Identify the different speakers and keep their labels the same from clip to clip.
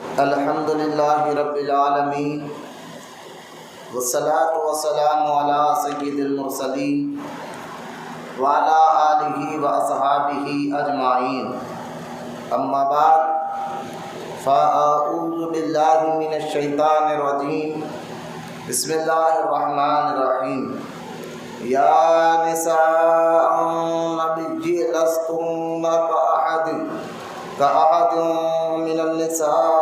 Speaker 1: الحمد للہ رب العالمین والصلاة والسلام علی سید المرسلین وعلی آلہ واصحابہ اجمعین، اما بعد فاعوذ باللہ من الشیطان الرجیم، بسم اللہ الرحمن الرحیم۔ یا نساء النبی لستن کأحد من النساء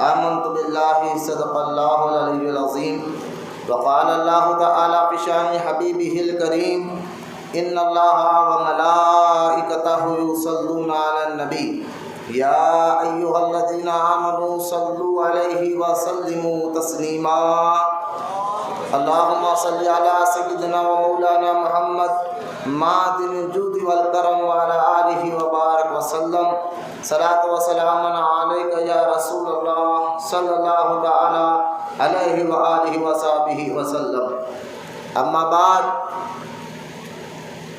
Speaker 1: آمنت باللہ صدق اللہ العلی العظیم۔ وقال اللہ تعالی فی شان حبیبہ الکریم، ان اللہ وملائکتہ یصلون علی النبی یا ایہا الذین آمنوا صلوا علیہ وسلموا تسلیما۔ اللہم صلی علی سیدنا و مولانا محمد معدن الجود والکرم وعلی آلہ وبارک وسلم۔ صلاۃ و سلام علیک یا رسول اللہ صلی اللہ تعالی علیہ وآلہ وصحبہ وسلم۔ اما بعد،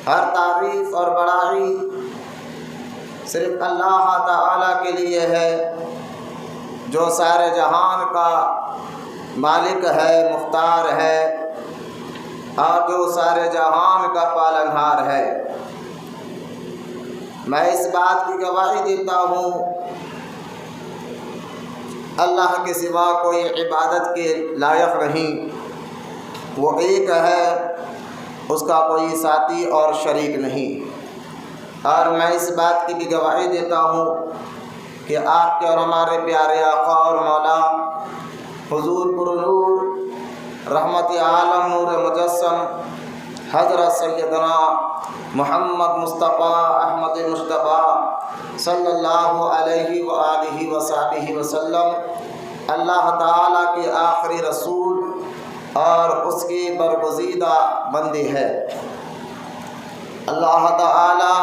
Speaker 1: ہر تعریف اور بڑائی صرف اللہ تعالی کے لیے ہے جو سارے جہان کا مالک ہے، مختار ہے، اور جو سارے جہان کا پالنہار ہے۔ میں اس بات کی گواہی دیتا ہوں اللہ کے سوا کوئی عبادت کے لائق نہیں، وہ ایک ہے، اس کا کوئی ساتھی اور شریک نہیں۔ اور میں اس بات کی بھی گواہی دیتا ہوں کہ آپ کے اور ہمارے پیارے آقا اور مولا حضور پرنور رحمت عالم نور مجسم حضرت سیدنا محمد مصطفیٰ احمد مصطفیٰ صلی اللہ علیہ وآلہ وصحبہ وسلم اللہ تعالیٰ کے آخری رسول اور اس کے برگزیدہ بندے ہے۔ اللہ تعالیٰ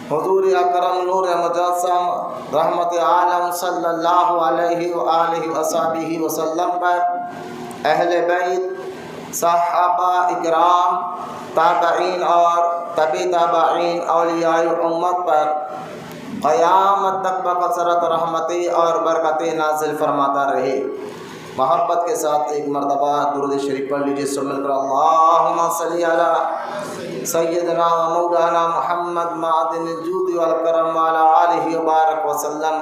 Speaker 1: حضور اکرم نور مجسم رحمت عالم صلی اللہ علیہ وآلہ وصحبہ وسلم پر، اہل بیت، صحابہ اکرام، تابعین اور تبع تابعین، اولیاء امت پر قیامت تک بکثرت رحمتیں اور برکتیں نازل فرماتا رہے۔ محبت کے ساتھ ایک مرتبہ درود شریف پڑھ لیجیے، سب مل کر اللہم صلی علی سیدنا و مولانا محمد معدن الجود والکرم وعلی آلہ وبارک وسلم۔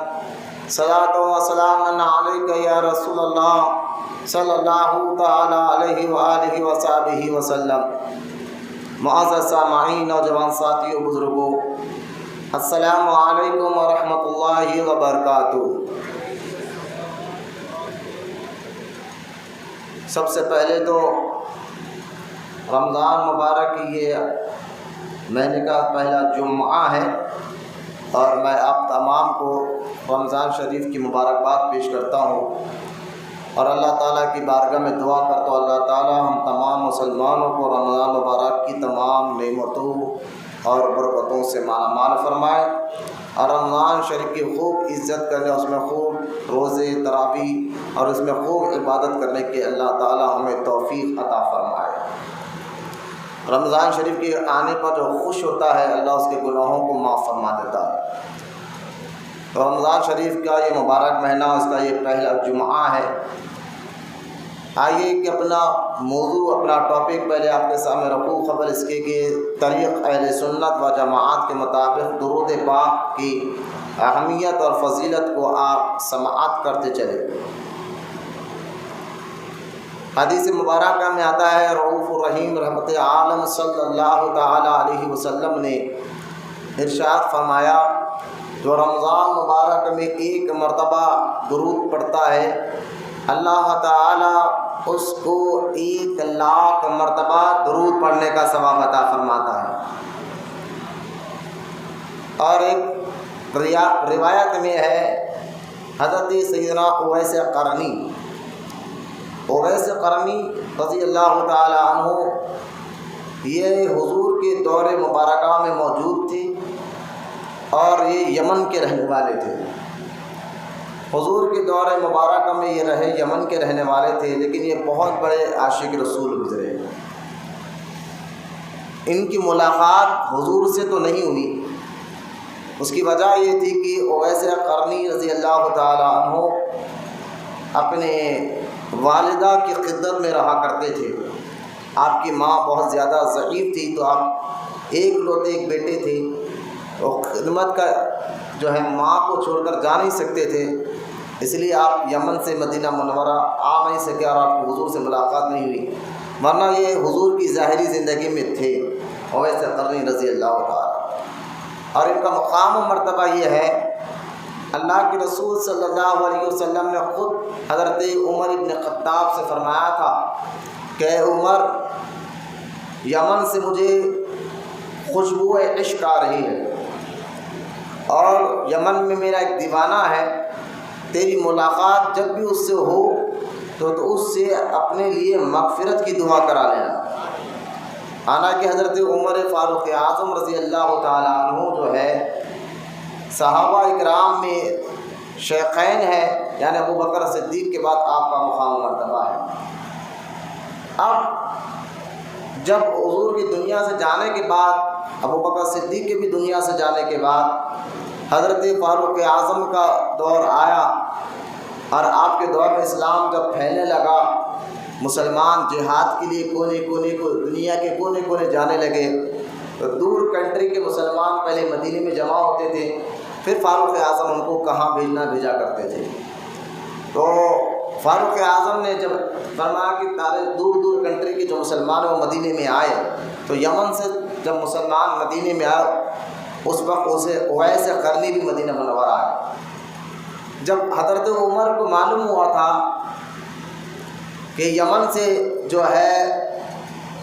Speaker 1: صلاۃ و سلام علیک یا رسول اللہ صلی اللہ تعالی علیہ وآلہ وصحبہ وسلم۔ معزز سامعین، نوجوان ساتھیوں، بزرگوں، السلام علیکم ورحمۃ اللہ وبرکاتہ۔ سب سے پہلے تو رمضان مبارک کی یہ مہینے کا پہلا جمعہ ہے، اور میں آپ تمام کو رمضان شریف کی مبارکباد پیش کرتا ہوں، اور اللہ تعالیٰ کی بارگاہ میں دعا کرتا ہوں اللہ تعالیٰ ہم تمام مسلمانوں کو رمضان مبارک کی تمام نعمتوں اور برکتوں سے مالا مال فرمائے، اور رمضان شریف کی خوب عزت کرنے، اس میں خوب روزے تراویح اور اس میں خوب عبادت کرنے کے اللہ تعالیٰ ہمیں توفیق عطا فرمائے۔ رمضان شریف کے آنے پر جو خوش ہوتا ہے، اللہ اس کے گناہوں کو معاف فرما دیتا ہے۔ تو رمضان شریف کا یہ مبارک مہینہ، اس کا یہ پہلا جمعہ ہے۔ آئیے کہ اپنا موضوع، اپنا ٹاپک پہلے آپ کے سامنے رکھوں، خبر اس کے کہ طریق اہل سنت و جماعت کے مطابق درود پاک کی اہمیت اور فضیلت کو آپ سماعت کرتے چلے۔ حدیث مبارکہ میں آتا ہے، رؤوف الرحیم رحمت عالم صلی اللہ تعالی علیہ وسلم نے ارشاد فرمایا، جو رمضان مبارک میں ایک مرتبہ درود پڑھتا ہے، اللہ تعالیٰ اس کو 1,00,000 مرتبہ درود پڑھنے کا ثواب عطا فرماتا ہے۔ اور ایک روایت میں ہے، حضرت سیدنا اویس قرنی رضی اللہ تعالی عنہ، یہ حضور کے دور مبارکہ میں موجود تھے، اور یہ یمن کے رہنے والے تھے۔ حضور کے دور مبارکہ میں یہ یمن کے رہنے والے تھے، لیکن یہ بہت بڑے عاشق رسول گزرے۔ ان کی ملاقات حضور سے تو نہیں ہوئی، اس کی وجہ یہ تھی کہ اویس قرنی رضی اللہ تعالی عنہ اپنے والدہ کی خدمت میں رہا کرتے تھے۔ آپ کی ماں بہت زیادہ ضعیف تھی، تو آپ ایک لوتے ایک بیٹے تھے، اور خدمت کا جو ہے ماں کو چھوڑ کر جا نہیں سکتے تھے، اس لیے آپ یمن سے مدینہ منورہ آ نہیں سکے اور آپ کو حضور سے ملاقات نہیں ہوئی، ورنہ یہ حضور کی ظاہری زندگی میں تھے اویس قرنی رضی اللہ تعالیٰ۔ اور ان کا مقام و مرتبہ یہ ہے، اللہ کے رسول صلی اللہ علیہ وسلم نے خود حضرت عمر ابن خطاب سے فرمایا تھا کہ اے عمر، یمن سے مجھے خوشبو عشق آ رہی ہے، اور یمن میں میرا ایک دیوانہ ہے، تیری ملاقات جب بھی اس سے ہو تو اس سے اپنے لیے مغفرت کی دعا کرا لینا۔ حالانکہ حضرت عمر فاروق اعظم رضی اللہ تعالیٰ عنہ جو ہے صحابہ اکرام میں شیخین ہے، یعنی ابو بکر صدیق کے بعد آپ کا مقام و مرتبہ ہے۔ اب جب حضور کی دنیا سے جانے کے بعد، ابو بکر صدیق کے بھی دنیا سے جانے کے بعد حضرت فاروق اعظم کا دور آیا، اور آپ کے دور میں اسلام جب پھیلنے لگا، مسلمان جہاد کے لیے کونے کونے کو دنیا کے کونے کونے جانے لگے، تو دور کنٹری کے مسلمان پہلے مدینے میں جمع ہوتے تھے، پھر فاروق اعظم ان کو کہاں بھیجا کرتے تھے۔ تو فاروق اعظم نے جب فرمایا کہ سارے دور دور کنٹری کے جو مسلمان ہیں وہ مدینے میں آئے، تو یمن سے جب مسلمان مدینے میں آئے اس وقت اسے اویس قرنی بھی مدینہ منورہ آئے۔ جب حضرت عمر کو معلوم ہوا تھا کہ یمن سے جو ہے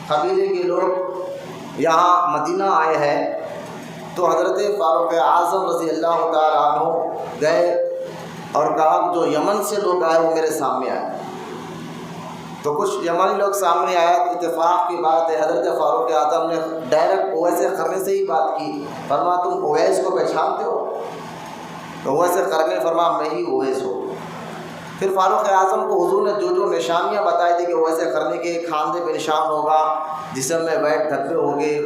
Speaker 1: قبیلے کے لوگ یہاں مدینہ آئے ہیں، تو حضرت فاروق اعظم رضی اللہ تعالیٰ عنہ گئے اور کہا کہ جو یمن سے لوگ آئے وہ میرے سامنے آئے۔ تو کچھ یمنی لوگ سامنے آیا، اتفاق کی بات ہے حضرت فاروق اعظم نے ڈائریکٹ اویس قرنی سے ہی بات کی، فرمایا تم اویس کو پہچانتے ہو؟ تو اویس قرنی نے فرمایا میں ہی اویس ہوں۔ پھر فاروق اعظم کو حضور نے جو نشانیاں بتائی تھی کہ اویس قرنی کے کھاندے پہ نشان ہوگا، جسم میں ویٹ دھبے ہوں گے،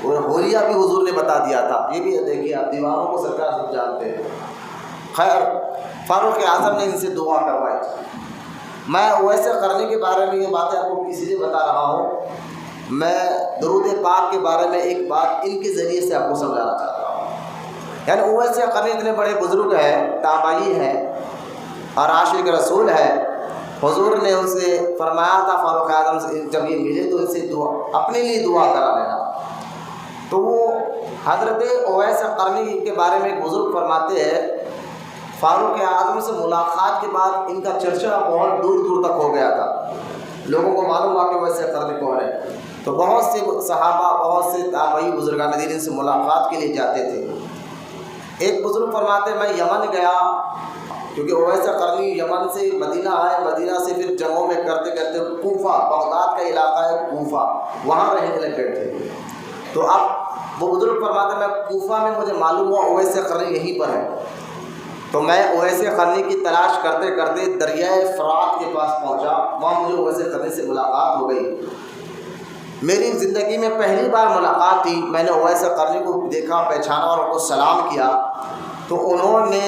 Speaker 1: اور حولیہ بھی حضور نے بتا دیا تھا، یہ بھی دیکھیے آپ دیوانوں کو سرکار سب جانتے ہیں۔ خیر فاروق اعظم نے ان سے دعا کروائی۔ میں اویس قرنی کے بارے میں یہ باتیں آپ کو کسی سے بتا رہا ہوں، میں درود پاک کے بارے میں ایک بات ان کے ذریعے سے آپ کو سمجھانا چاہتا ہوں۔ یعنی اویس قرنی اتنے بڑے بزرگ ہیں، تابعی ہیں اور عاشق رسول ہے، حضور نے ان سے فرمایا تھا فاروق اعظم سے جب یہ ملے تو ان سے دعا اپنے لیے دعا کرا لینا۔ تو وہ حضرت اویس قرنی کے بارے میں ایک بزرگ فرماتے ہیں فاروق اعظم سے ملاقات کے بعد ان کا چرچا بہت دور دور تک ہو گیا تھا، لوگوں کو معلوم ہوا کہ اویس قرنی کون ہے، تو بہت سے صحابہ بہت سے تابعی بزرگان دین ان سے ملاقات کے لیے جاتے تھے۔ ایک بزرگ فرماتے میں یمن گیا، کیونکہ اویس قرنی یمن سے مدینہ آئے، مدینہ سے پھر جنگوں میں کرتے کرتے کوفہ، بغداد کا علاقہ ہے کوفہ، وہاں رہنے لگے تھے۔ تو اب وہ بزرگ فرماتے میں کوفہ میں مجھے معلوم ہوا اویس قرنی یہیں پر ہے، تو میں اویس قرنی کی تلاش کرتے کرتے دریائے فرات کے پاس پہنچا، وہاں مجھے اویس قرنی سے ملاقات ہو گئی۔ میری زندگی میں پہلی بار ملاقات تھی، میں نے اویس قرنی کو دیکھا، پہچانا اور ان کو سلام کیا، تو انہوں نے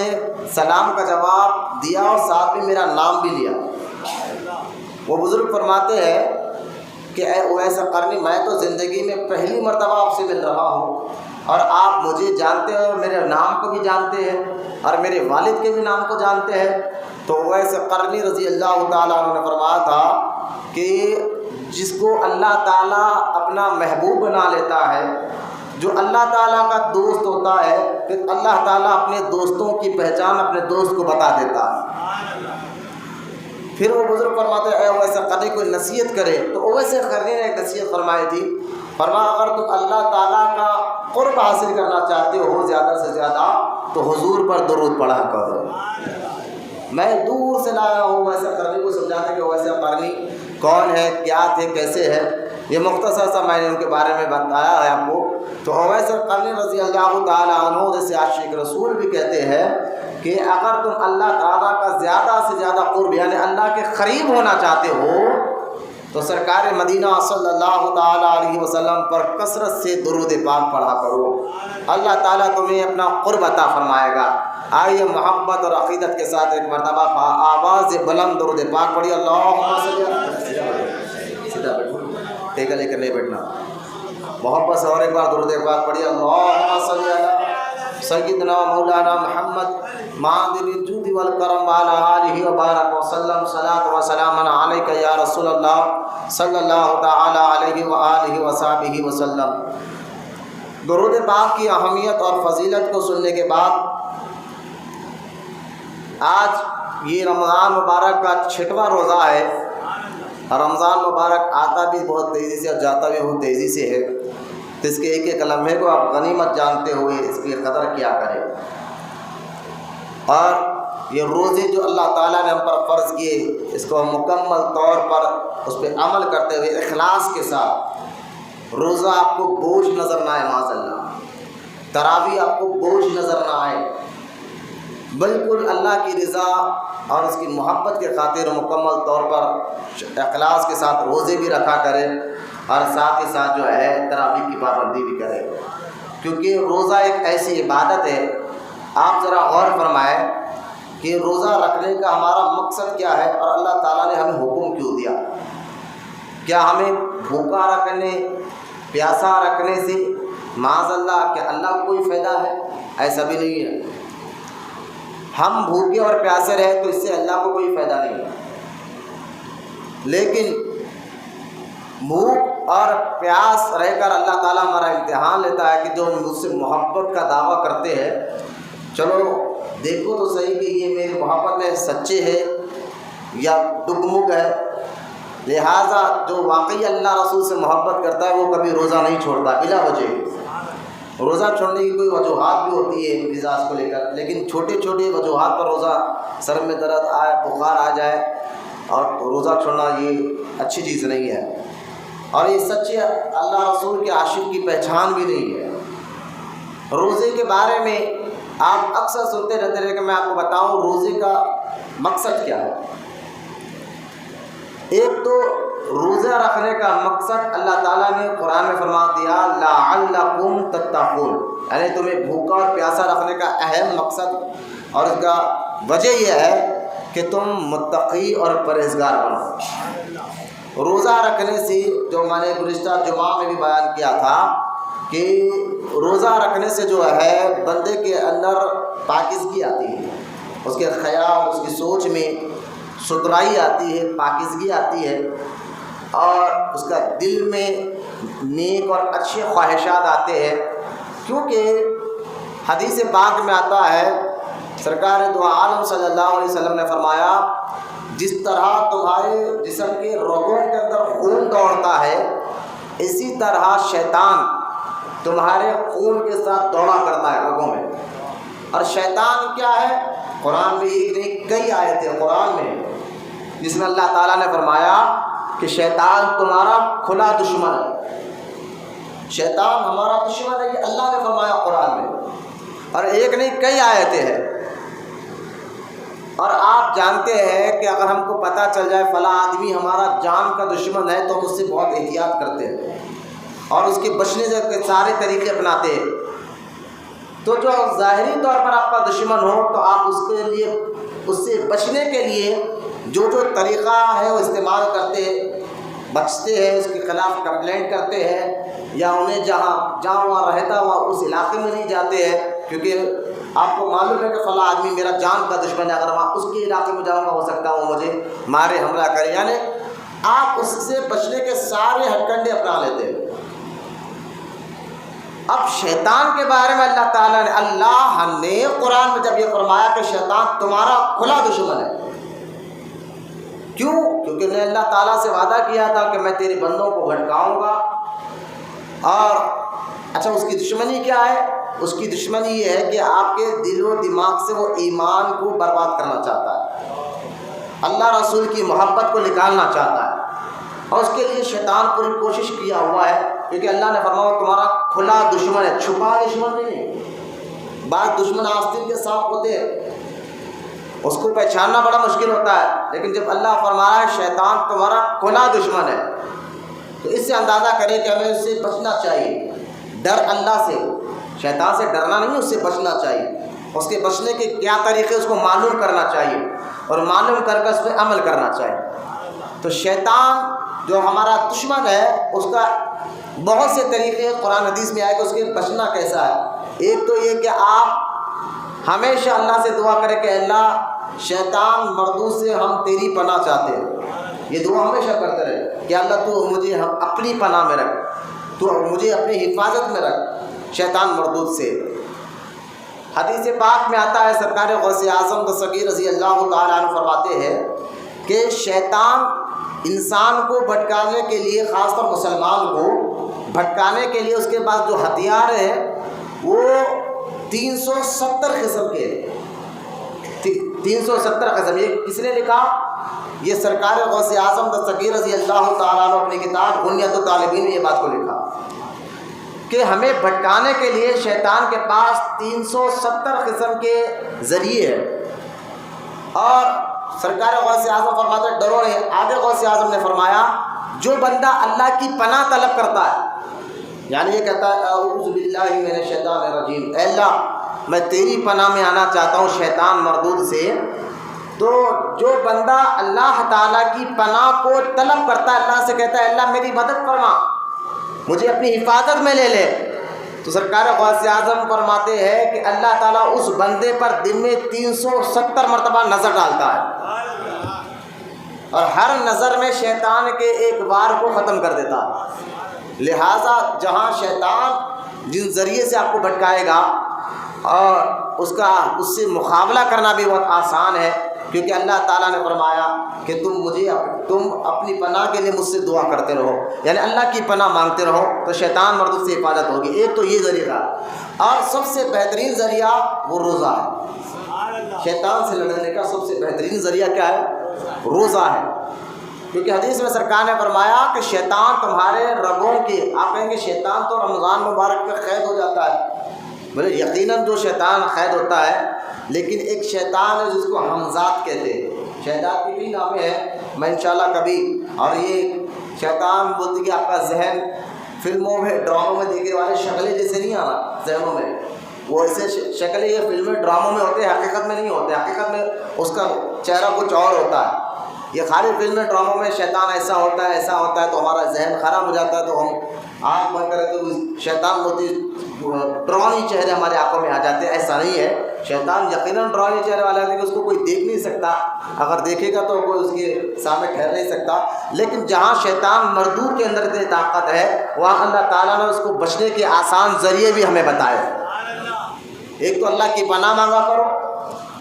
Speaker 1: سلام کا جواب دیا اور ساتھ میں میرا نام بھی لیا۔ وہ بزرگ فرماتے ہیں کہ اے اویس قرنی، میں تو زندگی میں پہلی مرتبہ آپ سے مل رہا ہوں اور آپ مجھے جانتے ہیں اور میرے نام کو بھی جانتے ہیں اور میرے والد کے بھی نام کو جانتے ہیں۔ تو اویس قرنی رضی اللہ تعالیٰ عنہ نے فرمایا تھا کہ جس کو اللہ تعالیٰ اپنا محبوب بنا لیتا ہے، جو اللہ تعالیٰ کا دوست ہوتا ہے، پھر اللہ تعالیٰ اپنے دوستوں کی پہچان اپنے دوست کو بتا دیتا ہے۔ پھر وہ بزرگ فرماتے ہیں اے اویس قرنی کوئی نصیحت کرے، تو اویس قرنی نے ایک نصیحت فرمائی تھی، فرمایا اگر تم اللہ تعالیٰ کا قرب حاصل کرنا چاہتے ہو زیادہ سے زیادہ تو حضور پر درود پڑھا کرو۔ میں دور سے لایا ہوں اویس قرنی کو سمجھانے کہ اویس قرنی کون ہے، کیا تھے، کیسے ہے، یہ مختصر سا میں نے ان کے بارے میں بتایا ہے آپ کو۔ تو اویس قرنی رضی اللہ تعالیٰ عنہ جیسے عاشق رسول بھی کہتے ہیں کہ اگر تم اللہ تعالیٰ کا زیادہ سے زیادہ قرب یعنی اللہ کے قریب ہونا چاہتے ہو تو سرکار مدینہ صلی اللہ تعالیٰ علیہ وسلم پر کثرت سے درود پاک پڑھا کرو، اللہ تعالیٰ تمہیں اپنا قرب عطا فرمائے گا۔ آئیے محبت اور عقیدت کے ساتھ ایک مرتبہ آواز بلند درود پاک پڑھی۔ اللہم صلی اللہ، سیدھا بیٹھو، ٹیکا لے کر نہیں بیٹھنا، محبت سے اور ایک بار درود پاک پڑھی۔ اللہم صلی اللہ سیدنا مولانا محمد معدن الجود والکرم وعلی آلہ وبارک وسلم، صلاۃ و سلام علیک یا رسول اللہ صلی اللہ تعالی علیہ وآلہ وصحبہ وسلم۔ درود پاک کی اہمیت اور فضیلت کو سننے کے بعد آج یہ رمضان مبارک کا 6واں روزہ ہے۔ رمضان مبارک آتا بھی بہت تیزی سے اور جاتا بھی بہت تیزی سے ہے، تو اس کے ایک ایک لمحے کو آپ غنیمت جانتے ہوئے اس کی قدر کیا کریں، اور یہ روزے جو اللہ تعالیٰ نے ہم پر فرض کیے اس کو مکمل طور پر اس پہ عمل کرتے ہوئے اخلاص کے ساتھ، روزہ آپ کو بوجھ نظر نہ آئے، معاذ اللہ تراویح آپ کو بوجھ نظر نہ آئے، بالکل اللہ کی رضا اور اس کی محبت کے خاطر مکمل طور پر اخلاص کے ساتھ روزے بھی رکھا کرے، اور ساتھ ہی ساتھ جو ہے تراویح کی پابندی بھی کرے، کیونکہ روزہ ایک ایسی عبادت ہے۔ آپ ذرا غور فرمائیں کہ روزہ رکھنے کا ہمارا مقصد کیا ہے، اور اللہ تعالیٰ نے ہمیں حکم کیوں دیا؟ کیا ہمیں بھوکا رکھنے، پیاسا رکھنے سے معاذ اللہ کہ اللہ کو کوئی فائدہ ہے؟ ایسا بھی نہیں ہے۔ ہم بھوکے اور پیاسے رہے تو اس سے اللہ کو کوئی فائدہ نہیں ہے، لیکن بھوک اور پیاس رہ کر اللہ تعالیٰ ہمارا امتحان لیتا ہے کہ جو مجھ سے محبت کا دعویٰ کرتے ہیں، چلو دیکھو تو صحیح کہ یہ میری محبت میں سچے ہے یا ڈگمگ ہے۔ لہٰذا جو واقعی اللہ رسول سے محبت کرتا ہے وہ کبھی روزہ نہیں چھوڑتا بلا وجہ۔ روزہ چھوڑنے کی کوئی وجوہات بھی ہوتی ہے مزاج کو لے کر، لیکن چھوٹی چھوٹی وجوہات پر روزہ، سر میں درد آئے، بخار آ جائے اور روزہ چھوڑنا یہ اچھی چیز نہیں ہے، اور یہ سچے اللہ رسول کے عاشق کی پہچان بھی نہیں ہے۔ روزے کے بارے میں آپ اکثر سنتے رہتے ہیں کہ میں آپ کو بتاؤں روزے کا مقصد کیا ہے۔ ایک تو روزہ رکھنے کا مقصد اللہ تعالیٰ نے قرآن میں فرما دیا لعلکم تتقون، یعنی تمہیں بھوکا اور پیاسا رکھنے کا اہم مقصد اور اس کا وجہ یہ ہے کہ تم متقی اور پرہیزگار بنو۔ روزہ رکھنے سے جو میں نے گزشتہ جمعہ میں بھی بیان کیا تھا کہ روزہ رکھنے سے جو ہے بندے کے اندر پاکیزگی آتی ہے، اس کے خیال، اس کی سوچ میں ستھرائی آتی ہے، پاکیزگی آتی ہے، اور اس کا دل میں نیک اور اچھے خواہشات آتے ہیں، کیونکہ حدیث پاک میں آتا ہے، سرکار دو عالم صلی اللہ علیہ وسلم نے فرمایا جس طرح تمہارے جسم کے رگوں کے اندر خون دوڑتا ہے، اسی طرح شیطان تمہارے خون کے ساتھ دوڑا کرتا ہے رگوں میں۔ اور شیطان کیا ہے؟ قرآن میں ایک نہیں کئی آیتیں قرآن میں جس میں اللہ تعالیٰ نے فرمایا کہ شیطان تمہارا کھلا دشمن ہے، شیطان ہمارا دشمن ہے، یہ اللہ نے فرمایا قرآن میں، اور ایک نہیں کئی آیتیں ہیں۔ اور آپ جانتے ہیں کہ اگر ہم کو پتہ چل جائے فلاں آدمی ہمارا جان کا دشمن ہے تو ہم اس سے بہت احتیاط کرتے ہیں اور اس کے بچنے کے سارے طریقے اپناتے ہیں۔ تو جو ظاہری طور پر آپ کا دشمن ہو تو آپ اس کے لیے، اس سے بچنے کے لیے جو طریقہ ہے وہ استعمال کرتے ہیں، بچتے ہیں، اس کے خلاف کمپلینٹ کرتے ہیں، یا انہیں جہاں وہاں رہتا وہاں اس علاقے میں نہیں جاتے ہیں، کیونکہ آپ کو معلوم ہے کہ فلاں آدمی میرا جان کا دشمن ہے، اگر وہاں اس کے علاقے میں جاؤں گا ہو سکتا ہے وہ مجھے مارے، حملہ کرے، یعنی آپ اس سے بچنے کے سارے ہتھ کنڈے اپنا لیتے ہیں۔ اب شیطان کے بارے میں اللہ نے قرآن میں جب یہ فرمایا کہ شیطان تمہارا کھلا دشمن ہے، کیوں؟ کیونکہ میں اللہ تعالیٰ سے وعدہ کیا تھا کہ میں تیرے بندوں کو بھٹکاؤں گا، اور اچھا اس کی دشمنی کیا ہے؟ اس کی دشمنی یہ ہے کہ آپ کے دل و دماغ سے وہ ایمان کو برباد کرنا چاہتا ہے، اللہ رسول کی محبت کو نکالنا چاہتا ہے، اور اس کے لیے شیطان پوری کوشش کیا ہوا ہے، کیونکہ اللہ نے فرمایا تمہارا کھلا دشمن ہے، چھپا دشمن نہیں۔ بعض دشمن آستین کے ساتھ ہوتے ہیں، اس کو پہچاننا بڑا مشکل ہوتا ہے، لیکن جب اللہ فرمایا ہے شیطان تمہارا کھلا دشمن ہے، تو اس سے اندازہ کرے کہ ہمیں اس سے بچنا چاہیے۔ ڈر اللہ سے، شیطان سے ڈرنا نہیں، اس سے بچنا چاہیے، اس کے بچنے کے کیا طریقے اس کو معلوم کرنا چاہیے اور معلوم کر کے اس پہ عمل کرنا چاہیے۔ تو شیطان جو ہمارا دشمن ہے اس کا بہت سے طریقے قرآن حدیث میں آئے کہ اس کے بچنا کیسا ہے۔ ایک تو یہ کہ آپ ہمیشہ اللہ سے دعا کریں کہ اللہ شیطان مردود سے ہم تیری پناہ چاہتے ہیں، یہ دعا ہمیشہ کرتے رہے کہ اللہ تو مجھے اپنی پناہ میں رکھ، تو مجھے اپنی حفاظت میں رکھ شیطان مردود سے۔ حدیث پاک میں آتا ہے، سرکار غوث اعظم دستگیر رضی اللہ تعالیٰ عنہ فرماتے ہیں کہ شیطان انسان کو بھٹکانے کے لیے، خاص طور مسلمان کو بھٹکانے کے لیے، اس کے پاس جو ہتھیار ہیں وہ 370 قسم کے، 370 قسم۔ یہ کس نے لکھا؟ یہ سرکار غوث اعظم دستگیر رضی اللہ تعالیٰ عنہ اپنی کتاب بنیاد الطالبین میں یہ بات کو لکھا کہ ہمیں بھٹکانے کے لیے شیطان کے پاس 370 قسم کے ذریعے ہیں۔ اور سرکار غوث اعظم فرماتے ہیں ڈرو نہیں۔ آگے غوث اعظم نے فرمایا جو بندہ اللہ کی پناہ طلب کرتا ہے، یعنی یہ کہتا ہے اعوذ باللہ من الشیطان الرجیم، اے اللہ میں تیری پناہ میں آنا چاہتا ہوں شیطان مردود سے، تو جو بندہ اللہ تعالیٰ کی پناہ کو طلب کرتا ہے، اللہ سے کہتا ہے اللہ میری مدد فرما، مجھے اپنی حفاظت میں لے لے، تو سرکار غوث اعظم فرماتے ہیں کہ اللہ تعالیٰ اس بندے پر دن میں 370 مرتبہ نظر ڈالتا ہے، اور ہر نظر میں شیطان کے ایک وار کو ختم کر دیتا ہے۔ لہٰذا جہاں شیطان جن ذریعے سے آپ کو بھٹکائے گا، اور اس سے مقابلہ کرنا بھی بہت آسان ہے، کیونکہ اللہ تعالیٰ نے فرمایا کہ تم اپنی پناہ کے لیے مجھ سے دعا کرتے رہو، یعنی اللہ کی پناہ مانگتے رہو تو شیطان مردود سے حفاظت ہوگی۔ ایک تو یہ ذریعہ، اور سب سے بہترین ذریعہ وہ روزہ ہے۔ شیطان سے لڑنے کا سب سے بہترین ذریعہ کیا ہے؟ روزہ ہے، کیونکہ حدیث میں سرکار نے فرمایا کہ شیطان تمہارے رگوں کے، آپ کہیں گے شیطان تو رمضان مبارک میں قید ہو جاتا ہے، بولے یقیناً جو شیطان قید ہوتا ہے، لیکن ایک شیطان ہے جس کو حمزات کہتے ہیں، شیطان کے بھی نام ہے، میں انشاءاللہ کبھی، اور یہ شیطان بولتے کہ آپ کا ذہن فلموں میں ڈراموں میں دیکھنے والے شکلیں جیسے نہیں آنا ذہنوں میں، وہ ایسے شکلیں یہ فلمیں ڈراموں میں ہوتے ہیں، حقیقت میں نہیں ہوتے، حقیقت میں اس کا چہرہ کچھ اور ہوتا ہے۔ یہ خالی فلمیں ڈراموں میں شیطان ایسا ہوتا ہے ایسا ہوتا ہے تو ہمارا ذہن خراب ہو جاتا ہے، تو ہم آنکھ بند کریں تو شیطان ہوتی ڈرانی چہرے ہمارے آنکھوں میں آ جاتے ہیں۔ ایسا نہیں ہے، شیطان یقیناً ڈرانی چہرے والا ہے کہ اس کو کوئی دیکھ نہیں سکتا، اگر دیکھے گا تو کوئی اس کے سامنے ٹھہر نہیں سکتا، لیکن جہاں شیطان مردود کے اندر اتنی طاقت ہے وہاں اللہ تعالیٰ نے اس کو بچنے کے آسان ذریعے بھی ہمیں بتائے۔ ایک تو اللہ کی پناہ مانگا کرو،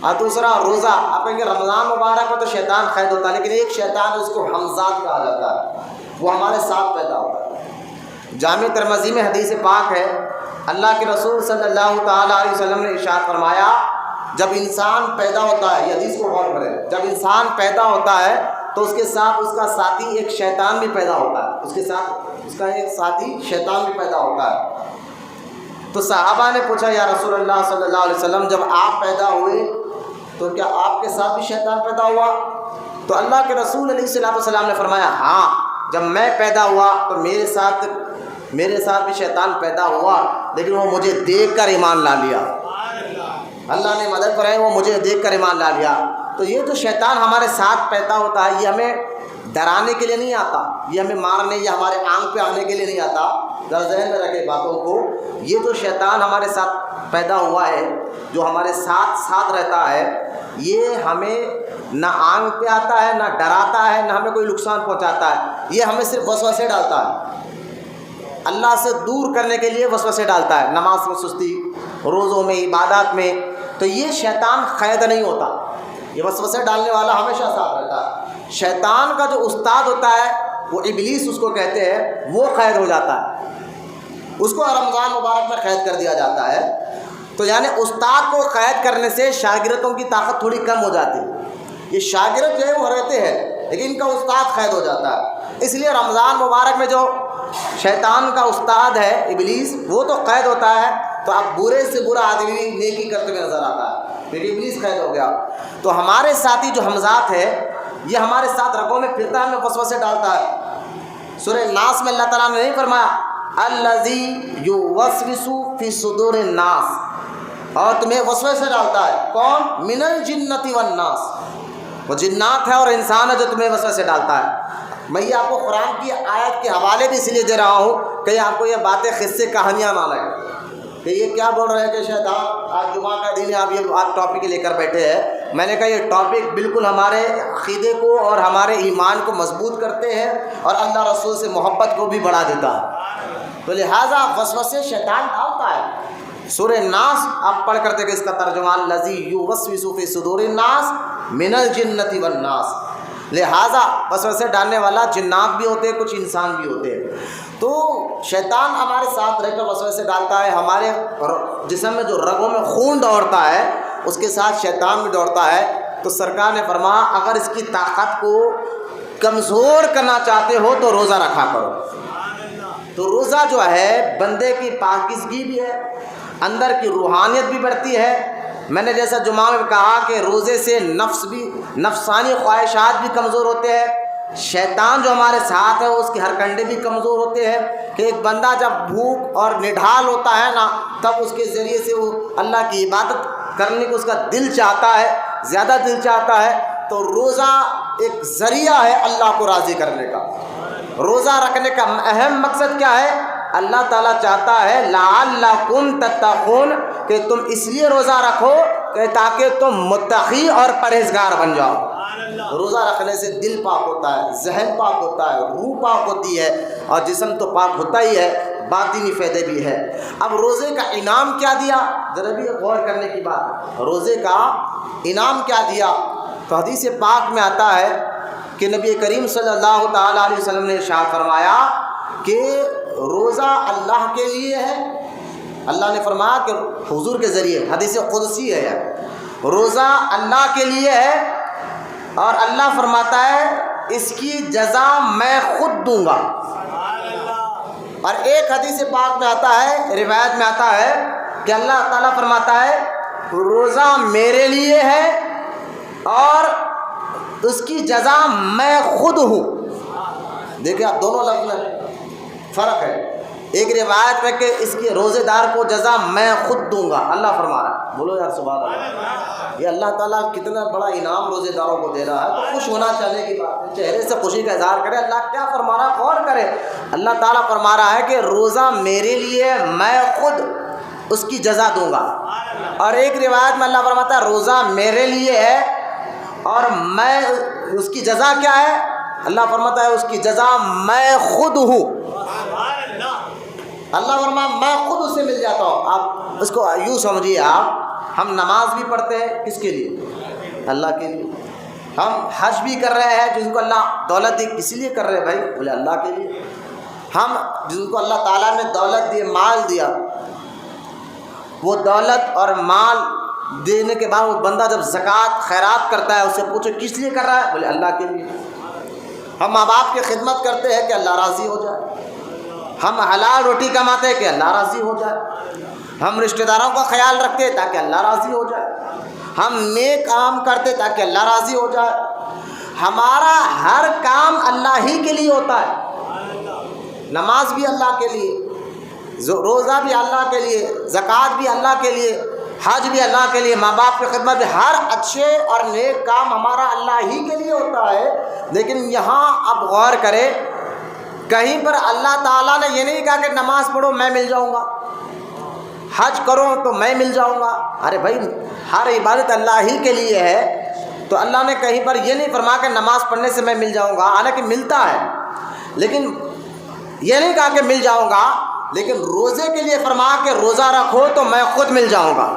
Speaker 1: اور دوسرا روزہ۔ آپ کہیں گے رمضان مبارک میں تو شیطان قید ہوتا ہے، لیکن ایک شیطان اس کو حمزات کہا جاتا ہے، وہ ہمارے ساتھ پیدا ہوتا ہے۔ جامع ترمذی میں حدیث پاک ہے، اللہ کے رسول صلی اللہ تعالیٰ علیہ وسلم نے ارشاد فرمایا جب انسان پیدا ہوتا ہے، یہ حدیث کو غور کریں، جب انسان پیدا ہوتا ہے تو اس کے ساتھ اس کا ساتھی ایک شیطان بھی پیدا ہوتا ہے، اس کے ساتھ اس کا ایک ساتھی شیطان بھی پیدا ہوتا ہے۔ تو صحابہ نے پوچھا یا رسول اللہ صلی اللہ علیہ وسلم جب آپ پیدا ہوئے تو کیا آپ کے ساتھ بھی شیطان پیدا ہوا؟ تو اللہ کے رسول علیہ السلام نے فرمایا ہاں، جب میں پیدا ہوا تو میرے ساتھ بھی شیطان پیدا ہوا، لیکن وہ مجھے دیکھ کر ایمان لا لیا۔ اللہ نے مدد کرائی، وہ مجھے دیکھ کر ایمان لا لیا۔ تو یہ جو شیطان ہمارے ساتھ پیدا ہوتا ہے یہ ہمیں ڈرانے کے لیے نہیں آتا، یہ ہمیں مارنے یا ہمارے آنکھ پہ آنے کے لیے نہیں آتا، ذرا ذہن میں رکھے باتوں کو۔ یہ جو شیطان ہمارے ساتھ پیدا ہوا ہے، جو ہمارے ساتھ رہتا ہے، یہ ہمیں نہ آنکھ پہ آتا ہے، نہ ڈراتا ہے، نہ ہمیں کوئی نقصان پہنچاتا ہے، یہ ہمیں صرف وسوسے ڈالتا ہے، اللہ سے دور کرنے کے لیے وسوسے ڈالتا ہے، نماز میں سستی، روزوں میں، عبادات میں۔ تو یہ شیطان قید نہیں ہوتا، یہ وسوسے ڈالنے والا ہمیشہ ساتھ رہتا ہے۔ شیطان کا جو استاد ہوتا ہے وہ ابلیس اس کو کہتے ہیں، وہ قید ہو جاتا ہے، اس کو رمضان مبارک میں قید کر دیا جاتا ہے۔ تو یعنی استاد کو قید کرنے سے شاگردوں کی طاقت تھوڑی کم ہو جاتی ہے، یہ شاگرد جو ہے وہ رہتے ہیں لیکن ان کا استاد قید ہو جاتا ہے۔ اس لیے رمضان مبارک میں جو شیطان کا استاد ہے ابلیس، وہ تو قید ہوتا ہے، تو اب برے سے برا آدمی نیکی کرتے ہوئے نظر آتا ہے، پھر ابلیس قید ہو گیا۔ تو ہمارے ساتھی جو حمزات ہے یہ ہمارے ساتھ رگوں میں پھرتا ہے، ہمیں وسوسے ڈالتا ہے۔ سورہ ناس میں اللہ تعالیٰ نے نہیں فرمایا الذی یوسوس فی صدور الناس، اور تمہیں وسوسے ڈالتا ہے کون؟ من الجنۃ والناس، وہ جنات ہے اور انسان ہے جو تمہیں وسوسے ڈالتا ہے۔ میں یہ آپ کو قرآن کی آیت کے حوالے بھی اس لیے دے رہا ہوں کہ آپ کو یہ باتیں قصے کہانیاں نہ لگیں کہ یہ کیا بول رہے ہیں کہ شیطان آج جمعہ کا دن ہے، آپ یہ آپ ٹاپک لے کر بیٹھے ہیں۔ میں نے کہا یہ ٹاپک بالکل ہمارے عقیدے کو اور ہمارے ایمان کو مضبوط کرتے ہیں اور اللہ رسول سے محبت کو بھی بڑھا دیتا ہے، تو لہٰذا وسوسے شیطان ڈالتا ہے۔ سورہ ناس آپ پڑھ کرتے کہ اس کا ترجمہ الذی یوسوس فی صدور الناس من الجنۃ والناس، لہٰذا وسوسے ڈالنے والا جنات بھی ہوتے ہیں، کچھ انسان بھی ہوتے ہیں۔ تو شیطان ہمارے ساتھ رہ کر وسوسے ڈالتا ہے، ہمارے جسم میں جو رگوں میں خون دوڑتا ہے اس کے ساتھ شیطان بھی دوڑتا ہے۔ تو سرکار نے فرمایا اگر اس کی طاقت کو کمزور کرنا چاہتے ہو تو روزہ رکھا کرو۔ تو روزہ جو ہے بندے کی پاکیزگی بھی ہے، اندر کی روحانیت بھی بڑھتی ہے۔ میں نے جیسا جمعہ میں کہا کہ روزے سے نفسانی خواہشات بھی کمزور ہوتے ہیں، شیطان جو ہمارے ساتھ ہے اس کے ہر کنڈے بھی کمزور ہوتے ہیں کہ ایک بندہ جب بھوک اور نڈھال ہوتا ہے نا تب اس کے ذریعے سے وہ اللہ کی عبادت کرنے کو اس کا دل چاہتا ہے، زیادہ دل چاہتا ہے۔ تو روزہ ایک ذریعہ ہے اللہ کو راضی کرنے کا۔ روزہ رکھنے کا اہم مقصد کیا ہے؟ اللہ تعالیٰ چاہتا ہے لعلکم تتقون، کہ تم اس لیے روزہ رکھو کہ تاکہ تم متقی اور پرہیزگار بن جاؤ۔ روزہ رکھنے سے دل پاک ہوتا ہے، ذہن پاک ہوتا ہے، روح پاک ہوتی ہے اور جسم تو پاک ہوتا ہی ہے، باطنی فائدے بھی ہے۔ اب روزے کا انعام کیا دیا؟ ذرا بھی غور کرنے کی بات، روزے کا انعام کیا دیا؟ تو حدیث پاک میں آتا ہے کہ نبی کریم صلی اللہ تعالیٰ علیہ وسلم نے ارشاد فرمایا کہ روزہ اللہ کے لیے ہے۔ اللہ نے فرمایا کہ حضور کے ذریعے، حدیث قدسی ہے، روزہ اللہ کے لیے ہے اور اللہ فرماتا ہے اس کی جزا میں خود دوں گا۔ اور ایک حدیث پاک میں آتا ہے، روایت میں آتا ہے کہ اللہ تعالیٰ فرماتا ہے روزہ میرے لیے ہے اور اس کی جزا میں خود ہوں۔ دیکھیں آپ دونوں لفظ میں فرق ہے۔ ایک روایت میں کہ اس کی روزے دار کو جزا میں خود دوں گا، اللہ فرما رہا ہے۔ بولو یار سبحان اللہ۔ یہ اللہ تعالیٰ کتنا بڑا انعام روزے داروں کو دے رہا ہے، تو خوش ہونا چاہنے کی بات ہے، چہرے سے خوشی کا اظہار کرے۔ اللہ کیا فرما رہا ہے غور کرے۔ اللہ تعالیٰ فرما رہا ہے کہ روزہ میرے لیے، میں خود اس کی جزا دوں گا۔ اور ایک روایت میں اللہ فرماتا ہے روزہ میرے لیے ہے اور میں اس کی جزا کیا ہے؟ اللہ فرماتا ہے اس کی جزا میں خود ہوں۔ اللہ فرماتا ہے میں خود اس سے مل جاتا ہوں۔ آپ اس کو یوں سمجھیے، آپ ہم نماز بھی پڑھتے ہیں کس کے لیے؟ اللہ کے لیے۔ ہم حج بھی کر رہے ہیں جن کو اللہ دولت دی، کس لیے کر رہے ہیں بھائی؟ بولے اللہ کے لیے۔ ہم جن کو اللہ تعالیٰ نے دولت دی، مال دیا، وہ دولت اور مال دینے کے بعد وہ بندہ جب زکوٰۃ خیرات کرتا ہے اس سے پوچھو کس لیے کر رہا ہے؟ بولے اللہ کے لیے۔ ہم ماں باپ کی خدمت کرتے ہیں کہ اللہ راضی ہو جائے، ہم حلال روٹی کماتے ہیں کہ اللہ راضی ہو جائے، ہم رشتہ داروں کا خیال رکھتے ہیں تاکہ اللہ راضی ہو جائے، ہم نیک کام کرتے تاکہ اللہ راضی ہو جائے۔ ہمارا ہر کام اللہ ہی کے لیے ہوتا ہے، نماز بھی اللہ کے لیے، روزہ بھی اللہ کے لیے، زکوٰۃ بھی اللہ کے لیے، حج بھی اللہ کے لیے، ماں باپ کی خدمت بھی، ہر اچھے اور نیک کام ہمارا اللہ ہی کے لیے ہوتا ہے۔ لیکن یہاں اب غور کریں، کہیں پر اللہ تعالیٰ نے یہ نہیں کہا کہ نماز پڑھو میں مل جاؤں گا، حج کرو تو میں مل جاؤں گا۔ ارے بھائی ہر عبادت اللہ ہی کے لیے ہے، تو اللہ نے کہیں پر یہ نہیں فرمایا کہ نماز پڑھنے سے میں مل جاؤں گا، حالانکہ ملتا ہے، لیکن یہ نہیں کہا کہ مل جاؤں گا، لیکن روزے کے لیے فرمایا کہ روزہ رکھو تو میں خود مل جاؤں گا۔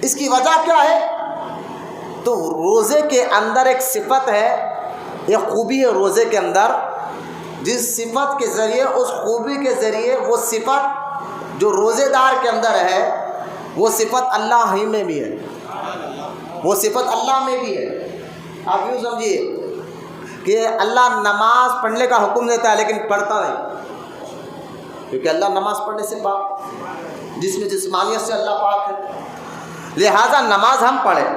Speaker 1: اس کی وجہ کیا ہے؟ تو روزے کے اندر ایک صفت ہے، ایک خوبی ہے روزے کے اندر، جس صفت کے ذریعے، اس خوبی کے ذریعے، وہ صفت جو روزے دار کے اندر ہے وہ صفت اللہ ہی میں بھی ہے، وہ صفت اللہ میں بھی ہے۔ آپ یوں سمجھیے کہ اللہ نماز پڑھنے کا حکم دیتا ہے لیکن پڑھتا نہیں، کیونکہ اللہ نماز پڑھنے سے پاک، جس میں جسمانیت سے اللہ پاک ہے۔ لہٰذا نماز ہم پڑھیں،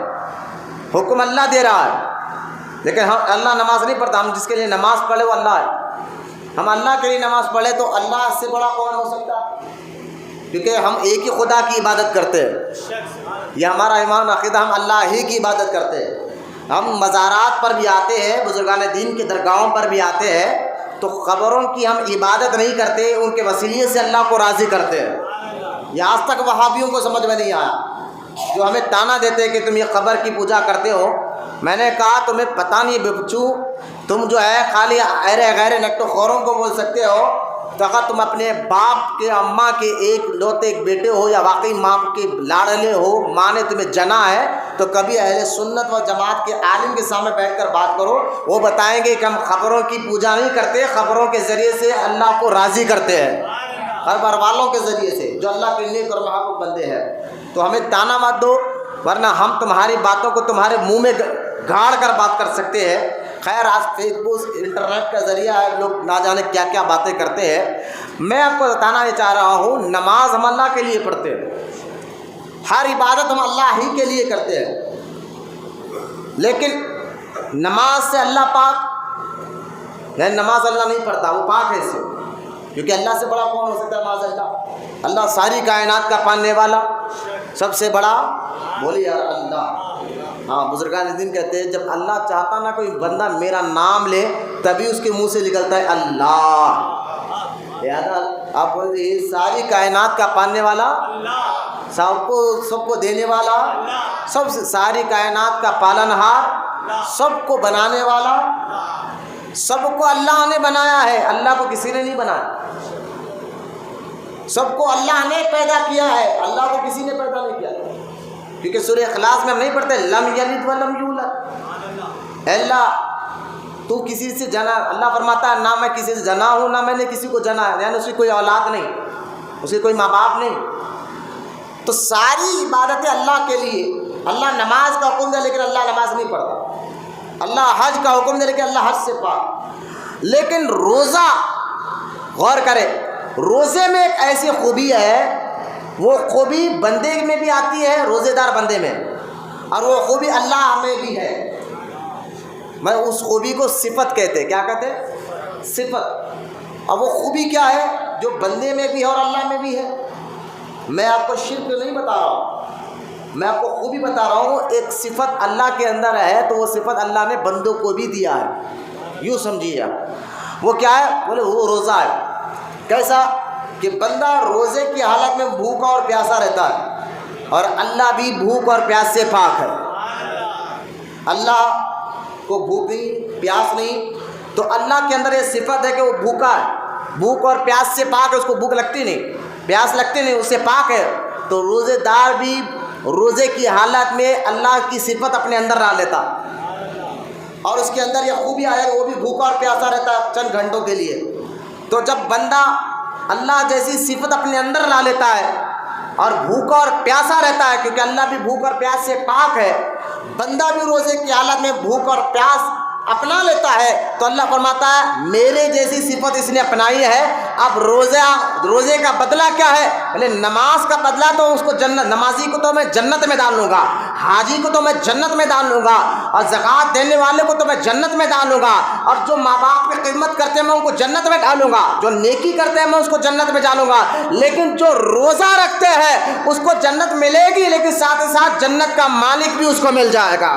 Speaker 1: حکم اللہ دے رہا ہے، لیکن ہم اللہ نماز نہیں پڑھتا. ہم جس کے لیے نماز پڑھے وہ اللہ ہے. ہم اللہ کے لیے نماز پڑھے تو اللہ سے بڑا کون ہو سکتا ہے؟ کیونکہ ہم ایک ہی خدا کی عبادت کرتے ہیں. یہ ہمارا ایمان عقیدہ، ہم اللہ ہی کی عبادت کرتے ہیں. ہم مزارات پر بھی آتے ہیں، بزرگان دین کی درگاہوں پر بھی آتے ہیں، تو قبروں کی ہم عبادت نہیں کرتے، ان کے وسیلے سے اللہ کو راضی کرتے ہیں. یہ آج تک وہابیوں کو سمجھ میں نہیں آیا، جو ہمیں تانا دیتے ہیں کہ تم یہ قبر کی پوجا کرتے ہو. میں نے کہا تمہیں پتہ نہیں بے بچو، تم جو ہے خالی غیر نٹو خوروں کو بول سکتے ہو، تو اگر تم اپنے باپ کے اماں کے ایک لوتے ایک بیٹے ہو یا واقعی ماں کے لاڑلے ہو، ماں نے تمہیں جنا ہے، تو کبھی اہل سنت و جماعت کے عالم کے سامنے بیٹھ کر بات کرو، وہ بتائیں گے کہ ہم خبروں کی پوجا نہیں کرتے، خبروں کے ذریعے سے اللہ کو راضی کرتے ہیں، قبر والوں کے ذریعے سے جو اللہ کے نیک اور محبوب بندے ہیں. تو ہمیں تانا مت دو، ورنہ ہم تمہاری باتوں کو تمہارے منہ میں گاڑ کر بات کر سکتے ہیں. خیر آج فیس بک انٹرنیٹ کا ذریعہ ہے، لوگ نہ جانے کیا کیا باتیں کرتے ہیں. میں آپ کو بتانا یہ چاہ رہا ہوں، نماز ہم اللہ کے لیے پڑھتے ہیں، ہر عبادت ہم اللہ ہی کے لیے کرتے ہیں، لیکن نماز سے اللہ پاک، یعنی نماز اللہ نہیں پڑھتا، وہ پاک ہے اس سے، کیونکہ اللہ سے بڑا کون ہو سکتا ہے؟ معاذ اللہ. اللہ ساری کائنات کا پالنے والا، سب سے بڑا، بولیے یار اللہ. ہاں بزرگان دین کہتے ہیں جب اللہ چاہتا نا کوئی بندہ میرا نام لے تبھی اس کے منہ سے نکلتا ہے اللہ. آپ بولتے ہیں ساری کائنات کا پالنے والا، سب کو دینے والا، سب سے ساری کائنات کا پالنہار، سب کو بنانے والا، سب کو اللہ نے بنایا ہے، اللہ کو کسی نے نہیں بنایا. سب کو اللہ نے پیدا کیا ہے، اللہ کو کسی نے پیدا نہیں کیا. کیونکہ سورہ اخلاص میں ہم نہیں پڑھتے لم یلد ولم یولد. اللہ تو کسی سے جنا، اللہ فرماتا ہے نہ میں کسی سے جنا ہوں نہ میں نے کسی کو جنا ہے، یعنی اس کی کوئی اولاد نہیں، اس کی کوئی ماں باپ نہیں. تو ساری عبادتیں اللہ کے لیے. اللہ نماز کا حکم دے لیکن اللہ نماز نہیں پڑھتا. اللہ حج کا حکم دے لیکن اللہ حج سے پاک. لیکن روزہ، غور کرے، روزے میں ایک ایسی خوبی ہے، وہ خوبی بندے میں بھی آتی ہے، روزے دار بندے میں، اور وہ خوبی اللہ میں بھی ہے. میں اس خوبی کو صفت کہتے ہیں. کیا کہتے ہیں؟ صفت. اب وہ خوبی کیا ہے جو بندے میں بھی ہے اور اللہ میں بھی ہے؟ میں آپ کو شرک نہیں بتا رہا ہوں، میں آپ کو خوبی بتا رہا ہوں. ایک صفت اللہ کے اندر ہے تو وہ صفت اللہ نے بندوں کو بھی دیا ہے. یوں سمجھیے آپ. وہ کیا ہے؟ بولے وہ روزہ ہے. کیسا کہ بندہ روزے کی حالت میں بھوکا اور پیاسا رہتا ہے، اور اللہ بھی بھوک اور پیاس سے پاک ہے. اللہ کو بھوک نہیں، پیاس نہیں، تو اللہ کے اندر یہ صفت ہے کہ وہ بھوکا ہے، بھوک اور پیاس سے پاک ہے، اس کو بھوک لگتی نہیں، پیاس لگتی نہیں، اس سے پاک ہے. تو روزے دار بھی روزے کی حالت میں اللہ کی صفت اپنے اندر لا لیتا، اور اس کے اندر یہ خوبی آیا کہ وہ بھی بھوکا اور پیاسا رہتا ہے چند گھنٹوں کے لیے. تو جب بندہ اللہ جیسی صفت اپنے اندر لا لیتا ہے اور بھوکا اور پیاسا رہتا ہے، کیونکہ اللہ بھی بھوک اور پیاس سے پاک ہے، بندہ بھی روزے کی حالت میں بھوک اور پیاس اپنا لیتا ہے، تو اللہ فرماتا ہے میرے جیسی صفت اس نے اپنائی ہے. اب روزے کا بدلہ کیا ہے؟ بولے نماز کا بدلہ تو اس کو جنت، نمازی کو تو میں جنت میں ڈال لوں گا، حاجی کو تو میں جنت میں ڈال لوں گا، اور زکوٰۃ دینے والے کو تو میں جنت میں ڈالوں گا، اور جو ماں باپ کی خدمت کرتے ہیں میں ان کو جنت میں ڈالوں گا، جو نیکی کرتے ہیں میں اس کو جنت میں ڈالوں گا. لیکن جو روزہ رکھتے ہیں اس کو جنت ملے گی، لیکن ساتھ ہی ساتھ جنت کا مالک بھی اس کو مل جائے گا.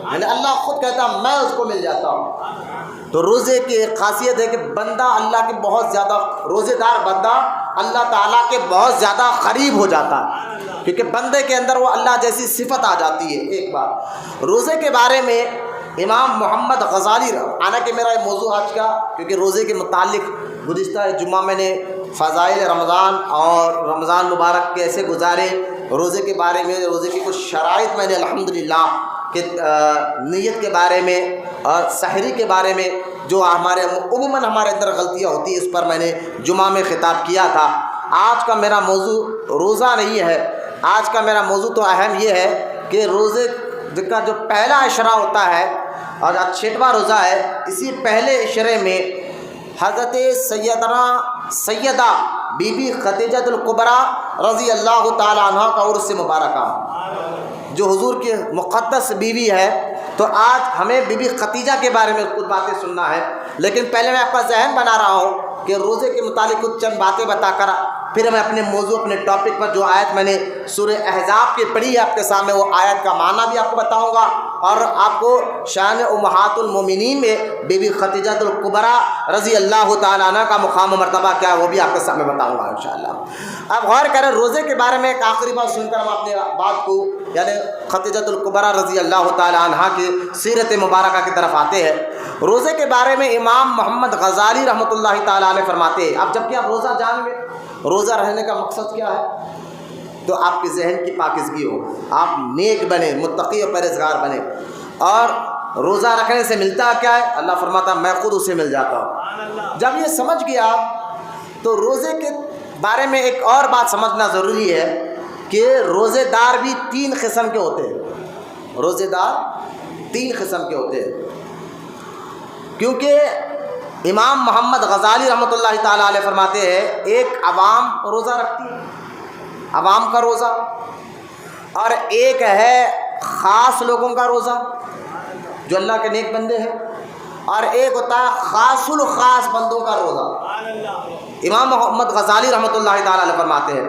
Speaker 1: یعنی اللہ خود کہتا میں اس کو مل جاتا ہوں. تو روزے کی ایک خاصیت ہے کہ بندہ اللہ کے بہت زیادہ، روزے دار بندہ اللہ تعالیٰ کے بہت زیادہ قریب ہو جاتا ہے، کیونکہ بندے کے اندر وہ اللہ جیسی صفت آ جاتی ہے. ایک بار روزے کے بارے میں امام محمد غزالی، حالانکہ میرا یہ موضوع آج کا، کیونکہ روزے کے متعلق گزشتہ جمعہ میں نے فضائل رمضان اور رمضان مبارک کیسے گزارے، روزے کے بارے میں، روزے کی کچھ شرائط میں نے الحمدللہ کہ نیت کے بارے میں اور سحری کے بارے میں جو عموماً ہمارے اندر غلطیاں ہوتی ہیں، اس پر میں نے جمعہ میں خطاب کیا تھا. آج کا میرا موضوع روزہ نہیں ہے، آج کا میرا موضوع تو اہم یہ ہے کہ روزے کا جو پہلا عشرہ ہوتا ہے اور 6واں روزہ ہے، اسی پہلے عشرے میں حضرت سیدہ بی بی خدیجہ الکبریٰ رضی اللہ تعالی عنہ کا عرس مبارکہ، جو حضور کی مقدس بیوی ہے۔ تو آج ہمیں بی بی خدیجہ کے بارے میں کچھ باتیں سننا ہے، لیکن پہلے میں آپ کا ذہن بنا رہا ہوں کہ روزے کے متعلق کچھ چند باتیں بتا کر پھر میں اپنے موضوع، اپنے ٹاپک پر جو آیت میں نے سورہ احزاب کی پڑھی ہے آپ کے سامنے، وہ آیت کا معنی بھی آپ کو بتاؤں گا، اور آپ کو شان امہات المومنین میں بی بی خدیجہ الکبریٰ رضی اللہ تعالیٰ عنہ کا مقام و مرتبہ کیا ہے وہ بھی آپ کے سامنے بتاؤں گا انشاءاللہ۔ اب غور کریں، روزے کے بارے میں ایک آخری بات سن کر ہم اپنے بات کو یعنی خدیجہ الکبریٰ رضی اللہ تعالیٰ عنہ کی سیرت مبارکہ کی طرف آتے ہیں۔ روزے کے بارے میں امام محمد غزالی رحمۃ اللہ تعالیٰ علیہ فرماتے ہیں، اب جبکہ آپ روزہ جانیں گے روزہ رہنے کا مقصد کیا ہے، تو آپ کے ذہن کی پاکیزگی ہو، آپ نیک بنے، متقی و پرہیزگار بنے۔ اور روزہ رکھنے سے ملتا کیا ہے؟ اللہ فرماتا میں خود اسے مل جاتا ہوں۔ جب یہ سمجھ گیا تو روزے کے بارے میں ایک اور بات سمجھنا ضروری ہے کہ روزے دار بھی 3 قسم کے ہوتے ہیں۔ روزے دار 3 قسم کے ہوتے ہیں، کیونکہ امام محمد غزالی رحمۃ اللہ تعالیٰ علیہ فرماتے ہیں ایک عوام روزہ رکھتی ہے، عوام کا روزہ، اور ایک ہے خاص لوگوں کا روزہ جو اللہ کے نیک بندے ہیں، اور ایک ہوتا ہے خاص الخاص بندوں کا روزہ۔ امام محمد غزالی رحمۃ اللہ تعالیٰ علیہ فرماتے ہیں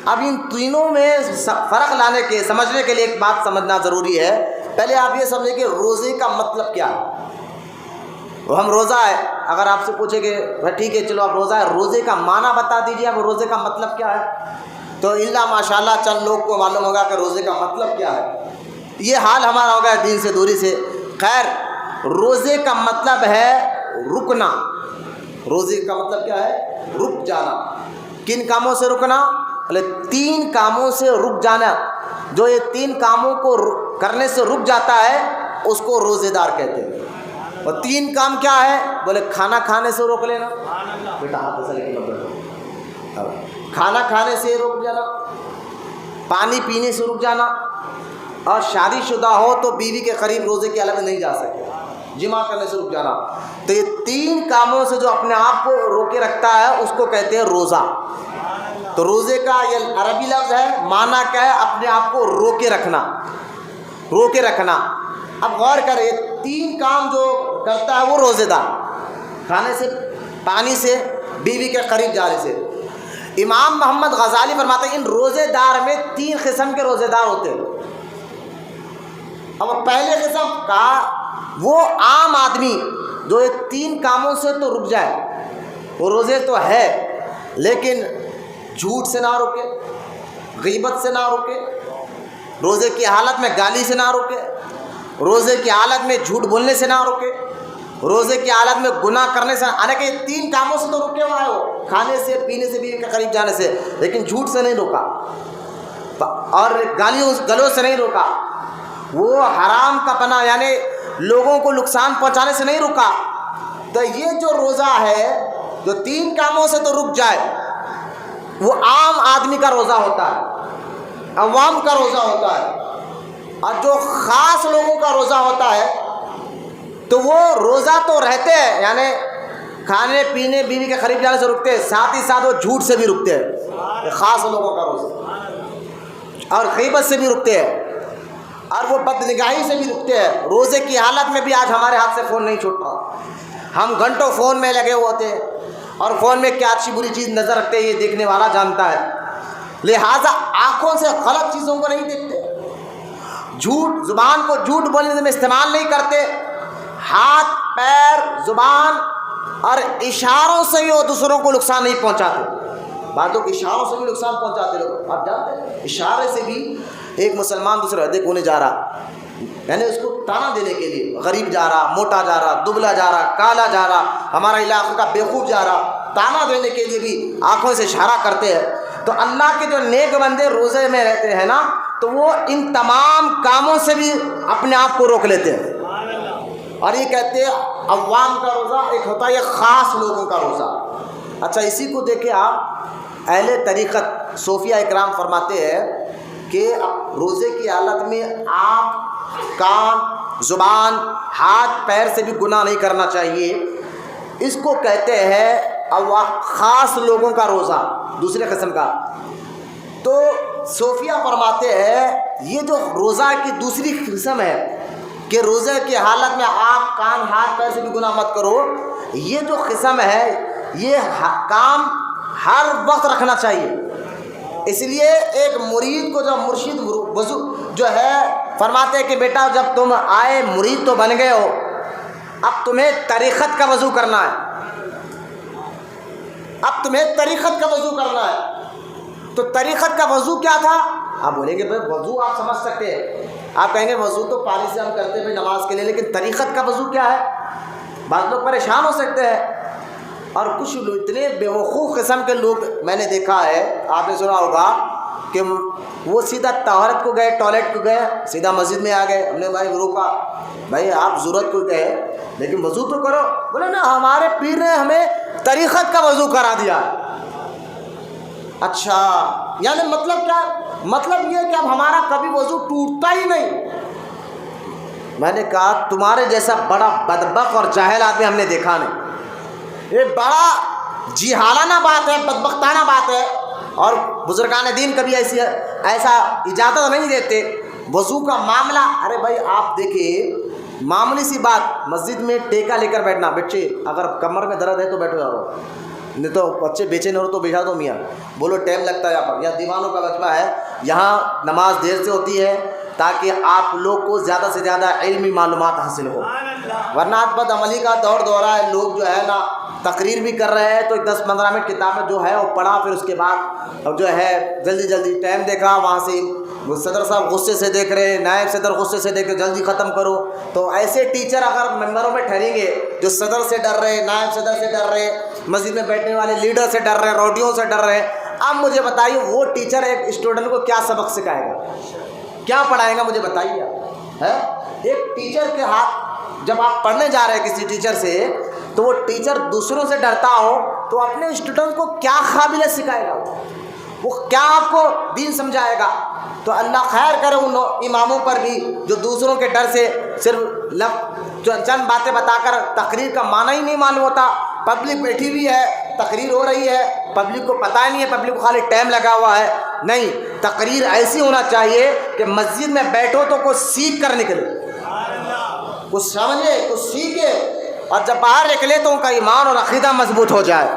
Speaker 1: اب ان تینوں میں فرق لانے کے سمجھنے کے لیے ایک بات سمجھنا ضروری ہے۔ پہلے آپ یہ سمجھیں کہ روزے کا مطلب کیا ہے۔ ہم روزہ ہے، اگر آپ سے پوچھیں کہ ٹھیک ہے چلو آپ روزہ ہے، روزے کا معنی بتا دیجیے، اب روزے کا مطلب کیا ہے، تو اللہ ماشاءاللہ چند لوگ کو معلوم ہوگا کہ روزے کا مطلب کیا ہے۔ یہ حال ہمارا ہوگا دین سے دوری سے۔ خیر، روزے کا مطلب ہے رکنا۔ روزے کا مطلب کیا ہے؟ رک جانا۔ کن کاموں سے رکنا؟ 3 کاموں سے رک جانا۔ جو یہ 3 کاموں کو کرنے سے رک جاتا ہے اس کو روزے دار کہتے ہیں۔ اور 3 کام کیا ہے؟ بولے کھانا کھانے سے روک لینا، بیٹا ہاتھ ایسا لے کے مت بیٹھو، کھانا کھانے سے رک جانا، پانی پینے سے رک جانا، اور شادی شدہ ہو تو بیوی کے قریب روزے کی حالت میں نہیں جا سکے، جماع کرنے سے رک جانا۔ تو یہ 3 کاموں سے جو اپنے آپ کو روکے رکھتا ہے اس کو کہتے ہیں روزہ۔ تو روزے کا یہ عربی لفظ ہے، معنی کیا ہے؟ اپنے آپ کو روکے رکھنا، روکے رکھنا۔ اب غور کریں، 3 کام جو کرتا ہے وہ روزے دار، کھانے سے، پانی سے، بیوی کے قریب جانے سے۔ امام محمد غزالی فرماتے ہیں ان روزے دار میں 3 قسم کے روزے دار ہوتے ہیں۔ اب پہلے قسم کا وہ عام آدمی جو یہ 3 کاموں سے تو رک جائے، وہ روزے تو ہے لیکن جھوٹ سے نہ روکے، غیبت سے نہ روکے، روزے کی حالت میں گالی سے نہ روکے، روزے کی حالت میں جھوٹ بولنے سے نہ روکے، روزے کی حالت میں گناہ کرنے سے، حالانکہ 3 کاموں سے تو رکے ہوا ہے، وہ کھانے سے، پینے سے، بیوی کے قریب جانے سے، لیکن جھوٹ سے نہیں روکا اور گلوں سے نہیں روکا، وہ حرام کا پناہ یعنی لوگوں کو نقصان پہنچانے سے نہیں رکا۔ تو یہ جو روزہ ہے جو 3 کاموں سے تو رک جائے وہ عام آدمی کا روزہ ہوتا ہے، عوام کا روزہ ہوتا ہے۔ اور جو خاص لوگوں کا روزہ ہوتا ہے تو وہ روزہ تو رہتے ہیں، یعنی کھانے پینے، بیوی کے قریب جانے سے رکتے ہیں، ساتھ ہی ساتھ وہ جھوٹ سے بھی رکتے ہیں، خاص لوگوں کا روزہ، اور غیبت سے بھی رکتے ہیں، اور وہ بدنگاہی سے بھی رکتے ہیں۔ روزے کی حالت میں بھی آج ہمارے ہاتھ سے فون نہیں چھوٹتا، ہم گھنٹوں فون میں لگے ہوتے ہیں، اور فون میں کیا اچھی بری چیز نظر رکھتے ہیں یہ دیکھنے والا جانتا ہے، لہٰذا آنکھوں سے غلط چیزوں کو نہیں دیکھتے، جھوٹ، زبان کو جھوٹ بولنے میں استعمال نہیں کرتے، ہاتھ، پیر، زبان اور اشاروں سے بھی وہ دوسروں کو نقصان نہیں پہنچاتے۔ بعض لوگ اشاروں سے بھی نقصان پہنچاتے، لوگ آپ جانتے ہیں اشارے سے بھی ایک مسلمان دوسرے دیکھ ہونے جا رہا، یعنی اس کو تانا دینے کے لیے، غریب جا رہا، موٹا جا رہا، دبلا جا رہا، کالا جا رہا، ہمارا علاقے کا بیوقوف جا رہا، تانا دینے کے لیے بھی آنکھوں سے اشارہ کرتے ہیں۔ تو اللہ کے جو نیک بندے روزے میں رہتے ہیں نا تو وہ ان تمام کاموں سے بھی اپنے آپ کو روک لیتے ہیں، اور یہ کہتے ہیں عوام کا روزہ، ایک ہوتا ہے یہ خاص لوگوں کا روزہ۔ اچھا، اسی کو دیکھیں آپ، اہل طریقت صوفیہ اکرام فرماتے ہیں کہ روزے کی حالت میں آنکھ، کان، زبان، ہاتھ، پیر سے بھی گناہ نہیں کرنا چاہیے۔ اس کو کہتے ہیں خاص لوگوں کا روزہ دوسرے قسم کا. تو صوفیہ فرماتے ہیں یہ جو روزہ کی دوسری قسم ہے کہ روزے کی حالت میں آپ کان ہاتھ پیر سے بھی گناہ مت کرو، یہ جو قسم ہے یہ کام ہر وقت رکھنا چاہیے. اس لیے ایک مرید کو جو مرشد وضو جو ہے فرماتے ہیں کہ بیٹا جب تم آئے مرید تو بن گئے ہو، اب تمہیں طریقت کا وضو کرنا ہے، اب تمہیں طریقت کا وضو کرنا ہے. تو طریقت کا وضو کیا تھا؟ آپ بولیں گے بھائی وضو آپ سمجھ سکتے ہیں، آپ کہیں گے وضو تو پانی سے ہم کرتے ہیں نماز کے لیے، لیکن طریقت کا وضو کیا ہے؟ بعض لوگ پریشان ہو سکتے ہیں. اور کچھ لوگ اتنے بیوقوف قسم کے لوگ میں نے دیکھا ہے، آپ نے سنا ہوگا کہ وہ سیدھا طہارت کو گئے، ٹوائلٹ کو گئے، سیدھا مسجد میں آ گئے. ہم نے بھائی روکا، بھائی آپ ضرورت کو گئے لیکن وضو تو کرو. بولے نا ہمارے پیر نے ہمیں طریقت کا وضو کرا دیا. اچھا یعنی مطلب کیا؟ مطلب یہ کہ اب ہمارا کبھی وضو ٹوٹتا ہی نہیں. میں نے کہا تمہارے جیسا بڑا بدبخت اور جاہل آدمی ہم نے دیکھا نہیں. یہ بڑا جہالانہ بات ہے، بدبختانہ بات ہے. اور بزرگان دین کبھی ایسا اجازت نہیں دیتے. وضو کا معاملہ، ارے بھائی آپ دیکھیے معمولی سی بات، مسجد میں ٹیکا لے کر بیٹھنا، بچے اگر کمر میں درد ہے تو بیٹھو یارو، نہیں تو بچے بے چین ہو تو بھیجا دو میاں، بولو ٹائم لگتا ہے یہاں پر. یا دیوانوں کا وقفہ ہے، یہاں نماز دیر سے ہوتی ہے تاکہ آپ لوگ کو زیادہ سے زیادہ علمی معلومات حاصل ہو. ورنہ آج بد عملی کا دورہ ہے، لوگ جو ہے نا تقریر بھی کر رہے ہیں تو 10-15 منٹ کتابیں جو ہے وہ پڑھا، پھر اس کے بعد جو ہے جلدی ٹائم دیکھا، وہاں سے صدر صاحب غصے سے دیکھ رہے، نائب صدر غصے سے دیکھ رہے، جلدی ختم کرو. تو ایسے ٹیچر اگر ممبروں میں ٹھہریں گے جو صدر سے ڈر رہے، نائب صدر سے ڈر رہے، مسجد میں بیٹھنے والے لیڈر سے ڈر رہے، روڈیوں سے ڈر رہے، اب مجھے بتائیے وہ ٹیچر ایک اسٹوڈنٹ کو کیا سبق سکھائے گا، کیا پڑھائے گا؟ مجھے بتائیے. ایک ٹیچر کے ہاتھ جب آپ پڑھنے جا رہے ہیں کسی ٹیچر سے، تو وہ ٹیچر دوسروں سے ڈرتا ہو تو اپنے اسٹوڈنٹ کو کیا قابلیت سکھائے گا، وہ کیا آپ کو دین سمجھائے گا؟ تو اللہ خیر کرے ان اماموں پر بھی جو دوسروں کے ڈر سے صرف چند باتیں بتا کر تقریر کا معنی ہی نہیں معلوم ہوتا. پبلک بیٹھی ہوئی ہے، تقریر ہو رہی ہے، پبلک کو پتہ ہی نہیں ہے، پبلک کو خالی ٹائم لگا ہوا ہے. نہیں، تقریر ایسی ہونا چاہیے کہ مسجد میں بیٹھو تو کچھ سیکھ کر نکلے، کچھ سمجھے، کچھ سیکھے، اور جب باہر نکلے تو ان کا ایمان اور عقیدہ مضبوط ہو جائے.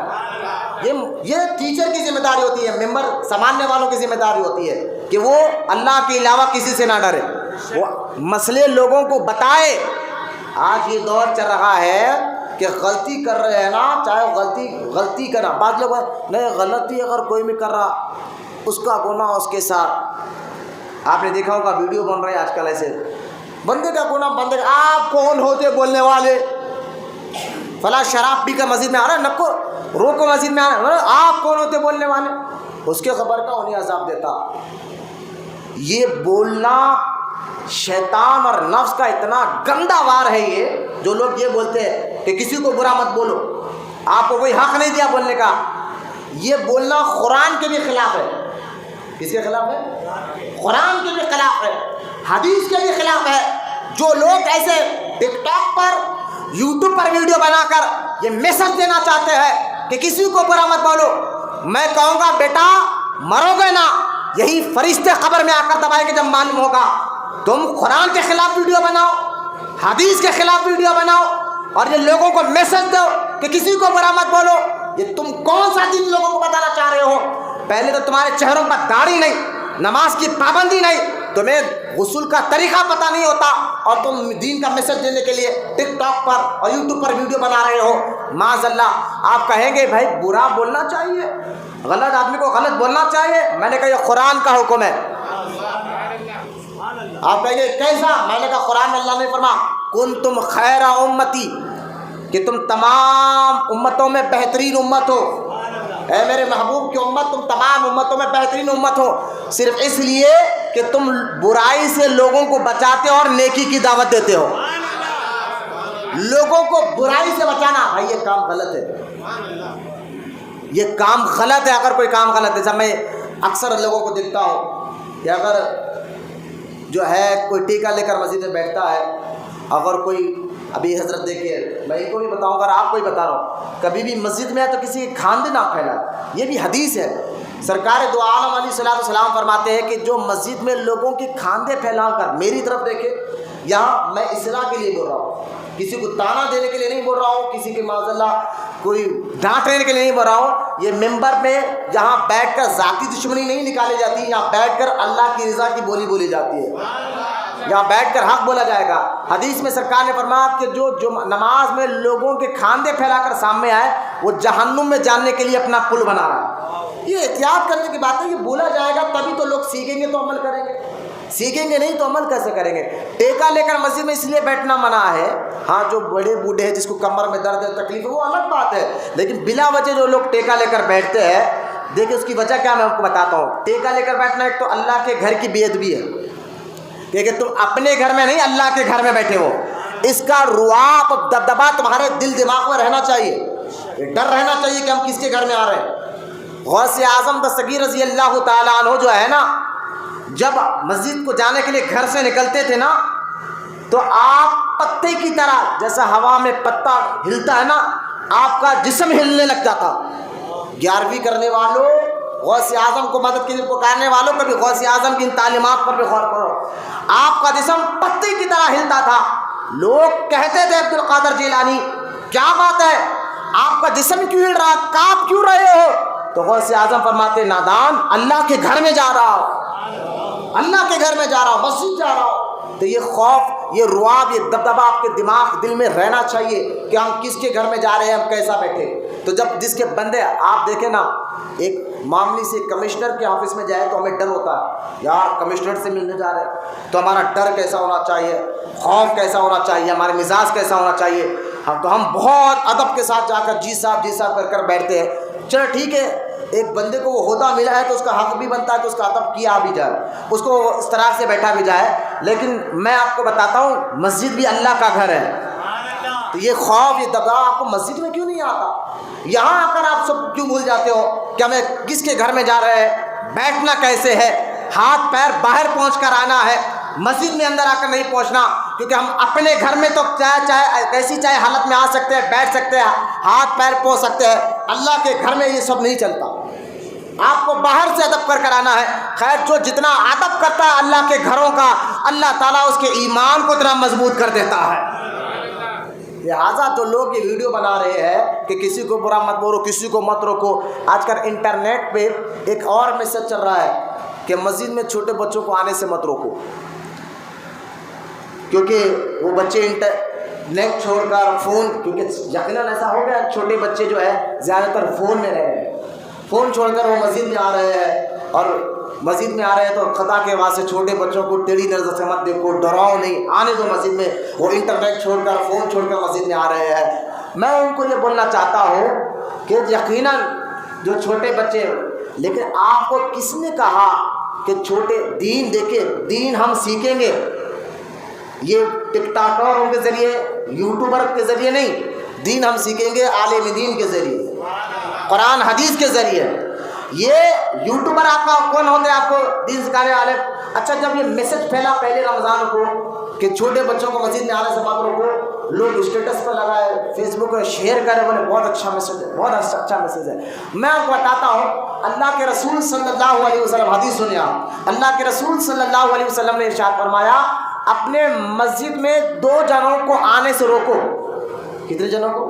Speaker 1: یہ ٹیچر کی ذمہ داری ہوتی ہے، ممبر سنبھالنے والوں کی ذمہ داری ہوتی ہے کہ وہ اللہ کے علاوہ کسی سے نہ ڈرے، وہ مسئلے لوگوں کو بتائے. آج یہ دور چل رہا ہے کہ غلطی کر رہے ہیں نا، چاہے غلطی کرنا، بعض لوگ نہیں، غلطی اگر کوئی بھی کر رہا اس کا گناہ اس کے ساتھ. آپ نے دیکھا ہوگا ویڈیو بن رہے ہیں آج کل ایسے، بندے کا گناہ بندے کا. آپ کون ہوتے بولنے والے؟ فلاں شراب پی کر مسجد میں آ رہا ہے، نکو روکو مسجد میں آنا، آپ کون ہوتے بولنے والے؟ اس کے خبر کا انہیں عذاب دیتا. یہ بولنا شیطان اور نفس کا اتنا گندا وار ہے، یہ جو لوگ یہ بولتے ہیں کہ کسی کو برا مت بولو، آپ کو کوئی حق نہیں دیا بولنے کا. یہ بولنا قرآن کے بھی خلاف ہے. کس کے خلاف ہے؟ قرآن کے بھی خلاف ہے، حدیث کے بھی خلاف ہے. جو لوگ ایسے ٹک ٹاک پر، یوٹیوب پر ویڈیو بنا کر یہ میسج دینا چاہتے ہیں کہ کسی کو برا مت بولو، میں کہوں گا بیٹا مرو گے نا، یہی فرشتے قبر میں آ کر دبائیں گے جب معلوم ہوگا. تم قرآن کے خلاف ویڈیو بناؤ، حدیث کے خلاف ویڈیو بناؤ، اور یہ لوگوں کو میسج دو کہ کسی کو برا مت بولو. یہ تم کون سا دین لوگوں کو بتانا چاہ رہے ہو؟ پہلے تو تمہارے چہروں پر داڑھی نہیں، نماز کی پابندی نہیں، تمہیں غسل کا طریقہ پتہ نہیں ہوتا، اور تم دین کا میسج دینے کے لیے ٹک ٹاک پر اور یوٹیوب پر ویڈیو بنا رہے ہو. معاذ اللہ. آپ کہیں گے بھائی برا بولنا چاہیے، غلط آدمی کو غلط بولنا چاہیے. میں نے کہا یہ قرآن کا حکم ہے. آپ کہیں گے کیسا؟ میں نے کہا قرآن میں اللہ نے فرمایا کنتم خیر امتی، کہ تم تمام امتوں میں بہترین امت ہو. اے میرے محبوب کی امت، تم تمام امتوں میں بہترین امت ہو، صرف اس لیے کہ تم برائی سے لوگوں کو بچاتے ہو اور نیکی کی دعوت دیتے ہو. لوگوں کو برائی سے بچانا، بھائی یہ کام غلط ہے، یہ کام غلط ہے. اگر کوئی کام غلط ہے، جب میں اکثر لوگوں کو دیکھتا ہوں کہ اگر جو ہے کوئی ٹیکا لے کر مسجد میں بیٹھتا ہے اگر کوئی ابھی حضرت دیکھیے، میں ان کو بھی بتاؤں گا اور آپ کو بھی بتا رہا ہوں، کبھی بھی مسجد میں ہے تو کسی کے کھاندے نہ پھیلا، یہ بھی حدیث ہے۔ سرکار دو عالم علیہ الصلوۃ والسلام فرماتے ہیں کہ جو مسجد میں لوگوں کے کھاندے پھیلا کر، میری طرف دیکھے، یہاں میں اصلاح کے لیے بول رہا ہوں، کسی کو تانا دینے کے لیے نہیں بول رہا ہوں، کسی کے معاذ اللہ کوئی ڈانٹ دینے کے لیے نہیں بول رہا ہوں، یہ ممبر پہ جہاں بیٹھ کر ذاتی دشمنی نہیں نکالی جاتی، یہاں بیٹھ کر اللہ کی رضا کی بولی بولی جاتی ہے، یہاں بیٹھ کر حق بولا جائے گا۔ حدیث میں سرکار نے فرمایا کہ جو نماز میں لوگوں کے کھاندے پھیلا کر سامنے آئے، وہ جہنم میں جانے کے لیے اپنا پل بنا رہا ہے۔ یہ احتیاط کرنے کی بات ہے، یہ بولا جائے گا تبھی تو لوگ سیکھیں گے تو عمل کریں گے، سیکھیں گے نہیں تو عمل کیسے کریں گے؟ ٹیکا لے کر مسجد میں اس لیے بیٹھنا منع ہے، ہاں جو بڑے بوڑھے ہیں جس کو کمر میں درد ہے، تکلیف ہے، وہ الگ بات ہے، لیکن بلا وجہ جو لوگ ٹیکا لے کر بیٹھتے ہیں، دیکھیں اس کی وجہ کیا میں آپ کو بتاتا ہوں۔ ٹیکا لے کر بیٹھنا ایک تو اللہ کے گھر کی بے ادبی ہے، کہ تم اپنے گھر میں نہیں اللہ کے گھر میں بیٹھے ہو، اس کا رعب دبدبا تمہارے دل دماغ میں رہنا چاہیے، یہ ڈر رہنا چاہیے کہ ہم کس کے گھر میں آ رہے ہیں۔ غوث اعظم دستگیر رضی اللہ تعالیٰ عنہ جو ہے نا، جب مسجد کو جانے کے لیے گھر سے نکلتے تھے نا، تو آپ پتے کی طرح، جیسا ہوا میں پتا ہلتا ہے نا، آپ کا جسم ہلنے لگ جاتا۔ 11ویں کرنے والوں، غوث اعظم کو مدد کے لیے پکارنے والوں، کبھی غوث اعظم کی ان تعلیمات پر بھی غور کرو، آپ کا جسم پتے کی طرح ہلتا تھا۔ لوگ کہتے تھے عبد القادر جیلانی کیا بات ہے، آپ کا جسم کیوں ہل رہا، کانپ کیوں رہے ہو؟ تو غوث اعظم فرماتے نادان، اللہ کے گھر میں جا رہا ہوں، اللہ کے گھر میں جا رہا ہوں، مسجد جا رہا ہوں۔ تو یہ خوف، یہ رعب، یہ دبدبا آپ کے دماغ دل میں رہنا چاہیے کہ ہم کس کے گھر میں جا رہے ہیں، ہم کیسا بیٹھے۔ تو جب جس کے بندے، آپ دیکھیں نا، ایک معاملی سے کمشنر کے آفس میں جائے تو ہمیں ڈر ہوتا ہے، یار کمشنر سے ملنے جا رہے ہیں، تو ہمارا ڈر کیسا ہونا چاہیے، خوف کیسا ہونا چاہیے، ہمارے مزاج کیسا ہونا چاہیے۔ تو ہم بہت ادب کے ساتھ جا کر جی صاحب کر کر بیٹھتے ہیں۔ چلو ٹھیک ہے، ایک بندے کو وہ عہدہ ملا ہے تو اس کا حق بھی بنتا ہے کہ اس کا ادب کیا بھی جائے، اس کو اس طرح سے بیٹھا بھی جائے۔ لیکن میں آپ کو بتاتا ہوں، مسجد بھی اللہ کا گھر ہے، تو یہ خوف، یہ دباؤ آپ کو مسجد میں کیوں نہیں آتا؟ یہاں آ کر آپ سب کیوں بھول جاتے ہو کہ ہمیں کس کے گھر میں جا رہے ہیں، بیٹھنا کیسے ہے، ہاتھ پیر باہر پہنچ کر آنا ہے، مسجد میں اندر آ کر نہیں پہنچنا، کیونکہ ہم اپنے گھر میں تو چاہے کیسی چاہے حالت میں آ سکتے ہیں، بیٹھ سکتے ہیں، ہاتھ پیر پہنچ سکتے ہیں، اللہ کے گھر میں یہ سب نہیں چلتا، آپ کو باہر سے ادب کر کر آنا ہے۔ خیر، جو جتنا ادب کرتا ہے اللہ کے گھروں کا، اللہ تعالیٰ اس کے ایمان کو اتنا مضبوط کر دیتا ہے۔ لہٰذا جو لوگ یہ ویڈیو بنا رہے ہیں کہ کسی کو برا مت بولو، کسی کو مت روکو، آج کل انٹرنیٹ پہ ایک اور میسج چل رہا ہے کہ مسجد میں چھوٹے بچوں کو آنے سے مت روکو، کیونکہ وہ بچے انٹرنیٹ چھوڑ کر فون، کیونکہ یقیناً ایسا ہو گیا چھوٹے بچے جو ہے زیادہ تر فون میں رہ رہے ہیں، فون چھوڑ کر وہ مسجد میں آ رہے ہیں، اور مسجد میں آ رہے ہیں تو خطا کے واسطے چھوٹے بچوں کو ٹیڑھی نظر سے مت دیکھو، ڈراؤ نہیں، آنے دو مسجد میں۔ وہ انٹرنیٹ چھوڑ کر، فون چھوڑ کر مسجد میں آ رہے ہیں۔ میں ان کو یہ بولنا چاہتا ہوں کہ یقیناً جو چھوٹے بچے، لیکن آپ کو کس نے کہا کہ چھوٹے دین دیکھے، دین ہم سیکھیں گے یہ ٹک ٹاکروں کے ذریعے، یوٹیوبر کے ذریعے نہیں، دین ہم سیکھیں گے عالم دین کے ذریعے، قرآن حدیث کے ذریعے۔ یہ یوٹیوبر آپ کا کون ہوتے ہیں آپ کو دین سکھانے والے؟ اچھا، جب یہ میسج پھیلا پہلے رمضان کو کہ چھوٹے بچوں کو مسجد میں آنے سے مت روکو، لوگ اسٹیٹس پر لگائے، فیس بک پر شیئر کرے، بولے بہت اچھا میسج ہے، بہت اچھا میسج ہے۔ میں آپ کو بتاتا ہوں، اللہ کے رسول صلی اللہ علیہ وسلم، حدیث سنیں آپ، اللہ کے رسول صلی اللہ علیہ وسلم نے ارشاد فرمایا، اپنے مسجد میں 2 جنوں کو آنے سے روکو۔ کتنے جنوں کو؟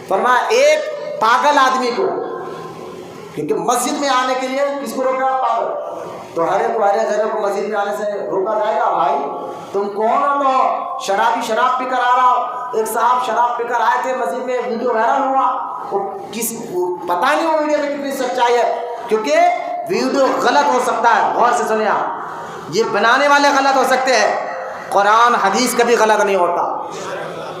Speaker 1: فرمایا ایک پاگل آدمی کو، کیونکہ مسجد میں آنے کے لیے کس کو روکا؟ پاگل۔ تو ہر جگہ کو مسجد میں آنے سے روکا جائے گا؟ بھائی تم کون ہو؟ تو شرابی شراب پی کر آ رہا ہو۔ ایک صاحب شراب پی کر آئے تھے مسجد میں، ویڈیو وائرل ہوا، پتہ نہیں وہ ویڈیو میں کتنی سچائی ہے، کیونکہ ویڈیو غلط ہو سکتا ہے، غور سے سنیں آپ، یہ بنانے والے غلط ہو سکتے ہیں، قرآن حدیث کبھی غلط نہیں ہوتا۔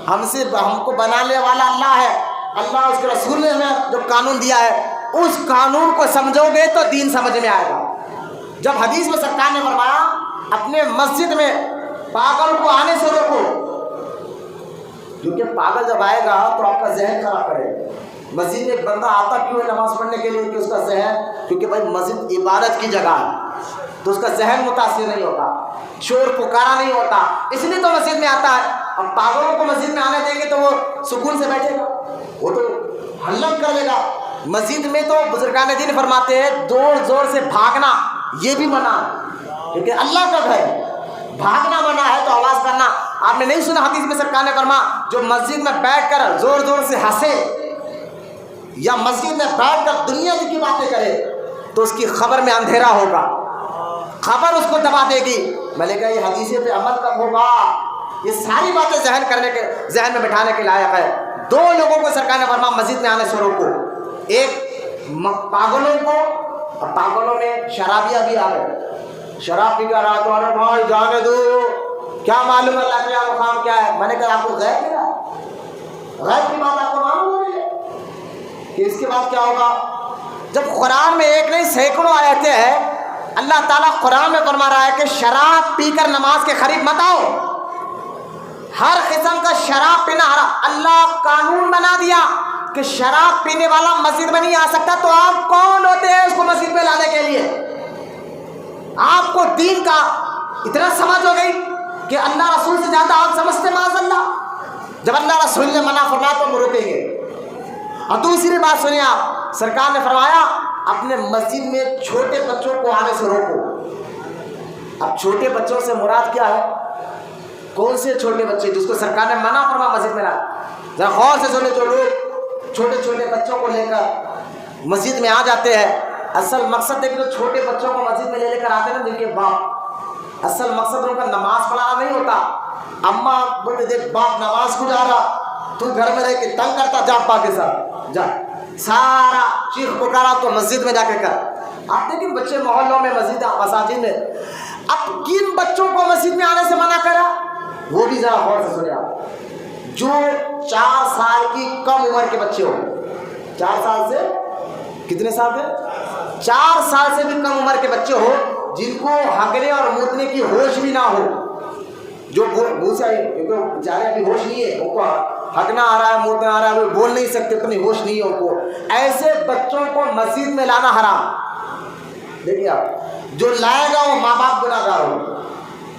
Speaker 1: ہم کو بنانے والا اللہ ہے، اللہ اس کے رسول نے ہمیں جو قانون دیا ہے اس قانون کو سمجھو گے تو دین سمجھ میں آئے گا۔ جب حدیث میں سرکار نے فرمایا اپنے مسجد میں پاگل کو آنے سے روکو، کیونکہ پاگل جب آئے گا تو آپ کا ذہن خراب کرے گا۔ مسجد میں ایک بندہ آتا کیوں ہے نماز پڑھنے کے لیے کہ اس کا ذہن، کیونکہ بھائی مسجد عبادت کی جگہ ہے، تو اس کا ذہن متاثر نہیں ہوتا، شور پکارا نہیں ہوتا، اس لیے تو مسجد میں آتا ہے۔ اب پاگلوں کو مسجد میں آنے دیں گے تو وہ سکون سے بیٹھے گا؟ وہ تو ہلّا کر لے گا۔ مسجد میں تو بزرگان دین فرماتے ہیں زور زور سے بھاگنا یہ بھی منع ہے، کیونکہ اللہ کا گھر ہے، بھاگنا منع ہے تو آواز کرنا۔ آپ نے نہیں سنا حدیث میں سرکار نے فرمایا جو مسجد میں بیٹھ کر زور زور سے ہنسے یا مسجد میں بیٹھ کر دنیا کی باتیں کرے تو اس کی خبر میں اندھیرا ہوگا، خبر اس کو دبا دے گی۔ میں نے کہا یہ حدیث پہ عمل کب ہوگا؟ یہ ساری باتیں ذہن میں بٹھانے کے لائق ہے۔ دو لوگوں کو سرکار نے فرمایا مسجد میں آنے سے روکو، ایک پاگلوں کو، اور پاگلوں میں شرابیاں بھی آ گئے، شراب پی کر رہا تو ارے بھائی جانے دو، کیا معلوم اللہ کا مقام کیا ہے؟ میں نے کہا آپ کو غیب ملا، غیب کی بات آپ کو معلوم نہیں ہے کہ اس کے بعد کیا ہوگا؟ جب قرآن میں ایک نہیں سینکڑوں آیتیں ہیں، اللہ تعالیٰ قرآن میں فرما رہا ہے کہ شراب پی کر نماز کے قریب مت آؤ، ہر قسم کا شراب پینا حرام۔ اللہ قانون بنا دیا کہ شراب پینے والا مسجد میں نہیں آ سکتا، تو آپ کون ہوتے ہیں اس کو مسجد میں لانے کے لیے؟ آپ کو دین کا اتنا سمجھ ہو گئی کہ اللہ رسول سے زیادہ آپ سمجھتے معاذ اللہ۔ جب اللہ رسول نے منع فرمایا تو ہم روکیں گے۔ اور دوسری بات سنیے آپ، سرکار نے فرمایا اپنے مسجد میں چھوٹے بچوں کو آنے سے روکو۔ اب چھوٹے بچوں سے مراد کیا ہے؟ کون سے چھوٹے بچے جس کو سرکار نے منع فرمایا مسجد میں لانا؟ ذرا غور سے سنیں، جو لوگ چھوٹے چھوٹے بچوں کو لے کر مسجد میں آ جاتے ہیں، اصل مقصد ہے کہ جو چھوٹے بچوں کو مسجد میں لے کر آتے ہیں نا جن کے باپ، اصل مقصد ان کا نماز پڑھانا نہیں ہوتا۔ اماں بولتے دیکھ باپ نماز کو جا رہا، تو گھر میں رہ کے تنگ کرتا، جا ابا کے ساتھ جا، سارا چیخ پکارا تو مسجد میں جا کے کر۔ آپ دیکھیں بچے محلوں میں مساجد میں، اب کن بچوں کو مسجد میں آنے سے منع کرا وہ بھی ذرا غور سے سنیں آپ۔ جو 4 سال کی کم عمر کے بچے ہو، 4 سال سے کتنے سال کے؟ 4 سال سے بھی کم عمر کے بچے ہو جن کو ہگنے اور موتنے کی ہوش بھی نہ ہو، جو بیچارے ابھی ہوش نہیں ہے، ان کو ہگنا آ رہا ہے موتنا آ رہا ہے، وہ بول نہیں سکتے، اتنی ہوش نہیں ہے ان کو، ایسے بچوں کو مسجد میں لانا حرام۔ دیکھیے آپ، جو لائے گا وہ ماں باپ گناہ گار ہو،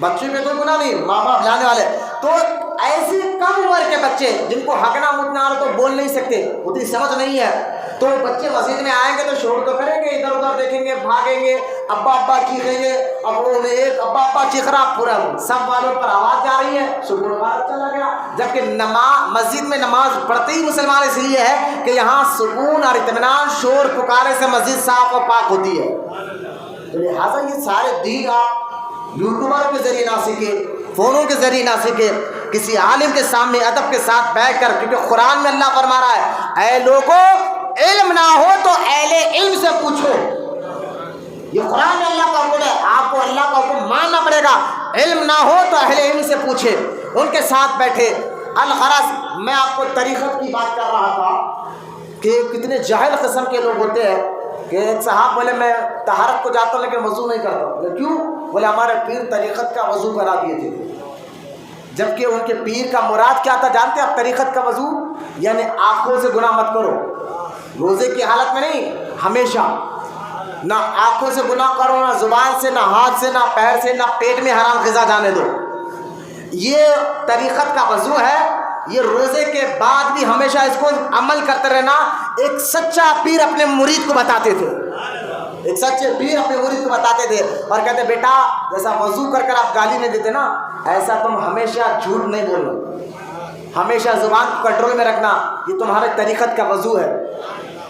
Speaker 1: بچوں میں کوئی گناہ نہیں، ماں باپ لانے والے۔ تو ایسے کم عمر کے بچے جن کو ہگنا موتنا آ رہا تو بول نہیں سکتے، اتنی سمجھ نہیں ہے، تو بچے مسجد میں آئیں گے تو شور تو کریں گے، ادھر ادھر دیکھیں گے، بھاگیں گے، ابا ابا چیخیں گے، اب انہوں نے ایک ابا ابا چیخ رہا، پورا سب والوں پر آواز جا رہی ہے، سکون غالب چلا گیا۔ جبکہ مسجد میں نماز پڑھتے ہی مسلمان اس لیے ہے کہ یہاں سکون اور اطمینان، شور پکارے سے مسجد صاف اور پاک ہوتی ہے۔ تو لہٰذا یہ سارے دین آپ یوٹیوبر کے ذریعے نہ سیکھے، فونوں کے ذریعے نہ سیکھے، کسی عالم کے سامنے ادب کے ساتھ بیٹھ کر، کیونکہ قرآن میں اللہ فرما رہا ہے اے لوگوں علم نہ ہو تو اہل علم سے پوچھو۔ یہ قرآن میں اللہ کا حکم ہے، آپ کو اللہ کا حکم ماننا پڑے گا۔ علم نہ ہو تو اہل علم سے پوچھے، ان کے ساتھ بیٹھے۔ الغرض میں آپ کو طریقت کی بات کر رہا تھا کہ کتنے جاہل قسم کے لوگ ہوتے ہیں کہ ایک صاحب بولے میں طہارت کو جاتا ہوں لیکن وضو نہیں کرتا ہوں۔ کیوں؟ بولے ہمارے پیر طریقت کا وضو کرا دیے تھے، جبکہ ان کے پیر کا مراد کیا تھا جانتے ہیں آپ؟ طریقت کا وضو یعنی آنکھوں سے گناہ مت کرو، روزے کی حالت میں نہیں، ہمیشہ نہ آنکھوں سے گناہ کرو، نہ زبان سے، نہ ہاتھ سے، نہ پیر سے، نہ پیٹ میں حرام غذا جانے دو۔ یہ طریقت کا وضو ہے، یہ روزے کے بعد بھی ہمیشہ اس کو عمل کرتے رہنا۔ ایک سچا پیر اپنے مرید کو بتاتے تھے، ایک سچے پیر اپنے مرید کو بتاتے تھے اور کہتے بیٹا جیسا وضو کر کر آپ گالی نہیں دیتے نا، ایسا تم ہمیشہ جھوٹ نہیں بولنا، ہمیشہ زبان کو کنٹرول میں رکھنا، یہ تمہارے طریقت کا وضو ہے۔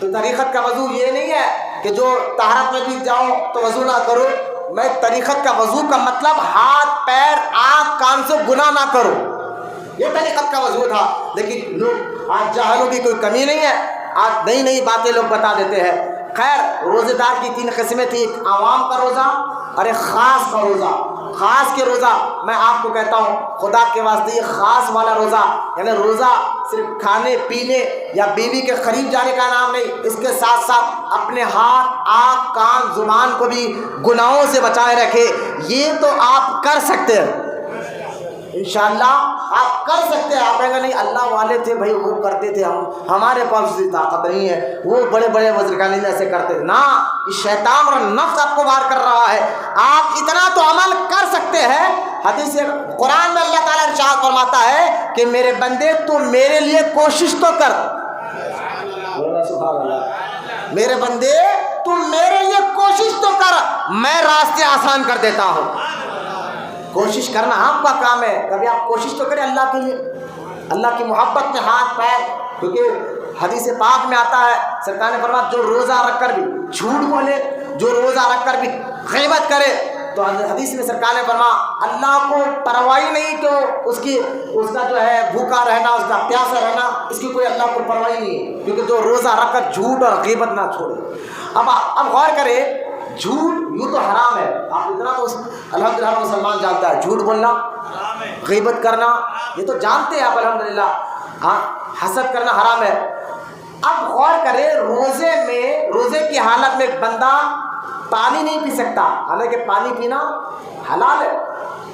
Speaker 1: تو طریقت کا وضو یہ نہیں ہے کہ جو طہارت میں بھی جاؤ تو وضو نہ کرو۔ میں طریقت کا وضو کا مطلب ہاتھ پیر آنکھ کان سے گناہ نہ کرو، یہ طریقت کا وضو تھا۔ لیکن لوگ آج جاہلوں کی کوئی کمی نہیں ہے، آج نئی نئی باتیں لوگ بتا دیتے ہیں۔ خیر، روزے دار کی 3 قسمیں تھیں، ایک عوام کا روزہ اور ایک خاص کا روزہ۔ خاص کے روزہ میں آپ کو کہتا ہوں خدا کے واسطے یہ خاص والا روزہ، یعنی روزہ صرف کھانے پینے یا بیوی کے قریب جانے کا نام نہیں، اس کے ساتھ ساتھ اپنے ہاتھ آنکھ کان زبان کو بھی گناہوں سے بچائے رکھے۔ یہ تو آپ کر سکتے ہیں انشاءاللہ، آپ کر سکتے ہیں. آپ کہیں گے نہیں اللہ والے تھے بھائی وہ کرتے تھے, ہمارے پاس اتنی طاقت نہیں ہے, وہ بڑے بڑے بزرگان ایسے کرتے تھے. نہ, یہ شیطان اور نفس آپ کو وار کر رہا ہے. آپ اتنا تو عمل کر سکتے ہیں. حدیث قرآن میں اللہ تعالیٰ ارشاد فرماتا ہے کہ میرے بندے تو میرے لیے کوشش تو کر. سبحان اللہ. میرے بندے تو میرے لیے کوشش تو کر, میں راستے آسان کر دیتا ہوں. کوشش کرنا آپ کا کام ہے. کبھی آپ کوشش تو کریں اللہ کے لیے, اللہ کی محبت میں ہاتھ پیر. کیونکہ حدیث پاک میں آتا ہے سرکار نے فرمایا جو روزہ رکھ کر بھی جھوٹ بولے, جو روزہ رکھ کر بھی غیبت کرے, تو حدیث میں سرکار نے فرمایا اللہ کو پرواہ نہیں کہ اس کا جو ہے بھوکا رہنا, اس کا پیاسا رہنا, اس کی کوئی اللہ کو پرواہ نہیں ہے. کیونکہ جو روزہ رکھ کر جھوٹ اور غیبت نہ چھوڑے. اب غور کرے, جھوٹ یوں تو حرام ہے, آپ اتنا تو الحمدللہ ہر مسلمان جانتا ہے. جھوٹ بولنا, غیبت کرنا, یہ تو جانتے ہیں آپ الحمدللہ. ہاں, حسد کرنا حرام ہے. اب غور کرے, روزے کی حالت میں بندہ پانی نہیں پی سکتا, حالانکہ پانی پینا حلال ہے,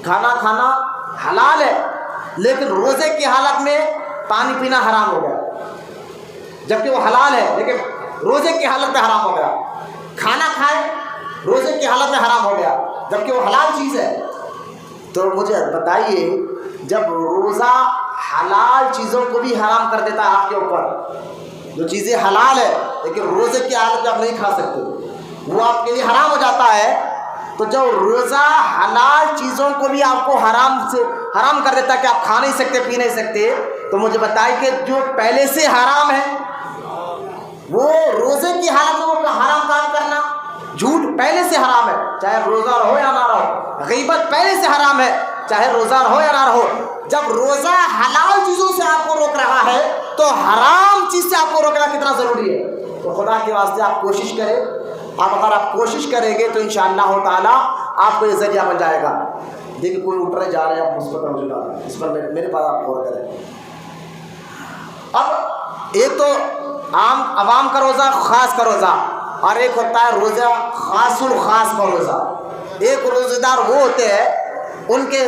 Speaker 1: کھانا کھانا حلال ہے, لیکن روزے کی حالت میں پانی پینا حرام ہو گیا, جبکہ وہ حلال ہے لیکن روزے کی حالت میں حرام ہو گیا. کھانا کھائے روزے کی حالت میں حرام ہو گیا, جبکہ وہ حلال چیز ہے. تو مجھے بتائیے, جب روزہ حلال چیزوں کو بھی حرام کر دیتا ہے آپ کے اوپر, جو چیزیں حلال ہے لیکن روزے کی حالت میں آپ نہیں کھا سکتے, وہ آپ کے لیے حرام ہو جاتا ہے. تو جو روزہ حلال چیزوں کو بھی آپ کو حرام کر دیتا ہے کہ آپ کھا نہیں سکتے پی نہیں سکتے, تو مجھے بتائیے کہ جو پہلے سے حرام ہے وہ روزے کی حالت میں وہ حرام کام کرنا, جھوٹ پہلے سے حرام ہے چاہے روزہ رہو یا نہ رہو, غیبت پہلے سے حرام ہے چاہے روزہ رہو یا نہ رہو. جب روزہ حلال چیزوں سے آپ کو روک رہا ہے تو حرام چیز سے آپ کو روکنا کتنا ضروری ہے. تو خدا کے واسطے آپ کوشش کریں. اگر آپ کوشش کریں گے تو انشاءاللہ تعالیٰ آپ کو یہ ذریعہ بن جائے گا. دیکھیں کوئی اٹھ رہے جا رہے ہیں, آپ مثبت توجہ ڈالیں, اس پر میرے پاس آپ غور کریں. اب ایک تو عوام کا روزہ, خاص کا روزہ, اور ایک ہوتا ہے روزہ خاص الخاص کا روزہ. ایک روزے دار وہ ہوتے ہیں ان کے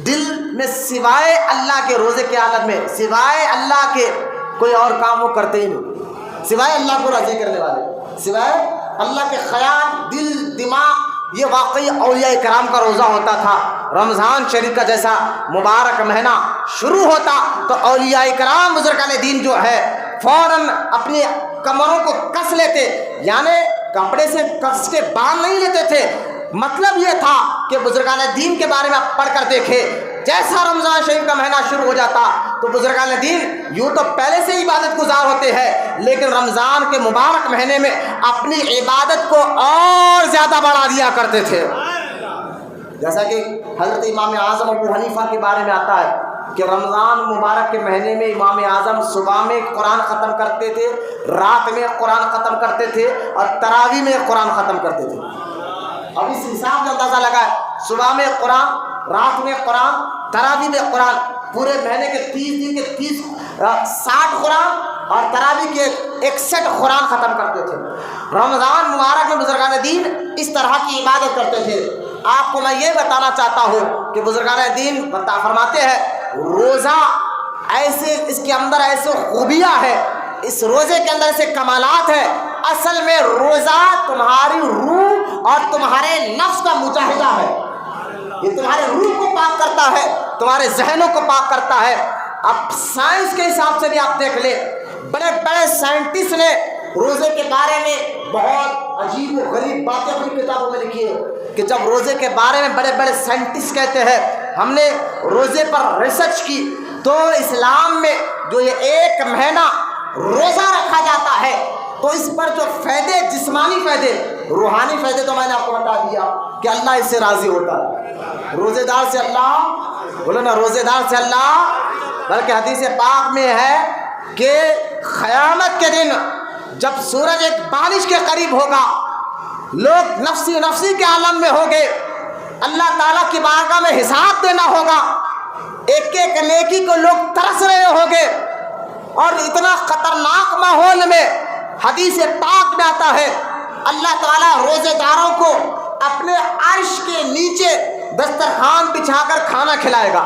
Speaker 1: دل میں سوائے اللہ کے, روزے کی حالت میں سوائے اللہ کے کوئی اور کام وہ کرتے ہی نہیں, سوائے اللہ کو راضی کرنے والے, سوائے اللہ کے خیال, دل دماغ. یہ واقعی اولیاء کرام کا روزہ ہوتا تھا. رمضان شریف کا جیسا مبارک مہینہ شروع ہوتا تو اولیاء کرام بزرگان دین جو ہے فوراً اپنی کمروں کو کس لیتے, یعنی کپڑے سے کس کے باندھ نہیں لیتے تھے. مطلب یہ تھا کہ بزرگان دین کے بارے میں آپ پڑھ کر دیکھیں, جیسا رمضان شریف کا مہینہ شروع ہو جاتا تو بزرگان دین یوں تو پہلے سے عبادت گزار ہوتے ہیں, لیکن رمضان کے مبارک مہینے میں اپنی عبادت کو اور زیادہ بڑھا دیا کرتے تھے. جیسا کہ حضرت امام اعظم ابو حنیفہ کے بارے میں آتا ہے کہ رمضان مبارک کے مہینے میں امام اعظم صبح میں قرآن ختم کرتے تھے, رات میں قرآن ختم کرتے تھے, اور تراویح میں قرآن ختم کرتے تھے. اب اس حساب سے اندازہ لگائے, صبح میں قرآن, رات میں قرآن, تراویح میں قرآن, پورے مہینے کے 30 دن کے 60 قرآن اور تراویح کے 61 قرآن ختم کرتے تھے. رمضان مبارک میں بزرگان دین اس طرح کی عبادت کرتے تھے. آپ کو میں یہ بتانا چاہتا ہوں کہ بزرگان دین فرماتے ہیں روزہ ایسے, اس کے اندر ایسے خوبیاں ہے, اس روزے کے اندر ایسے کمالات ہے. اصل میں روزہ تمہاری روح اور تمہارے نفس کا مجاہدہ ہے. یہ تمہارے روح کو پاک کرتا ہے, تمہارے ذہنوں کو پاک کرتا ہے. اب سائنس کے حساب سے بھی آپ دیکھ لیں, بڑے بڑے سائنٹسٹ نے روزے کے بارے میں بہت عجیب و غریب باتیں اپنی کتابوں میں لکھی ہے کہ جب روزے کے بارے میں بڑے بڑے سائنٹسٹ کہتے ہیں ہم نے روزے پر ریسرچ کی تو اسلام میں جو یہ ایک مہینہ روزہ رکھا جاتا ہے تو اس پر جو فائدے, جسمانی فائدے, روحانی فائدے تو میں نے آپ کو بتا دیا کہ اللہ اس سے راضی ہوتا ہے. روزے دار سے اللہ, بولو نا روزے دار سے اللہ. بلکہ حدیث پاک میں ہے کہ قیامت کے دن جب سورج ایک بارش کے قریب ہوگا, لوگ نفسی نفسی کے عالم میں ہوگے, اللہ تعالیٰ کی بارگاہ میں حساب دینا ہوگا, ایک ایک نیکی کو لوگ ترس رہے ہوگے, اور اتنا خطرناک ماحول میں حدیث پاک میں آتا ہے اللہ تعالیٰ روزے داروں کو اپنے عرش کے نیچے دسترخوان بچھا کر کھانا کھلائے گا.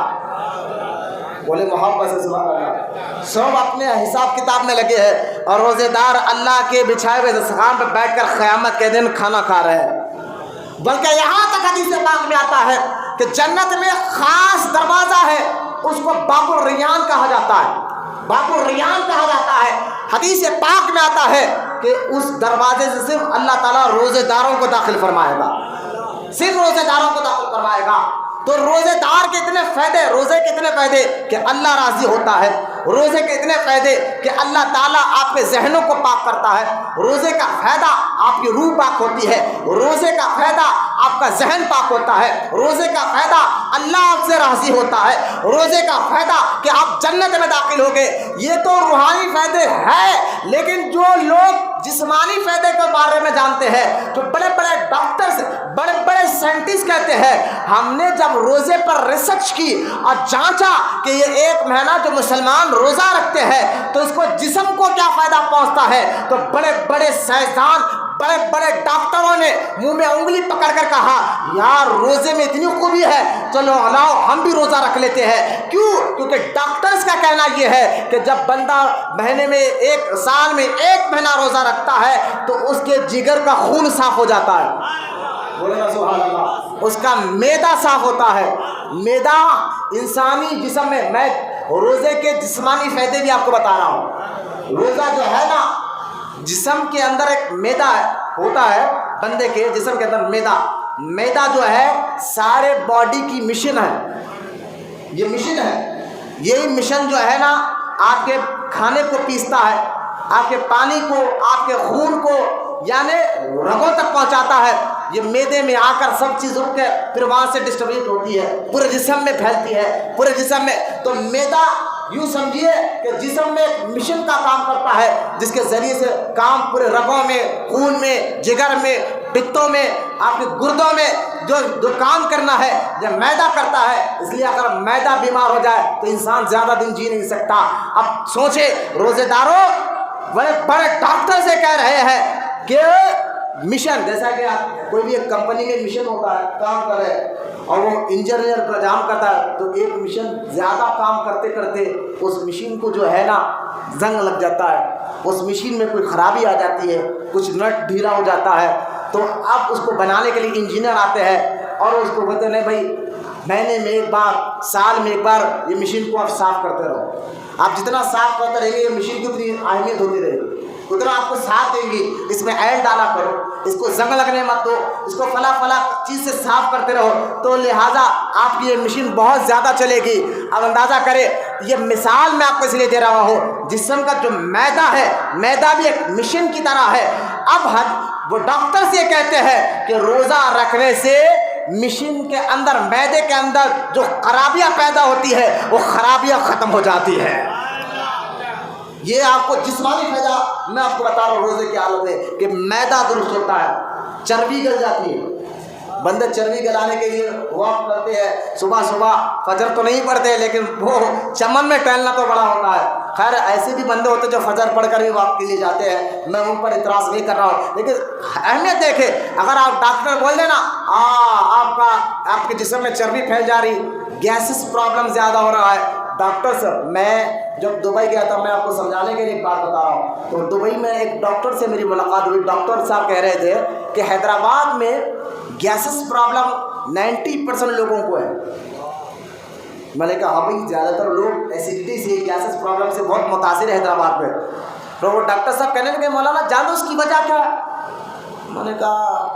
Speaker 1: بولے محبت سے سبحان اللہ. سب اپنے حساب کتاب میں لگے ہیں اور روزے دار اللہ کے بچھائے ہوئے دسترخوان پہ بیٹھ کر قیامت کے دن کھانا کھا رہے ہیں. بلکہ یہاں تک حدیث پاک میں آتا ہے کہ جنت میں خاص دروازہ ہے، اس کو باب الریان کہا جاتا ہے. باب الریان کہا جاتا ہے. حدیث پاک میں آتا ہے کہ اس دروازے سے صرف اللہ تعالیٰ روزے داروں کو داخل فرمائے گا، صرف روزے داروں کو داخل فرمائے گا. تو روزے دار کے اتنے فائدے، روزے کے اتنے فائدے کہ اللہ راضی ہوتا ہے. روزے کے اتنے فائدے کہ اللہ تعالیٰ آپ کے ذہنوں کو پاک کرتا ہے. روزے کا فائدہ آپ کی روح پاک ہوتی ہے. روزے کا فائدہ آپ کا ذہن پاک ہوتا ہے. روزے کا فائدہ اللہ آپ سے راضی ہوتا ہے. روزے کا فائدہ کہ آپ جنت میں داخل ہوگے. یہ تو روحانی فائدے ہیں، لیکن جو لوگ جسمانی فائدے کے بارے میں جانتے ہیں، جو بڑے بڑے ڈاکٹرز، بڑے بڑے سائنٹسٹ کہتے ہیں، ہم نے جب روزے پر ریسرچ کی اور جانچا کہ یہ 1 مہینہ جو مسلمان روزہ رکھتے ہیں تو اس کو جسم کو کیا فائدہ پہنچتا ہے، تو بڑے بڑے سائنسدان، بڑے بڑے ڈاکٹروں نے منہ میں انگلی پکڑ کر کہا یار روزے میں اتنی خوبی ہے، چلو لاؤ ہم بھی روزہ رکھ لیتے ہیں. کیوں؟ کیونکہ ڈاکٹرز کا کہنا یہ ہے کہ جب بندہ مہینے میں 1 سال میں 1 مہینہ روزہ رکھتا ہے تو اس کے جگر کا خون صاف ہو جاتا ہے. بولے نا سبحان اللہ. اس کا معدہ صاف ہوتا ہے. معدہ انسانی جسم میں روزے کے جسمانی فائدے بھی آپ کو بتا رہا ہوں. روزہ جو ہے نا، جسم کے اندر ایک معدہ ہوتا ہے، بندے کے جسم کے اندر معدہ جو ہے سارے باڈی کی مشن ہے. یہ مشن ہے. یہی مشن جو ہے نا آپ کے کھانے کو پیستا ہے، آپ کے پانی کو، آپ کے خون کو یعنی رگوں تک پہنچاتا ہے. یہ معدے میں آ کر سب چیز رک کے پھر وہاں سے ڈسٹریبیوٹ ہوتی ہے، پورے جسم میں پھیلتی ہے، پورے جسم میں. تو معدہ یوں سمجھیے کہ جسم میں ایک مشن کا کام کرتا ہے، جس کے ذریعے سے کام پورے رگوں میں، خون میں، جگر میں، پتوں میں، آپ کے گردوں میں جو کام کرنا ہے جب معدہ کرتا ہے. اس لیے اگر معدہ بیمار ہو جائے تو انسان زیادہ دن جی نہیں سکتا. اب سوچے روزے داروں، بڑے بڑے ڈاکٹر سے کہہ رہے ہیں کہ مشن، جیسا کہ کوئی بھی ایک کمپنی میں مشن ہوتا ہے، کام کر رہے ہیں اور وہ انجینئر کا کام کرتا ہے تو ایک مشن زیادہ کام کرتے کرتے اس مشین کو جو ہے نا زنگ لگ جاتا ہے، اس مشین میں کوئی خرابی آ جاتی ہے، کچھ نٹ ڈھیلا ہو جاتا ہے. تو اب اس کو بنانے کے لیے انجینئر آتے ہیں اور اس کو کہتے ہیں نہیں بھائی مہینے میں 1 بار، سال میں 1 بار یہ مشین کو آپ صاف کرتے رہو. آپ جتنا صاف کرتے رہیں گے یہ مشین کی اتنی اہمیت ہوتی رہے گی، اتنا آپ کو ساتھ دیں گی. اس میں ایل ڈالا کرو، اس کو زنگ لگنے مت دو، اس کو فلاں چیز سے صاف کرتے رہو. تو لہٰذا آپ کی یہ مشین بہت زیادہ چلے گی. اب اندازہ کرے، یہ مثال میں آپ کو اس لیے دے رہا ہوں، جسم کا جو معدہ ہے، معدہ بھی ایک مشین کی طرح ہے. اب وہ ڈاکٹر سے کہتے ہیں کہ روزہ رکھنے سے مشین کے اندر، معدے کے اندر جو خرابیاں پیدا ہوتی ہے وہ خرابیاں ختم ہو جاتی ہے. یہ آپ کو جسمانی فائدہ میں آپ کو بتا رہا ہوں روزے کی حالت میں کہ معدہ درست ہوتا ہے، چربی گل جاتی ہے. بندے چربی گلانے کے لیے واک کرتے ہیں، صبح فجر تو نہیں پڑھتے لیکن وہ چمن میں ٹہلنا تو بڑا ہوتا ہے. خیر ایسے بھی بندے ہوتے جو فجر پڑھ کر بھی واک کے لیے جاتے ہیں، میں ان پر اعتراض نہیں کر رہا ہوں، لیکن اہمیت دیکھیں. اگر آپ ڈاکٹر بول دیں نا آپ کے جسم میں چربی پھیل جا رہی، گیسز پرابلم زیادہ ہو رہا ہے. ڈاکٹر صاحب، میں جب دبئی گیا تھا، میں آپ کو سمجھانے کے لیے ایک بات بتا رہا ہوں. تو دبئی میں ایک ڈاکٹر سے میری ملاقات ہوئی. ڈاکٹر صاحب کہہ رہے تھے کہ حیدرآباد میں گیسز پرابلم 90% لوگوں کو ہے. میں نے کہا ہاں بھائی زیادہ تر لوگ ایسیڈیٹی سے، گیسز پرابلم سے بہت متاثر ہے حیدرآباد میں. تو وہ ڈاکٹر صاحب کہنے لگے مولانا جانو اس کی وجہ کیا ہے؟ میں نے کہا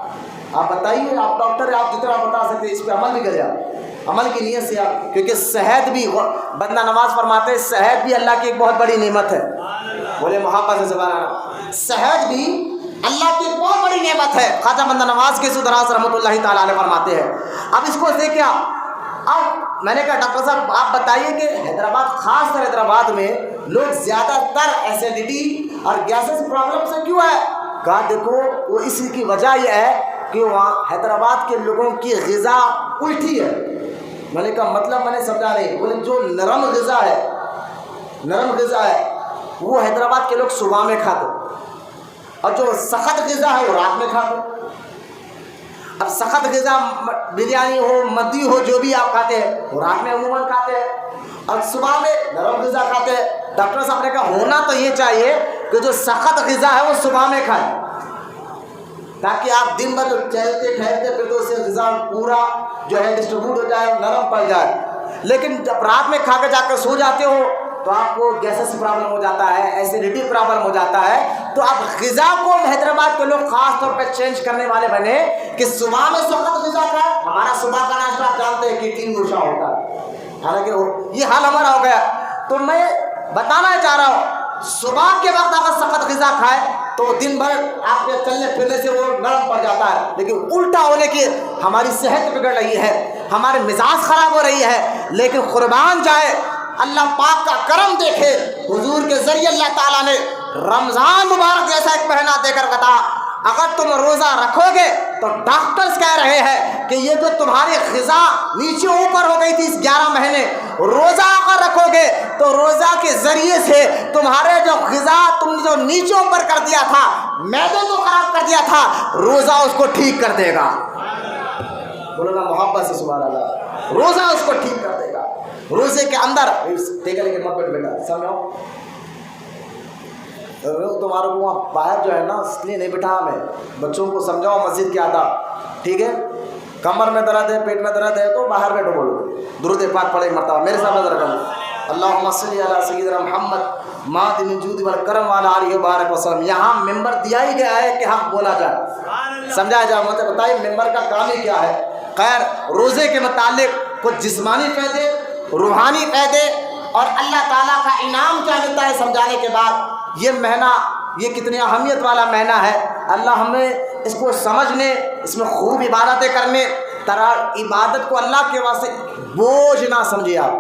Speaker 1: آپ بتائیے، آپ ڈاکٹر ہیں، آپ جتنا بتا سکتے اس پہ عمل بھی کرے. آپ عمل کی نیت سے آپ، کیونکہ صحت بھی، بندہ نماز فرماتے ہیں صحت بھی اللہ کی ایک بہت بڑی نعمت ہے. بولے محبت سے سبحان اللہ. صحت بھی اللہ کی ایک بہت بڑی نعمت ہے. خواجہ بندہ نواز کے سدراز رحمۃ اللہ تعالیٰ علیہ فرماتے ہیں. اب اس کو دیکھیں اب میں نے کہا ڈاکٹر صاحب آپ بتائیے کہ حیدرآباد، خاص کر حیدرآباد میں لوگ زیادہ تر ایسیڈیٹی اور گیسز پرابلم سے کیوں ہے؟ کہا دیکھو وہ اس کی وجہ یہ ہے کہ وہاں حیدرآباد کے لوگوں کی غذا الٹی ہے. میں نے کہا مطلب میں نے سمجھا نہیں. بولے جو نرم غذا ہے وہ حیدرآباد کے لوگ صبح میں کھاتے اور جو سخت غذا ہے وہ رات میں کھاتے. اب سخت غذا بریانی ہو مدی ہو جو بھی آپ کھاتے ہیں وہ رات میں عموماً کھاتے ہیں اور صبح میں نرم غذا کھاتے ہیں. ڈاکٹر صاحب نے کہا ہونا تو یہ چاہیے کہ جو سخت غذا ہے وہ صبح میں کھائیں تاکہ آپ دن بھر چہلتے ٹھہرتے پھر تو اس سے غذا پورا جو ہے ڈسٹریبیوٹ ہو جائے نرم پڑ جائے. لیکن جب رات میں کھا کے جا کے سو جاتے ہو تو آپ کو گیسز پرابلم ہو جاتا ہے, ایسیڈیٹی پرابلم ہو جاتا ہے. تو اب غذا کو حیدرآباد کے لوگ خاص طور پہ چینج کرنے والے بنے کہ صبح میں سخت غذا کھائے. ہمارا صبح کا ناشتہ آپ جانتے ہیں کہ 3 گوشہ ہوتا ہے, حالانکہ یہ حال ہمارا ہو گیا. تو میں بتانا چاہ رہا ہوں صبح کے وقت اگر سخت غذا کھائے تو دن بھر آپ کے چلنے پھرنے سے وہ نرم پڑ جاتا ہے. لیکن الٹا ہونے کی ہماری صحت بگڑ رہی ہے, ہمارے مزاج خراب ہو رہی ہے. لیکن قربان جائے اللہ پاک کا کرم دیکھے, حضور کے ذریعے اللہ تعالیٰ نے رمضان مبارک جیسا ایک مہینہ دے کر بتا اگر تم روزہ رکھو گے تو ڈاکٹرز کہہ رہے ہیں کہ یہ جو تمہاری غذا نیچے اوپر ہو گئی تھی اس 11 مہینے, روزہ اگر رکھو گے تو روزہ کے ذریعے سے تمہارے جو غذا تم نے جو نیچے اوپر کر دیا تھا, معدے کو خراب کر دیا تھا, روزہ اس کو ٹھیک کر دے گا. بولو نا محبت سے سبحان اللہ. روزہ اس کو ٹھیک کر دے گا. روزے کے اندر دیکھ لے کے مت بیٹا سمجھو تمہارے کو وہاں باہر جو ہے نا اس لیے نہیں بٹھا, میں بچوں کو سمجھاؤ مسجد کے آداب ٹھیک ہے. کمر میں درد ہے, پیٹ میں درد ہے تو باہر بیٹھو, بولو درود پاک پڑھے مرتبہ میرے سامنے ذرا کرو. اللہم صلی علی سیدنا محمد مادن الجود والکرم وعلی آلہ وبارک وسلم. یہاں ممبر دیا ہی گیا ہے کہ حق بولا جائے, سمجھایا جائے. مجھے بتائیے ممبر کا کام ہی کیا ہے. خیر روزے کے متعلق کچھ جسمانی فائدے, روحانی فائدے اور اللہ تعالیٰ کا انعام کیا ملتا ہے سمجھانے کے بعد یہ مہینہ یہ کتنی اہمیت والا مہینہ ہے. اللہ ہمیں اس کو سمجھنے, اس میں خوب عبادتیں کرنے, عبادت کو اللہ کے واسطے بوجھ نہ سمجھے. آپ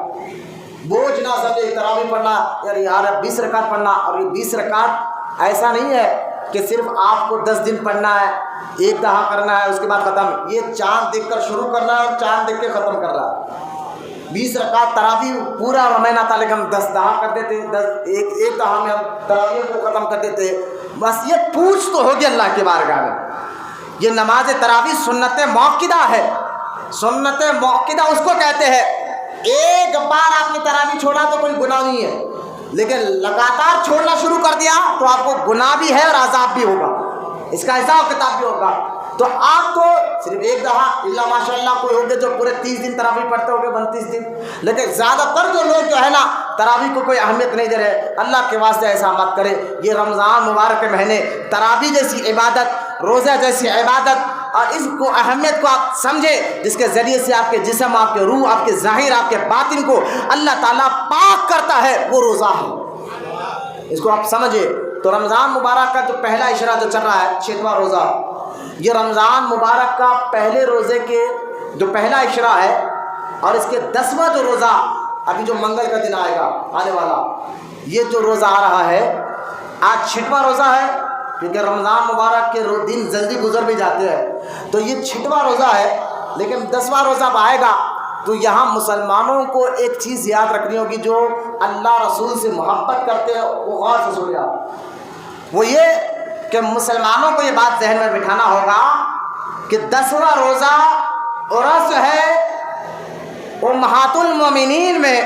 Speaker 1: بوجھ نہ سمجھے. تراویح پڑھنا یار 20 رکعت پڑھنا, اور یہ 20 رکعت ایسا نہیں ہے کہ صرف آپ کو 10 دن پڑھنا ہے, ایک دہا کرنا ہے اس کے بعد ختم. یہ چاند دیکھ کر شروع کرنا ہے اور چاند دیکھ کے ختم کر رہا ہے. 20 رکعت تراویح پورا مہینہ تھا لیکن ہم 10 دہا کرتے تھے, ایک دہا میں ہم تراویح کو ختم کرتے تھے. بس یہ پوچھ تو ہوگی اللہ کے بارگاہ میں. یہ نماز تراویح سنت موقدہ ہے. سنت موقدہ اس کو کہتے ہیں ایک بار آپ نے تراویح چھوڑا تو کوئی گناہ نہیں ہے, لیکن لگاتار چھوڑنا شروع کر دیا تو آپ کو گناہ بھی ہے اور عذاب بھی ہوگا, اس کا حساب کتاب بھی ہوگا. تو آپ تو صرف ایک دفعہ اللہ ماشاء اللہ کوئی ہوگے جو پورے 30 دن تراویح پڑھتے ہوگے 32 دن, لیکن زیادہ تر جو لوگ جو ہے نا تراویح کو کوئی اہمیت نہیں دے رہے. اللہ کے واسطے ایسا مت کرے. یہ رمضان مبارک کے مہینے تراویح جیسی عبادت, روزہ جیسی عبادت اور اس کو اہمیت کو آپ سمجھے جس کے ذریعے سے آپ کے جسم, آپ کے روح, آپ کے ظاہر, آپ کے باطن کو اللہ تعالیٰ پاک کرتا ہے, وہ روزہ ہے. اس کو آپ سمجھے. تو رمضان مبارک کا جو پہلا اشرا جو چل رہا ہے 6واں روزہ, یہ رمضان مبارک کا پہلے روزے کے جو پہلا اشرا ہے اور اس کے 10واں جو روزہ ابھی جو منگل کا دن آئے گا آنے والا, یہ جو روزہ آ رہا ہے آج 6واں روزہ ہے کیونکہ رمضان مبارک کے دن جلدی گزر بھی جاتے ہیں. تو یہ 6واں روزہ ہے لیکن 10واں روزہ اب آئے گا. تو یہاں مسلمانوں کو ایک چیز یاد رکھنی ہوگی, جو اللہ رسول سے محبت کرتے ہیں وہ غور سے سن لیا. وہ یہ کہ مسلمانوں کو یہ بات ذہن میں بٹھانا ہوگا کہ 10واں روزہ عرس ہے امہات المومنین میں.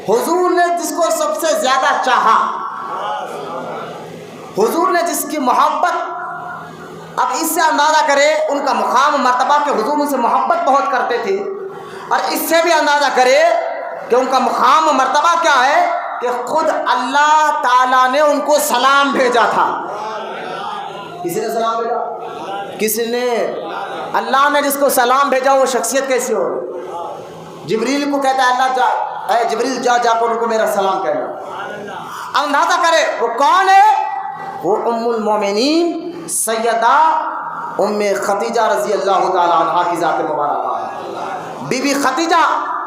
Speaker 1: حضور نے جس کو سب سے زیادہ چاہا, حضور نے جس کی محبت, اب اس سے اندازہ کرے ان کا مقام مرتبہ کہ حضور ان سے محبت بہت کرتے تھے, اور اس سے بھی اندازہ کرے کہ ان کا مقام مرتبہ کیا ہے کہ خود اللہ تعالیٰ نے ان کو سلام بھیجا تھا. کسی نے سلام بھیجا, کسی نے, اللہ نے جس کو سلام بھیجا وہ شخصیت کیسی ہو. جبریل کو کہتا ہے اللہ اے جبریل جا کر ان کو میرا سلام کہنا. اندازہ کرے وہ کون ہے, وہ ام المومنین سیدہ ام خدیجہ رضی اللہ تعالی عنہا کی ذات مبارکہ ہے. بی بی خدیجہ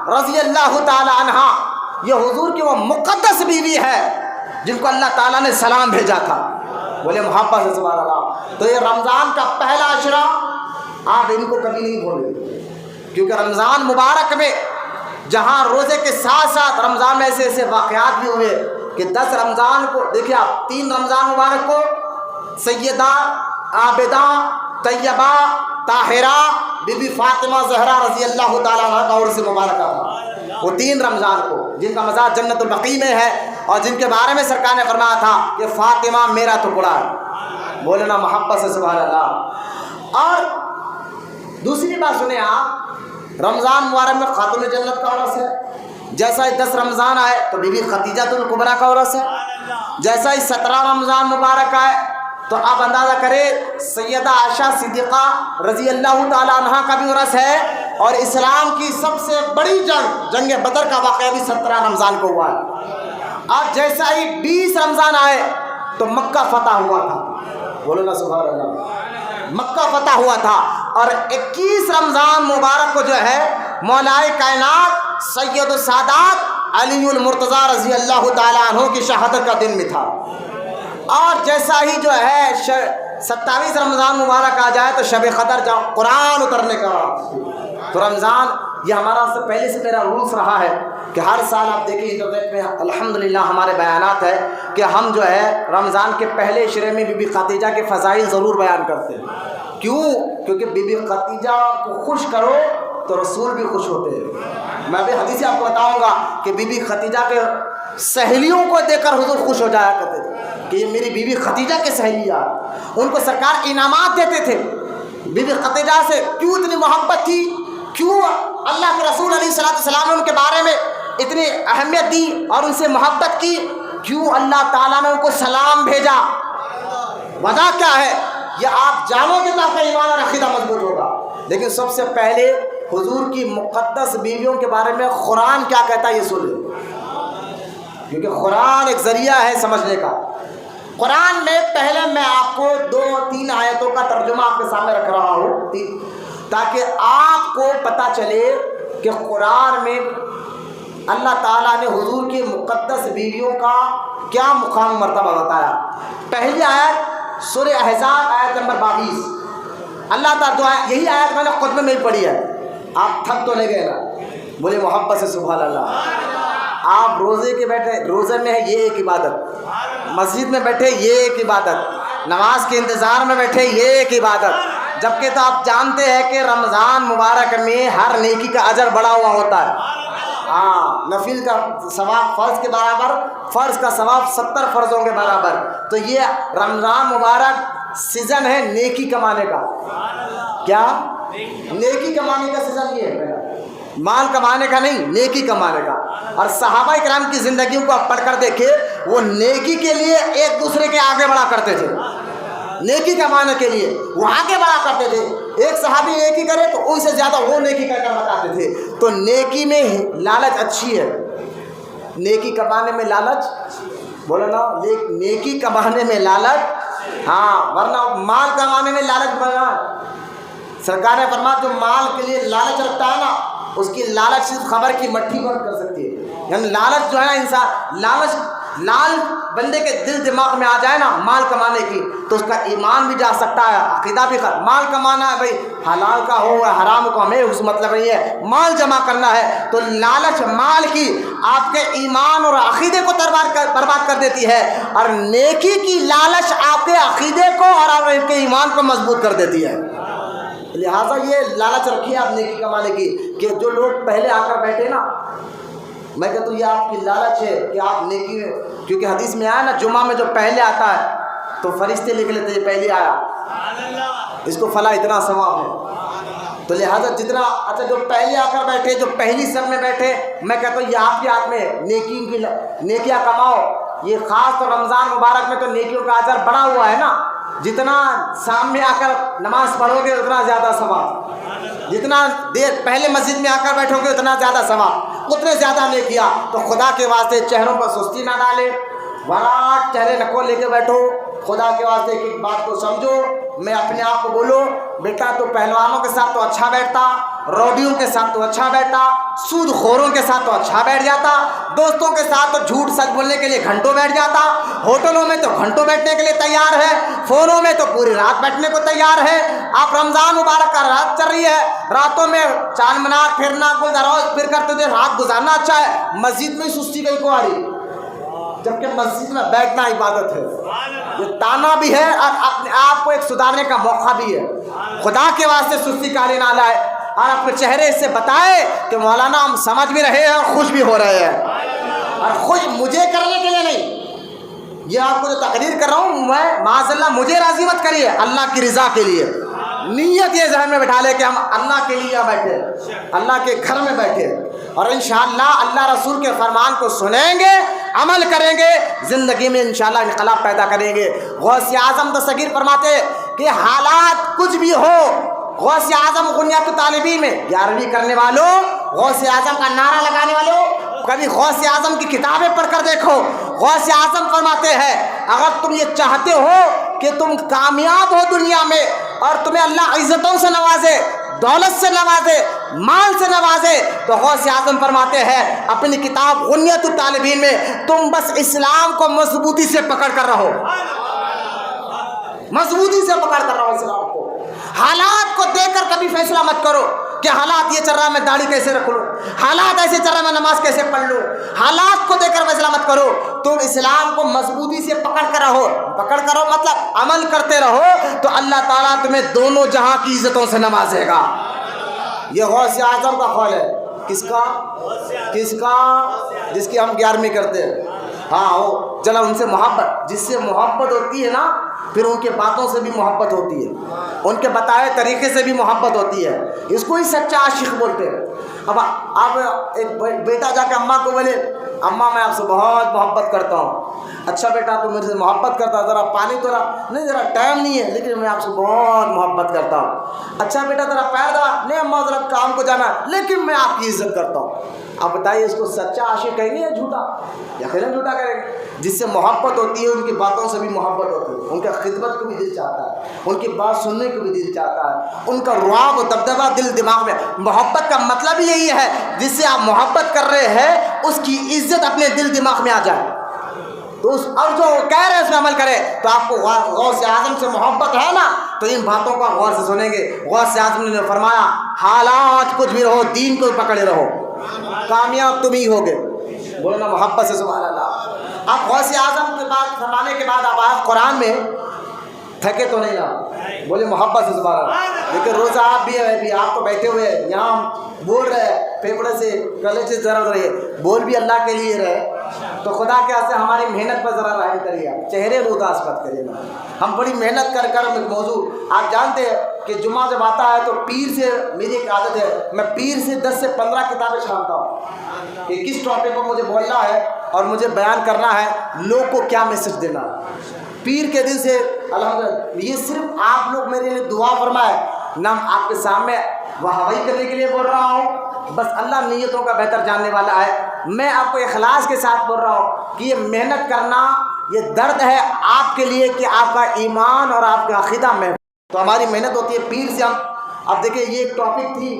Speaker 1: رضی اللہ تعالی عنہا یہ حضور کی وہ مقدس بیوی ہے جن کو اللہ تعالیٰ نے سلام بھیجا تھا. بولے محبت سے سبحان اللہ. تو یہ رمضان کا پہلا عشرہ آپ ان کو کبھی نہیں بھولیں, کیونکہ رمضان مبارک میں جہاں روزے کے ساتھ ساتھ رمضان میں ایسے ایسے واقعات بھی ہوئے کہ 10 رمضان کو دیکھیں آپ, 3 رمضان مبارک کو سیدہ عابدہ طیبہ طاہرہ بی بی فاطمہ زہرا رضی اللہ تعالیٰ عنہ کا عرس مبارکہ تھا۔ وہ 3 رمضان کو، جن کا مزار جنت البقیع میں ہے اور جن کے بارے میں سرکار نے فرمایا تھا کہ فاطمہ میرا ٹکڑا ہے۔ بولے نا محبت سے سبحان اللہ۔ اور دوسری بات سنیں آپ، رمضان مبارک میں خاتون جنت کا عرس ہے۔ جیسا ہی 10 رمضان آئے تو بی بی خدیجہ الکبریٰ کا عرس ہے۔ جیسا ہی 17 رمضان مبارک آئے تو آپ اندازہ کریں سیدہ عائشہ صدیقہ رضی اللہ تعالیٰ عنہ کا بھی عرس ہے، اور اسلام کی سب سے بڑی جنگ بدر کا واقعہ بھی 17 رمضان کو ہوا ہے۔ اور جیسا ہی 20 رمضان آئے تو مکہ فتح ہوا تھا۔ بولو نا سبحان اللہ، مکہ فتح ہوا تھا۔ اور 21 رمضان مبارک کو جو ہے مولائے کائنات سید السادات علی المرتضیٰ رضی اللہ تعالیٰ عنہ کی شہادت کا دن بھی تھا۔ اور جیسا ہی جو ہے 27 رمضان مبارک آ جائے تو شب قدر جاؤ قرآن اترنے کا۔ تو رمضان یہ ہمارا سے پہلے سے میرا رولس رہا ہے کہ ہر سال آپ دیکھیں انٹرنیٹ میں الحمدللہ ہمارے بیانات ہے کہ ہم جو ہے رمضان کے پہلے عشرے میں بی بی خدیجہ کے فضائل ضرور بیان کرتے ہیں۔ کیوں؟ کیونکہ بی بی خدیجہ کو خوش کرو تو رسول بھی خوش ہوتے ہیں۔ میں ابھی حدیث آپ کو بتاؤں گا کہ بی بی خدیجہ کے سہیلیوں کو دیکھ کر حضور خوش ہو جایا کرتے تھے کہ یہ میری بی بی خدیجہ کے سہیلیاں، ان کو سرکار انعامات دیتے تھے۔ بی بی خدیجہ سے کیوں اتنی محبت تھی، کیوں اللہ کے رسول علیہ السلام نے ان کے بارے میں اتنی اہمیت دی اور ان سے محبت کی، کیوں اللہ تعالیٰ نے ان کو سلام بھیجا، وجہ کیا ہے یہ آپ جانو گے تو آپ کا ایمان اور عقیدہ مضبوط ہوگا۔ لیکن سب سے پہلے حضور کی مقدس بیویوں کے بارے میں قرآن کیا کہتا ہے یہ سن لیں، کیونکہ قرآن ایک ذریعہ ہے سمجھنے کا۔ قرآن میں پہلے میں آپ کو 2-3 آیتوں کا ترجمہ آپ کے سامنے رکھ رہا ہوں تاکہ آپ کو پتہ چلے کہ قرآن میں اللہ تعالیٰ نے حضور کی مقدس بیویوں کا کیا مقام مرتبہ بتایا۔ پہلی آیت سورہ احزاب آیت نمبر 22، اللہ تعالیٰ جو ہے یہی آیت میں نے خود میں پڑھی ہے، آپ تھک تو نہیں گئے نا؟ بولے محبت سے سبحان اللہ۔ آپ روزے کے بیٹھے، روزے میں ہے یہ ایک عبادت، مسجد میں بیٹھے یہ ایک عبادت، نماز کے انتظار میں بیٹھے یہ ایک عبادت، جبکہ تو آپ جانتے ہیں کہ رمضان مبارک میں ہر نیکی کا اجر بڑا ہوا ہوتا ہے۔ ہاں، نفل کا ثواب فرض کے برابر، فرض کا ثواب 70 فرضوں کے برابر۔ تو یہ رمضان مبارک سیزن ہے نیکی کمانے کا۔ کیا؟ نیکی کمانے کا سیزن یہ ہے، مال کمانے کا نہیں، نیکی کمانے کا۔ اور صحابہ کرام کی زندگیوں کو آپ پڑھ کر دیکھیں، وہ نیکی کے لیے ایک دوسرے کے آگے بڑھا کرتے تھے، نیکی کمانے کے لیے وہ آگے بڑھا کرتے تھے۔ ایک صحابی نیکی کرے تو ان سے زیادہ وہ نیکی کر بتاتے تھے۔ تو نیکی میں لالچ اچھی ہے، نیکی کمانے میں لالچ، بولو نا، نیکی کمانے میں لالچ، ہاں، ورنہ مال کمانے میں لالچ بنا۔ سرکار نے فرمایا جو مال کے لیے لالچ رکھتا ہے نا، اس کی لالچ صرف خبر کی مٹھی بند کر سکتی ہے۔ یعنی لالچ جو ہے نا، انسان لال بندے کے دل دماغ میں آ جائے نا مال کمانے کی، تو اس کا ایمان بھی جا سکتا ہے، عقیدہ بھی مال کمانا ہے بھائی، حلال کا ہو یا حرام کا، ہمیں اس مطلب نہیں ہے، مال جمع کرنا ہے۔ تو لالچ مال کی آپ کے ایمان اور عقیدے کو برباد کر دیتی ہے، اور نیکی کی لالچ آپ کے عقیدے کو اور آپ کے ایمان کو مضبوط کر دیتی ہے۔ لہٰذا یہ لالچ رکھیے آپ نیکی کمانے کی، کہ جو لوگ پہلے آ کر بیٹھے نا، میں کہتا ہوں یہ آپ کی لالچ ہے کہ آپ نیکی، کیونکہ حدیث میں آیا نا جمعہ میں جو پہلے آتا ہے تو فرشتے لکھ لیتے ہیں پہلے آیا، اس کو فلاں اتنا ثواب ہے۔ تو لہٰذا جتنا اچھا جو پہلے آ کر بیٹھے، جو پہلی سب میں بیٹھے، میں کہتا ہوں یہ آپ کے ہاتھ میں ہے، نیکیاں کماؤ۔ یہ خاص طور رمضان مبارک میں تو نیکیوں کا اجر بڑا ہوا ہے نا، جتنا سامنے آ کر نماز پڑھو گے اتنا زیادہ ثواب، جتنا دیر پہلے مسجد میں آ کر بیٹھو گے اتنا زیادہ ثواب، اتنے زیادہ نیکیاں۔ تو خدا کے واسطے چہروں پر سستی نہ ڈالے، وراٹ چہرے نکو لے کے بیٹھو، خدا کے واسطے ایک بات کو سمجھو۔ میں اپنے آپ کو بولو بیٹا تو پہلوانوں کے ساتھ تو اچھا بیٹھتا، روڈیوں کے ساتھ تو اچھا بیٹھتا، سود خوروں کے ساتھ تو اچھا بیٹھ جاتا، دوستوں کے ساتھ تو جھوٹ سچ بولنے کے لیے گھنٹوں بیٹھ جاتا، ہوٹلوں میں تو گھنٹوں بیٹھنے کے لیے تیار ہے، فونوں میں تو پوری رات بیٹھنے کو تیار ہے۔ آپ رمضان مبارک کا رات چل رہی ہے، راتوں میں چار مینار پھرنا، گلدروز پھر کر تجھے رات گزارنا اچھا ہے، مسجد میں سستی کہیں کو آ رہی، جبکہ مسجد میں بیٹھنا عبادت ہے. یہ تانا بھی ہے اور اپنے آپ کو ایک سدھارنے کا موقع بھی ہے. خدا کے واسطے سستی کاری نہ لائے اور اپنے چہرے سے بتائے کہ مولانا ہم سمجھ بھی رہے ہیں اور خوش بھی ہو رہے ہیں. اور خوش مجھے کرنے کے لیے نہیں, یہ آپ کو جو تقریر کر رہا ہوں میں معاذ اللہ مجھے راضی مت کریے, اللہ کی رضا کے لیے. نیت یہ ذہن میں بٹھا لے کہ ہم اللہ کے لیے بیٹھے, اللہ کے گھر میں بیٹھے, اور انشاءاللہ اللہ رسول کے فرمان کو سنیں گے, عمل کریں گے, زندگی میں انشاءاللہ انقلاب پیدا کریں گے. غوث اعظم دستگیر فرماتے کہ حالات کچھ بھی ہو, غوث اعظم غنیت الطالبین میں 11ویں کرنے والوں, غوث اعظم کا نعرہ لگانے والوں, کبھی غوث اعظم کی کتابیں پڑھ کر دیکھو. غوث اعظم فرماتے ہیں اگر تم یہ چاہتے ہو کہ تم کامیاب ہو دنیا میں اور تمہیں اللہ عزتوں سے نوازے, دولت سے نوازے, مال سے نوازے, تو غوث اعظم فرماتے ہیں اپنی کتاب غنیت الطالبین میں تم بس اسلام کو مضبوطی سے پکڑ کر رہو, مضبوطی سے پکڑ کر رہو اسلام کو. حالات کو دیکھ کر کبھی فیصلہ مت کرو کہ حالات یہ چل رہا ہے میں داڑھی کیسے رکھ لوں, حالات ایسے چل رہا ہے میں نماز کیسے پڑھ لوں. حالات کو دیکھ کر فیصلہ مت کرو, تم اسلام کو مضبوطی سے پکڑ کر رہو. پکڑ کر رہو مطلب عمل کرتے رہو تو اللہ تعالیٰ تمہیں دونوں جہاں کی عزتوں سے نوازے گا. یہ غوث اعظم کا قول ہے. کس کا؟ کس کا؟ جس کی ہم 11ویں کرتے ہیں. ہاں وہ چلا ان سے محبت, جس سے محبت ہوتی ہے نا پھر ان کے باتوں سے بھی محبت ہوتی ہے, ان کے بتائے طریقے سے بھی محبت ہوتی ہے. اس کو ہی سچا عاشق بولتے ہیں. اب آپ ایک بیٹا جا کے اماں کو بولے اماں میں آپ سے بہت محبت کرتا ہوں. اچھا بیٹا تو مجھ سے محبت کرتا ہے, ذرا پانی تو نہیں, ذرا ٹائم نہیں ہے لیکن میں آپ سے بہت محبت کرتا ہوں. اچھا بیٹا ذرا پیر دبا, نہیں اماں ذرا کام کو جانا ہے لیکن میں آپ کی عزت کرتا ہوں. آپ بتائیے اس کو سچا عاشق کہیں گے یا جھوٹا؟ یقیناً جھوٹا کریں گے. جس سے محبت ہوتی ہے ان کی باتوں سے بھی محبت ہوتی ہے, ان کا خدمت کو بھی دل چاہتا ہے, ان کی بات سننے کو بھی دل چاہتا ہے, ان کا رعب و دبدبہ دل دماغ میں. محبت کا مطلب یہی ہے جس سے آپ محبت کر رہے ہیں اس کی عزت اپنے دل دماغ میں آ جائے تو اور جو کہہ رہے ہیں اس میں عمل کرے. تو آپ کو غوث اعظم سے محبت ہے نا تو ان باتوں کو غور سے سنیں گے. غوث اعظم نے فرمایا حالات کچھ بھی رہو دین کو پکڑے رہو, کامیاب تم ہی ہوگے. بولو نا محبت سے سبحان اللہ. آپ غوث اعظم کے بعد فرمانے کے بعد آپ قرآن میں تھکے تو نہیں آپ بولے محبت سے سبحان اللہ. لیکن روزہ آپ بھی ہے, آپ تو بیٹھے ہوئے ہیں یہاں بول رہے ہیں پھیپڑے سے کلے سے ذرا رہے بول بھی اللہ کے لیے رہے تو خدا کے واسطے ہماری محنت پر ذرا رحم کریے, چہرے کو اداس مت کریے. ہم بڑی محنت کر کر موضوع آپ جانتے ہیں کہ جمعہ جب آتا ہے تو پیر سے میری ایک عادت ہے, میں پیر سے 10 سے 15 کتابیں چھانتا ہوں کہ کس ٹاپک پر مجھے بولنا ہے اور مجھے بیان کرنا ہے, لوگ کو کیا میسج دینا ہے. پیر کے دل سے الحمدللہ. یہ صرف آپ لوگ میرے لیے دعا فرمائے نہ آپ کے سامنے واہواہی کرنے کے لیے بول رہا ہوں, بس اللہ نیتوں کا بہتر جاننے والا ہے. میں آپ کو اخلاص کے ساتھ بول رہا ہوں کہ یہ محنت کرنا یہ درد ہے آپ کے لیے کہ آپ کا ایمان اور آپ کا عقیدہ میں تو ہماری محنت ہوتی ہے پیر سے. ہم اب دیکھیں یہ ایک ٹاپک تھی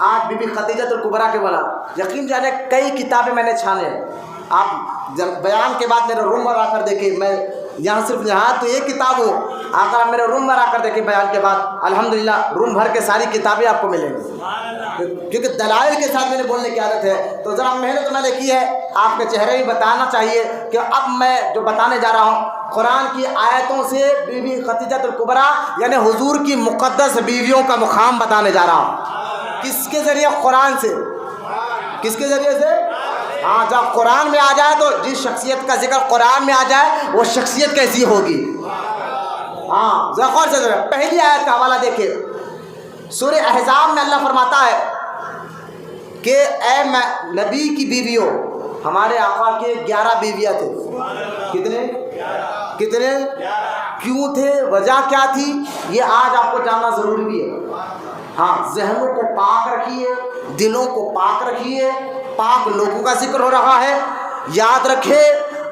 Speaker 1: آج بی بی خدیجہ الکبریٰ کے والا, یقین جانے کئی کتابیں میں نے چھانے. آپ جب بیان کے بعد میرے روم پر آ کر دیکھیں, میں یہاں صرف یہاں تو ایک کتاب ہو, آ کر میرے روم پر آ کر دیکھیں بیان کے بعد الحمدللہ روم بھر کے ساری کتابیں آپ کو ملیں گی کیونکہ دلائل کے ساتھ میں نے بولنے کی عادت ہے. تو ذرا محنت میں نے کی ہے, آپ کے چہرے بھی بتانا چاہیے کہ اب میں جو بتانے جا رہا ہوں قرآن کی آیتوں سے بی بی خدیجہ الکبریٰ یعنی حضور کی مقدس بیویوں کا مقام بتانے جا رہا ہوں. کس کے ذریعے؟ قرآن سے. کس کے ذریعے سے؟ ہاں جب قرآن میں آ جائے تو جس شخصیت کا ذکر قرآن میں آ جائے وہ شخصیت کیسی ہوگی. ہاں ذرا غور سے ذرا پہلی آیت کا حوالہ دیکھیں. سورہ احزاب میں اللہ فرماتا ہے کہ اے نبی کی بیویوں, ہمارے آقا کے 11 بیویاں تھے. کتنے؟ کیوں تھے, وجہ کیا تھی, یہ آج آپ کو جاننا ضروری بھی ہے. ہاں ذہنوں کو پاک رکھیے, دلوں کو پاک رکھیے, پاک لوگوں کا ذکر ہو رہا ہے. یاد رکھے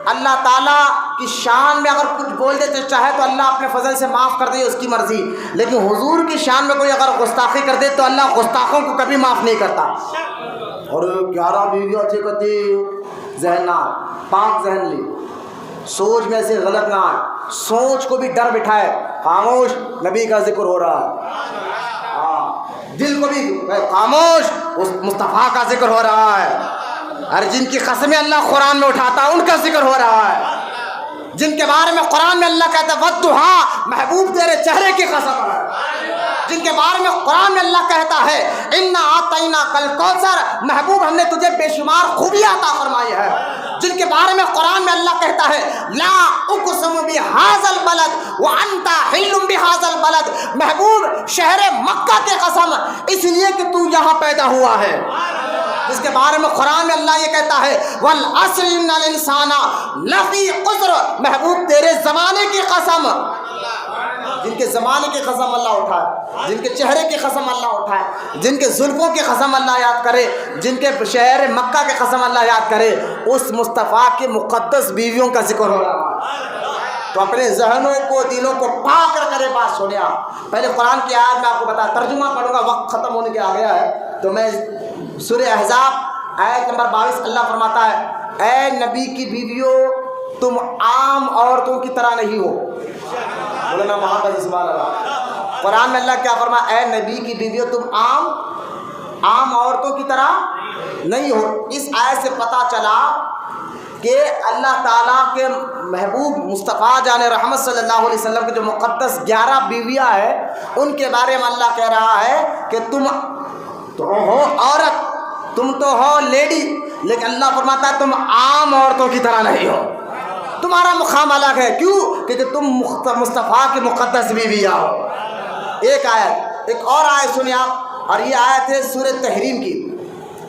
Speaker 1: اللہ تعالیٰ کی شان میں اگر کچھ بول دیتے چاہے تو اللہ اپنے فضل سے معاف کر دے, اس کی مرضی. لیکن حضور کی شان میں کوئی اگر گستاخی کر دے تو اللہ گستاخوں کو کبھی معاف نہیں کرتا. اور 11 بیویاں تھے کہتے ذہن نہ پاک ذہن لی, سوچ میں سے غلط نہ آئے, سوچ کو بھی ڈر بٹھائے, خاموش نبی کا ذکر ہو رہا ہے. دل کو بھی خاموش مصطفیٰ کا ذکر ہو رہا ہے. اور جن کی قسمیں اللہ قرآن میں اٹھاتا ہے ان کا ذکر ہو رہا ہے، جن کے بارے میں قرآن میں اللہ کہتا ہے وَالضُّحَىٰ، محبوب تیرے چہرے کی قسم ہے، جن کے بارے میں قرآن میں اللہ کہتا ہے اِنَّا أَعْطَيْنَاكَ الْكَوْثَرَ، محبوب ہم نے تجھے بے شمار خوبیاں عطا فرمائی ہے، جن کے بارے میں قرآن میں اللہ کہتا ہے لا اقسم بهذا البلد وانت حل بهذا البلد، محبوب شہر مکہ کی قسم اس لیے کہ تو یہاں پیدا ہوا ہے، جس کے بارے میں قرآن میں اللہ یہ کہتا ہے والعصر ان الانسان لفی خسر، محبوب تیرے زمانے کی قسم، جن کے زمانے کی قسم اللہ اٹھائے، جن کے چہرے کی قسم اللہ اٹھائے، جن کے زلفوں کی قسم اللہ یاد کرے، جن کے شہر مکہ کی قسم اللہ یاد کرے، اس مصطفیٰ کی مقدس بیویوں کا ذکر ہو رہا ہے۔ تو اپنے ذہنوں کو دلوں کو پاک کر کرے بات سنیں آپ۔ پہلے قرآن کی آیت میں آپ کو بتا ترجمہ پڑھوں گا، وقت ختم ہونے کے آ گیا ہے، تو میں سورہ احزاب آیت نمبر 22 اللہ فرماتا ہے اے نبی کی بیویوں تم عام عورتوں کی طرح نہیں ہو، مولانا محمد اسماعیل اللہ، قرآن میں اللہ کیا فرمایا اے نبی کی بیویوں تم عام عورتوں کی طرح نہیں ہو۔ اس آیت سے پتہ چلا کہ اللہ تعالیٰ کے محبوب مصطفیٰ جان رحمت صلی اللہ علیہ وسلم کے جو مقدس 11 بیویاں ہیں ان کے بارے میں اللہ کہہ رہا ہے کہ تم تو ہو عورت، تم تو ہو لیڈی، لیکن اللہ فرماتا ہے تم عام عورتوں کی طرح نہیں ہو، تمہارا مقام الگ ہے، کیوں کہ تم مصطفیٰ کی مقدس بیویاں ہو۔ ایک آیت، ایک اور آیت سنیں آپ، اور یہ آیت ہے سورہ تحریم کی،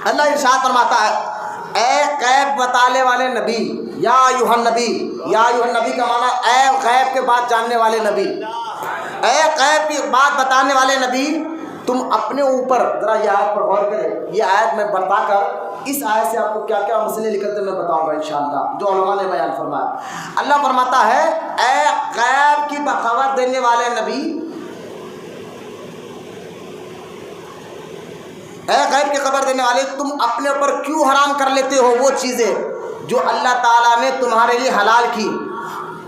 Speaker 1: اللہ ارشاد فرماتا ہے اے غیب بتانے والے نبی، یا ایھا النبی، یا ایھا النبی کا معنی اے غیب کے بات جاننے والے نبی، اے غیب کی بات بتانے والے نبی تم اپنے اوپر، ذرا یہ آیت پر غور کریں، یہ آیت میں بتا کر اس آیت سے آپ کو کیا کیا مسئلے نکلتے میں بتاؤں گا انشاءاللہ، جو علماء نے بیان فرمایا۔ اللہ فرماتا ہے اے غیب کی خبر دینے والے نبی، اے غیب کی خبر دینے والے تم اپنے اوپر کیوں حرام کر لیتے ہو وہ چیزیں جو اللہ تعالیٰ نے تمہارے لیے حلال کی،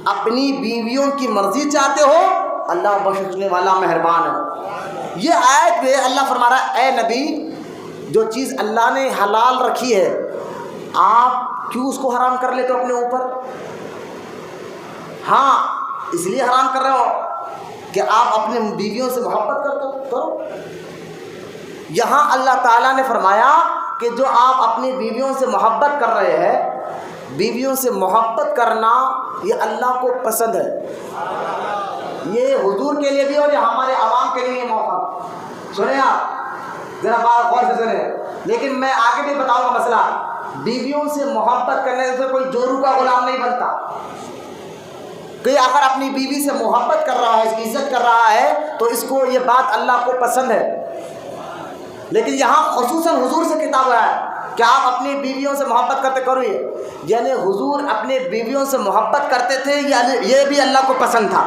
Speaker 1: اپنی بیویوں کی مرضی چاہتے ہو، اللہ بخشنے والا مہربان ہے۔ یہ آیت میں اللہ فرما رہا ہے اے نبی جو چیز اللہ نے حلال رکھی ہے آپ کیوں اس کو حرام کر لیتے ہو اپنے اوپر؟ ہاں اس لیے حرام کر رہے ہو کہ آپ اپنے بیویوں سے محبت کرو۔ یہاں اللہ تعالیٰ نے فرمایا کہ جو آپ اپنی بیویوں سے محبت کر رہے ہیں، بیویوں سے محبت کرنا یہ اللہ کو پسند ہے، یہ حضور کے لیے بھی اور یہ ہمارے عوام کے لیے موقع سنیں آپ ذرا بات غور سے سنیں، لیکن میں آگے بھی بتاؤں گا مسئلہ۔ بیویوں سے محبت کرنے سے کوئی جورو کا غلام نہیں بنتا، کہ اگر اپنی بیوی سے محبت کر رہا ہے، اس کی عزت کر رہا ہے تو اس کو یہ بات اللہ کو پسند ہے۔ لیکن یہاں خصوصاً حضور سے کتاب ہے کہ آپ اپنی بیویوں سے محبت کرتے کرو، یعنی حضور اپنے بیویوں سے محبت کرتے تھے، یہ بھی اللہ کو پسند تھا۔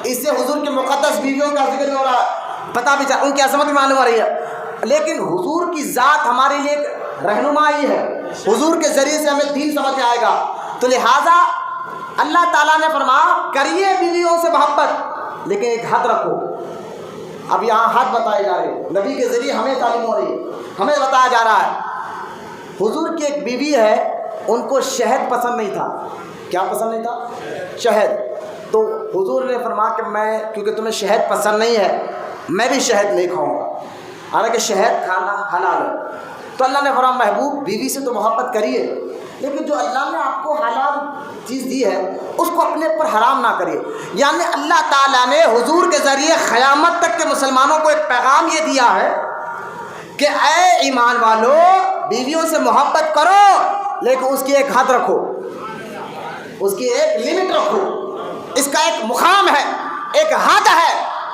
Speaker 1: اس سے حضور کی مقدس بیویوں کا ذکر ہو رہا ہے، پتہ بھی ان کی عظمت بھی معلوم ہو رہی ہے، لیکن حضور کی ذات ہمارے لیے ایک رہنمائی ہے، حضور کے ذریعے سے ہمیں دین سمجھ آئے گا، تو لہٰذا اللہ تعالیٰ نے فرمایا کریے بیویوں سے محبت لیکن ایک حد رکھو۔ اب یہاں حد بتائے جا رہے ہیں، نبی کے ذریعے ہمیں تعلیم ہو رہی ہے، ہمیں بتایا جا رہا ہے۔ حضور کی ایک بیوی ہے ان کو شہد پسند نہیں تھا، کیا پسند نہیں تھا؟ شہد۔ تو حضور نے فرمایا کہ میں کیونکہ تمہیں شہد پسند نہیں ہے میں بھی شہد نہیں کھاؤں گا، حالانکہ شہد کھانا حلال ہے۔ تو اللہ نے فرمایا محبوب بیوی سے تو محبت کریے لیکن جو اللہ نے آپ کو حلال چیز دی ہے اس کو اپنے پر حرام نہ کریے۔ یعنی اللہ تعالیٰ نے حضور کے ذریعے قیامت تک کے مسلمانوں کو ایک پیغام یہ دیا ہے کہ اے ایمان والو بیویوں سے محبت کرو لیکن اس کی ایک حد رکھو، اس کی ایک لمٹ رکھو، اس کا ایک مقام ہے، ایک حد ہے،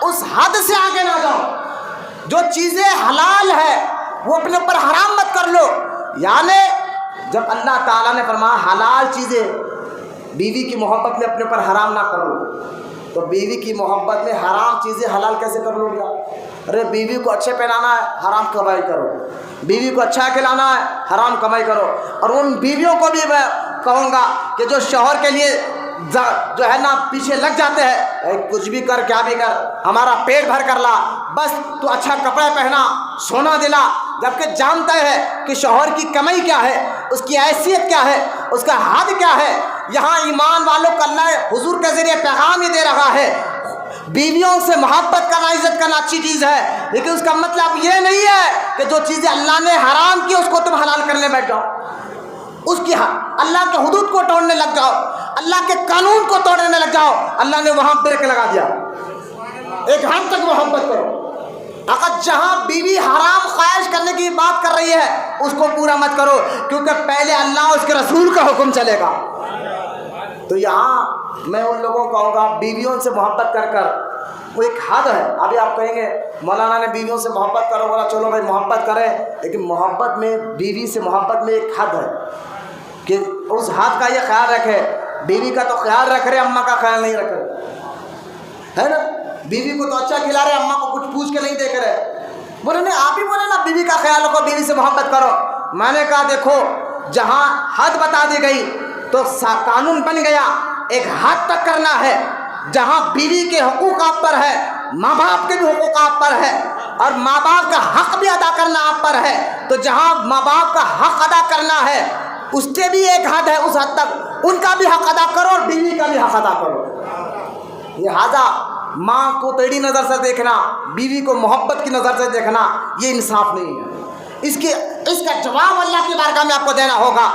Speaker 1: اس حد سے آگے نہ جاؤ۔ جو چیزیں حلال ہے وہ اپنے اوپر حرام مت کر لو۔ یعنی جب اللہ تعالیٰ نے فرمایا حلال چیزیں بیوی کی محبت میں اپنے اوپر حرام نہ کرو، تو بیوی کی محبت میں حرام چیزیں حلال کیسے کر لو گیا؟ ارے بیوی کو اچھے پہنانا ہے حرام کمائی کرو، بیوی کو اچھا کھلانا ہے حرام کمائی کرو۔ اور ان بیویوں کو بھی میں کہوں گا کہ جو شوہر کے لیے جو ہے نا پیچھے لگ جاتے ہیں کچھ بھی کر کیا بھی کر ہمارا پیٹ بھر کر لا، بس تو اچھا کپڑے پہنا، سونا دلا، جبکہ جانتا ہے کہ شوہر کی کمائی کیا ہے، اس کی حیثیت کیا ہے، اس کا حد کیا ہے۔ یہاں ایمان والوں کو اللہ حضور کے ذریعے پیغام یہ دے رہا ہے، بیویوں سے محبت کرنا، عزت کرنا اچھی چیز ہے، لیکن اس کا مطلب یہ نہیں ہے کہ جو چیزیں اللہ نے حرام کی اس کو تم حلال کرنے بیٹھ جاؤ، اس کی اللہ کے حدود کو توڑنے لگ جاؤ، اللہ کے قانون کو توڑنے لگ جاؤ۔ اللہ نے وہاں بریک لگا دیا، ایک حد تک محبت کرو۔ اگر جہاں بیوی حرام خواہش کرنے کی بات کر رہی ہے اس کو پورا مت کرو، کیونکہ پہلے اللہ اور اس کے رسول کا حکم چلے گا۔ تو یہاں میں ان لوگوں کو کہوں گا بیویوں سے محبت کر وہ ایک حد ہے۔ ابھی آپ کہیں گے مولانا نے بیویوں سے محبت کرو، بولا چلو بھائی محبت کریں، لیکن محبت میں، بیوی سے محبت میں ایک حد ہے کہ اس حد کا یہ خیال رکھے۔ بیوی کا تو خیال رکھ رہے، اماں کا خیال نہیں رکھ رہے، ہے نا؟ بیوی کو تو اچھا کھلا رہے، اماں کو کچھ پوچھ کے نہیں دیکھ رہے۔ بولے نہیں، آپ ہی بولے نا بیوی کا خیال رکھو، بیوی سے محبت کرو۔ میں نے کہا دیکھو، جہاں حد بتا دی گئی تو قانون بن گیا، ایک حد تک کرنا ہے۔ جہاں بیوی کے حقوق آپ پر ہے، ماں باپ کے بھی حقوق آپ پر ہے، اور ماں باپ کا حق بھی ادا کرنا آپ پر ہے، تو جہاں ماں باپ کا حق ادا کرنا ہے اس سے بھی ایک حد ہے، اس حد تک ان کا بھی حق ادا کرو اور بیوی کا بھی حق ادا کرو۔ لہذا ماں کو ٹیڑھی نظر سے دیکھنا، بیوی کو محبت کی نظر سے دیکھنا، یہ انصاف نہیں ہے۔ اس کا جواب اللہ کی بارگاہ میں آپ کو دینا ہوگا۔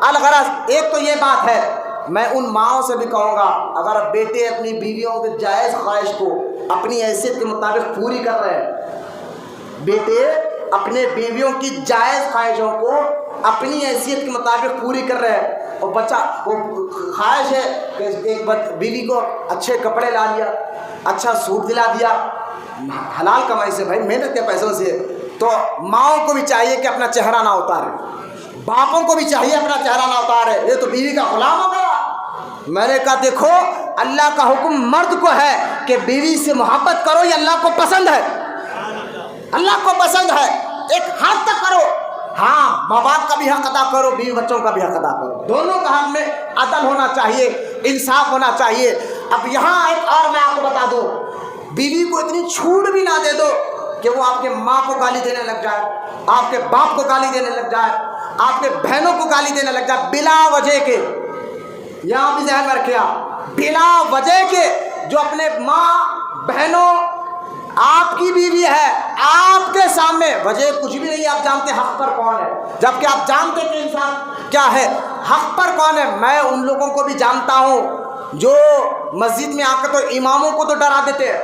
Speaker 1: الغرض ایک تو یہ بات ہے، میں ان ماؤں سے بھی کہوں گا، اگر بیٹے اپنی بیویوں کے جائز خواہش کو اپنی حیثیت کے مطابق پوری کر رہے ہیں، بیٹے اپنے بیویوں کی جائز خواہشوں کو اپنی حیثیت کے مطابق پوری کر رہے ہیں، اور بچہ وہ خواہش ہے کہ ایک بیوی کو اچھے کپڑے لا لیا، اچھا سوٹ دلا دیا، حلال کمائی سے بھائی، محنت کے پیسوں سے، تو ماؤں کو بھی چاہیے کہ اپنا چہرہ نہ اتارے، باپوں کو بھی چاہیے اپنا چہرہ نہ اتارے، یہ تو بیوی کا غلام ہو گیا۔ میں نے کہا دیکھو، اللہ کا حکم مرد کو ہے کہ بیوی سے محبت کرو، یہ اللہ کو پسند ہے، اللہ کو پسند ہے، ایک حد تک کرو۔ ہاں، ماں باپ کا بھی حق ادا کرو، بیوی بچوں کا بھی حق ادا کرو، دونوں کا حق میں عدل ہونا چاہیے، انصاف ہونا چاہیے۔ اب یہاں ایک اور میں آپ کو بتا دوں، بیوی کو اتنی چھوٹ بھی نہ دے دو کہ وہ آپ کے ماں کو گالی دینے لگ جائے، آپ کے باپ کو گالی دینے لگ جائے، آپ کے بہنوں کو گالی دینے لگ جائے بلا وجہ کے۔ یہاں بھی ذہن میں رکھیا، بلا وجہ کے، جو اپنے ماں بہنوں، آپ کی بیوی ہے، آپ کے سامنے وجہ کچھ بھی نہیں، آپ جانتے حق پر کون ہے، جبکہ آپ جانتے کہ انسان کیا ہے، حق پر کون ہے۔ میں ان لوگوں کو بھی جانتا ہوں جو مسجد میں آ کر تو اماموں کو تو ڈرا دیتے ہیں،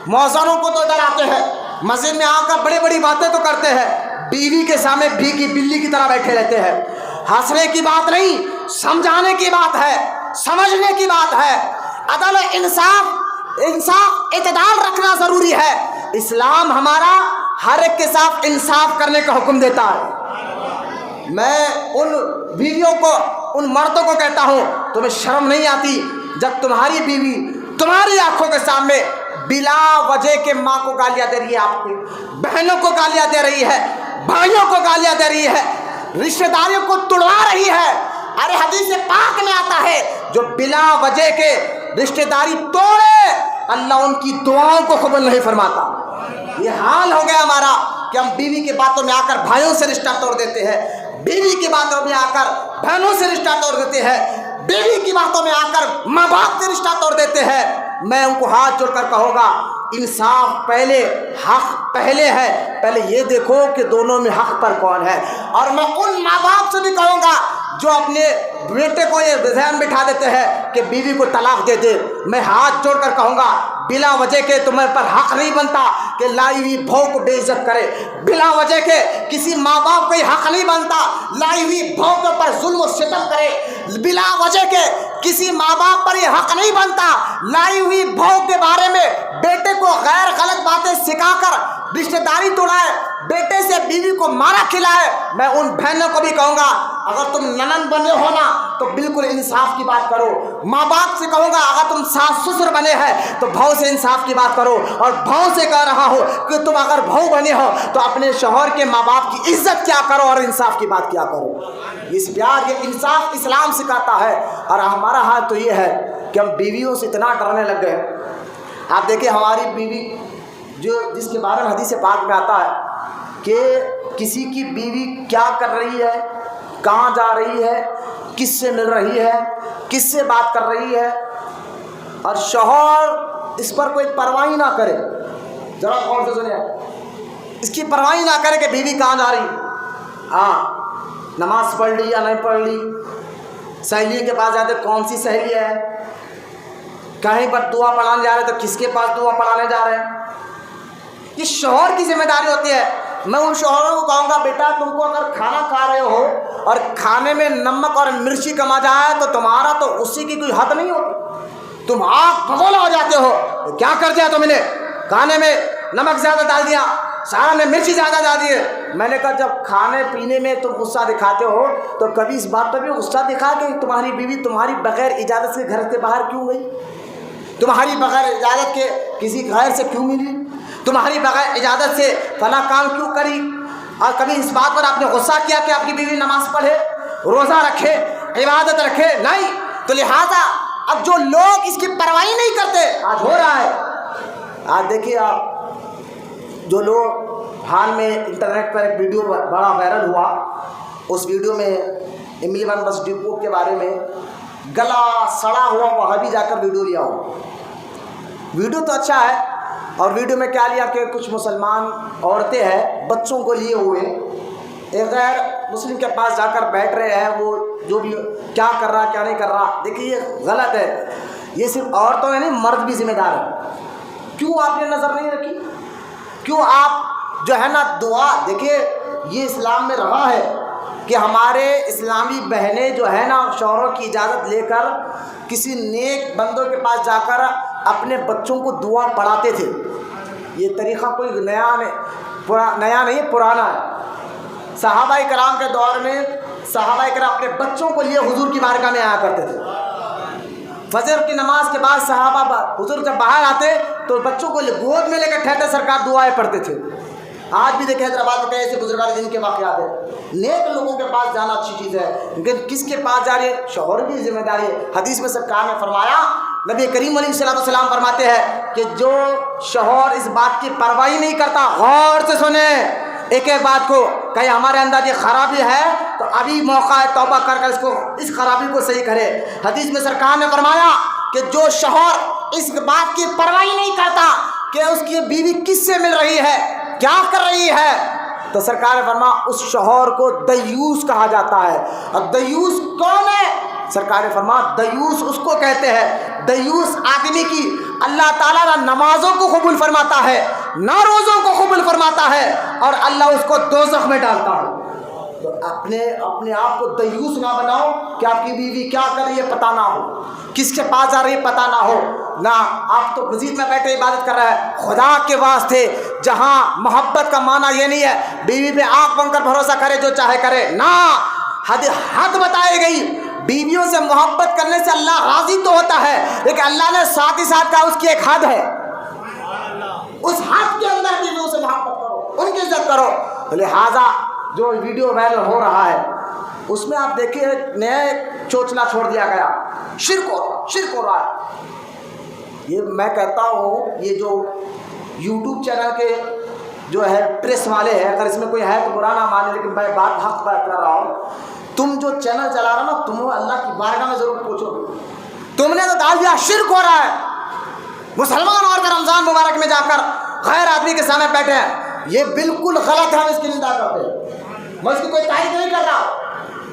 Speaker 1: مؤذنوں کو تو ڈراتے ہیں، مسجد میں آ کر بڑی بڑی باتیں تو کرتے ہیں، بیوی کے سامنے بھیگی بلی کی طرح بیٹھے رہتے ہیں۔ ہنسنے کی بات نہیں، سمجھانے کی بات ہے، سمجھنے کی بات ہے۔ عدل انصاف اعتدال رکھنا ضروری ہے۔ اسلام ہمارا ہر ایک کے ساتھ انصاف کرنے کا حکم دیتا ہے۔ میں ان بیویوں کو، ان مردوں کو کہتا ہوں، تمہیں شرم نہیں آتی جب تمہاری بیوی تمہاری آنکھوں کے سامنے بلا وجہ کے ماں کو گالیاں دے رہی ہے، آپ کی بہنوں کو گالیاں دے رہی ہے، بھائیوں کو گالیاں دے رہی ہے، رشتہ داریوں کو توڑوا رہی ہے۔ ارے حدیث پاک میں آتا ہے، جو بلا وجہ کے رشتہ داری توڑے اللہ ان کی دعاؤں کو قبول نہیں فرماتا۔ یہ حال ہو گیا ہمارا کہ ہم بیوی کی باتوں میں آ کر بھائیوں سے رشتہ توڑ دیتے ہیں، بیوی کی باتوں میں آ کر بہنوں سے رشتہ توڑ دیتے ہیں، بیوی کی باتوں میں آ کر ماں باپ سے رشتہ توڑ دیتے ہیں۔ میں ان کو ہاتھ جوڑ کر کہوں گا، انصاف پہلے، حق پہلے ہے، پہلے یہ دیکھو کہ دونوں میں حق پر کون ہے۔ اور میں ان ماں باپ سے بھی کہوں گا جو اپنے بیٹے کو یہ ذہن بٹھا دیتے ہیں کہ بیوی کو طلاق دے دے، میں ہاتھ جوڑ کر کہوں گا بلا وجہ کے تمہیں پر حق نہیں بنتا کہ لائی ہوئی بہو کو بے عزت کرے، بلا وجہ کے کسی ماں باپ کو یہ حق نہیں بنتا لائی ہوئی بہو کے اوپر ظلم و ستم کرے، بلا وجہ کے کسی ماں باپ پر یہ حق نہیں بنتا لائی ہوئی بہو کے بارے میں بیٹے کو غیر غلط باتیں سکھا کر رشتہ داری توڑائے، بیٹے سے بیوی کو مارا کھلائے۔ میں ان بہنوں کو بھی کہوں گا، اگر تم ننند بنے ہو نا تو بالکل انصاف کی بات کرو۔ ماں باپ سے کہوں گا، اگر تم ساس سسر بنے ہیں تو بہو سے انصاف کی بات کرو، اور بہو سے کہہ رہا ہو کہ تم اگر بہو بنے ہو تو اپنے شوہر کے ماں باپ کی عزت کیا کرو اور انصاف کی بات کیا کرو۔ اس پیار، یہ انصاف اسلام سکھاتا ہے۔ اور ہمارا حال تو یہ ہے کہ ہم بیویوں سے اتنا ڈرنے لگ گئے۔ آپ دیکھیں ہماری بیوی جس کے بارے میں حدیث پاک میں آتا ہے کہ کسی کی بیوی کیا کر رہی ہے، کہاں جا رہی ہے، کس سے مل رہی ہے، کس سے بات کر رہی ہے، اور شوہر اس پر کوئی پرواہ نہ کرے. ذرا غور سے سنیں، اس کی پرواہ نہ کرے کہ بیوی کہاں جا رہی. ہاں، نماز پڑھ لی یا نہیں پڑھ لی، سہیلیوں کے پاس جاتے کون سی سہیلی ہے، کہیں پر دعا پڑھانے جا رہے تو کس کے پاس دعا پڑھانے جا رہے ہیں. یہ شوہر کی ذمہ داری ہوتی ہے. میں ان شوہروں کو کہوں گا بیٹا تم کو اگر کھانا کھا رہے ہو اور کھانے میں نمک اور مرچی کم آ جائے تو تمہارا تو اسی کی کوئی حد نہیں ہوتی. تم آگ بگولا ہو جاتے ہو، کیا کر دیا تم نے، کھانے میں نمک زیادہ ڈال دیا، سارا نے مرچی زیادہ ڈال دیے. میں نے کہا جب کھانے پینے میں تم غصہ دکھاتے ہو تو کبھی اس بات پر بھی غصہ دکھا کہ تمہاری بیوی تمہاری بغیر اجازت سے گھر سے باہر کیوں گئی، تمہاری بغیر اجازت کے کسی غیر سے کیوں ملی، تمہاری بغیر اجازت سے فلاں کام کیوں کری. اور کبھی اس بات پر آپ نے غصہ کیا کہ آپ کی بیوی نماز پڑھے، روزہ رکھے، عبادت رکھے؟ نہیں. تو لہٰذا اب جو لوگ اس کی پرواہ نہیں کرتے، آج ہو رہا ہے. آج دیکھیے آپ، جو لوگ حال میں انٹرنیٹ پر ایک ویڈیو بڑا وائرل ہوا، اس ویڈیو میں املی بس ڈپو کے بارے میں گلا سڑا ہوا وہاں بھی جا کر ویڈیو لیا ہوا. ویڈیو تو اچھا ہے، اور ویڈیو میں کیا لیا کہ کچھ مسلمان عورتیں ہیں بچوں کو لیے ہوئے ایک غیر مسلم کے پاس جا کر بیٹھ رہے ہیں، وہ جو بھی کیا کر رہا کیا نہیں کر رہا. دیکھیے یہ غلط ہے. یہ صرف عورتوں ہیں نہیں، مرد بھی ذمہ دار ہے. کیوں آپ نے نظر نہیں رکھی؟ کیوں آپ جو ہے نا دعا، دیکھیے یہ اسلام میں رہا ہے کہ ہمارے اسلامی بہنیں جو ہے نا شوہروں کی اجازت لے کر کسی نیک بندوں کے پاس جا کر اپنے بچوں کو دعا پڑھاتے تھے. یہ طریقہ کوئی نیا نہیں، پرانا ہے. صحابہ کرام کے دور میں صحابہ کرام اپنے بچوں کو لیے حضور کی بارگاہ میں آیا کرتے تھے. فجر کی نماز کے بعد صحابہ حضور جب باہر آتے تو بچوں کو گود میں لے کر ٹھہرتے سرکار دعائیں پڑھتے تھے. آج بھی دیکھیں حیدرآباد میں ایسے بزرگان دین کے واقعات ہیں. نیک لوگوں کے پاس جانا اچھی چیز ہے، لیکن کس کے پاس جا رہی ہے، شوہر کی ذمہ داری ہے. حدیث میں سرکار نے فرمایا، نبی کریم علیہ السلام فرماتے ہیں کہ جو شوہر اس بات کی پرواہ نہیں کرتا، غور سے سنیں ایک ایک بات کو، کہیں ہمارے اندر یہ خرابی ہے تو ابھی موقع ہے توبہ کر کر اس خرابی کو صحیح کرے. حدیث میں سرکار نے فرمایا کہ جو شوہر اس بات کی پرواہ نہیں کرتا کہ اس کی بیوی کس سے مل رہی ہے، کیا کر رہی ہے، تو سرکار نے فرمایا اس شوہر کو دیوس کہا جاتا ہے. اور دیوس کون ہے؟ سرکار نے فرمایا دیوس اس کو کہتے ہیں، دیوس آدمی کی اللہ تعالیٰ نہ نمازوں کو قبول فرماتا ہے نہ روزوں کو قبول فرماتا ہے، اور اللہ اس کو دوزخ میں ڈالتا ہے. تو اپنے آپ کو دیوس نہ بناؤ کہ آپ کی بیوی کیا کر رہی ہے پتہ نہ ہو، کس کے پاس جا رہی ہے پتہ نہ ہو. نہ آپ تو مسجد میں بیٹھے عبادت کر رہے ہیں. خدا کے واسطے جہاں محبت کا معنی یہ نہیں ہے بیوی پہ آنکھ بن کر بھروسہ کرے جو چاہے کرے، نہ حد بتائی گئی. بیویوں سے محبت کرنے سے اللہ راضی تو ہوتا ہے، لیکن اللہ نے ساتھ ہی ساتھ کہا اس کی ایک حد ہے، اس حد کے اندر بیویوں سے محبت کرو، ان کی عزت کرو. لہٰذا جو ویڈیو وائرل ہو رہا ہے اس میں آپ دیکھیے نیا چوچلا چھوڑ دیا گیا، شرک ہو رہا ہے. یہ میں کہتا ہوں یہ جو یوٹیوب چینل کے جو ہے پریس والے ہیں، اگر اس میں کوئی ہے تو برا نہ مانے، لیکن میں بات حق بات کر رہا ہوں. تم جو چینل چلا رہا نا، تم اللہ کی بارگاہ میں ضرور پوچھو، تم نے تو ڈال دیا شرک ہو رہا ہے. مسلمان اور رمضان مبارک میں جا کر غیر آدمی کے سامنے بیٹھے ہیں، یہ بالکل غلط ہے. ہم اس کی نندا کرتے ہیں، میں اس کی کوئی تعریف نہیں کر رہا،